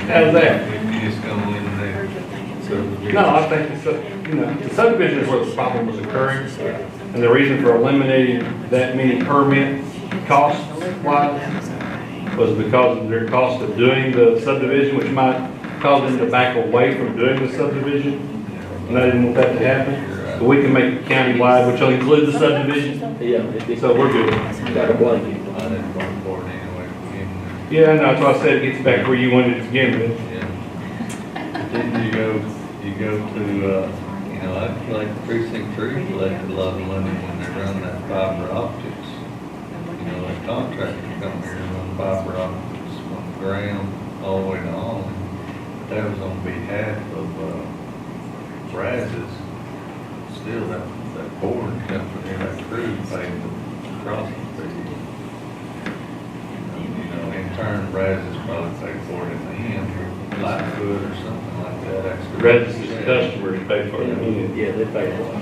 Speaker 9: How's that?
Speaker 11: You just gonna eliminate subdivision?
Speaker 9: No, I think the subdivision is where the problem was occurring. And the reason for eliminating that many permit costs was because of their cost of doing the subdivision, which might cause them to back away from doing the subdivision. And I didn't want that to happen. But we can make it countywide, which will include the subdivision.
Speaker 7: Yeah.
Speaker 9: So we're good.
Speaker 7: Got a blanket.
Speaker 11: I didn't vote for it anyway, to begin with.
Speaker 9: Yeah, no, that's why I said it gets back where you wanted it to begin with.
Speaker 11: Yeah. Didn't you go to, I feel like Precinct 3 collected a lot of money when they run that fiber optics. That contractor come here and run fiber optics from the ground all the way to home. That was on behalf of, Brazos. Still, that board company, that crew paid the crossing fee. In turn, Brazos probably paid for it in the end, Lightfoot or something like that, extra.
Speaker 9: Registered customers pay for it.
Speaker 7: Yeah, they pay for it.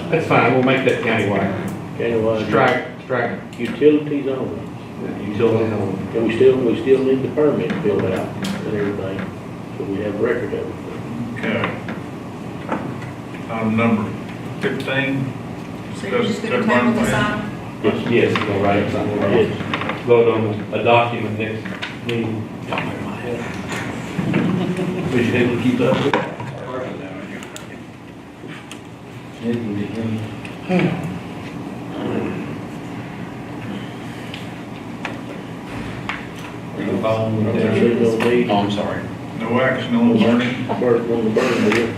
Speaker 9: That's fine, we'll make that countywide.
Speaker 7: Countywide.
Speaker 9: Strike
Speaker 7: Utilities only.
Speaker 9: utility only.
Speaker 7: And we still need the permit filled out and everything, so we have a record of it.
Speaker 1: Okay. Item number 15.
Speaker 8: So you're just gonna table this item?
Speaker 9: Yes, go write up something.
Speaker 7: Yes.
Speaker 9: Vote on a document next meeting. We should be able to keep up with that.
Speaker 6: Oh, I'm sorry.
Speaker 1: No action on the burning.
Speaker 7: Bird on the burn deal.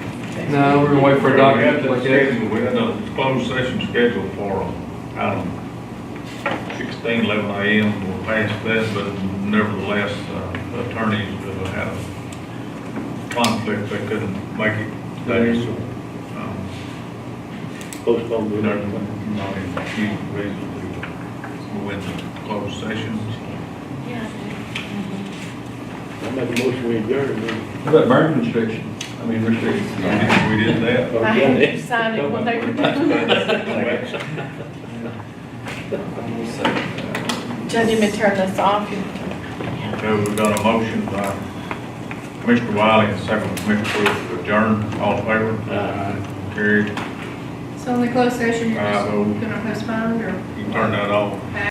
Speaker 9: No, we're gonna wait for a document
Speaker 1: We
Speaker 9: like
Speaker 1: had
Speaker 9: that.
Speaker 1: a closed session scheduled for item 16:11 a.m. We're past that, but nevertheless, attorneys had a conflict. They couldn't make it today, so,
Speaker 7: Postpone the
Speaker 1: not
Speaker 7: next one.
Speaker 1: in reason to go into closed sessions.
Speaker 7: I make a motion we adjourn then.
Speaker 9: How about burn restrictions? We did.
Speaker 1: We did that.
Speaker 5: I had to sign it when they were done.
Speaker 8: Judge, you may turn this off.
Speaker 1: Okay, we've got a motion by Commissioner Wiley and a second by Commissioner Pruitt to adjourn. All in favor? Carried.
Speaker 8: So in the closed session, you're just
Speaker 1: 5-0.
Speaker 8: gonna postpone or?
Speaker 1: You can turn that off.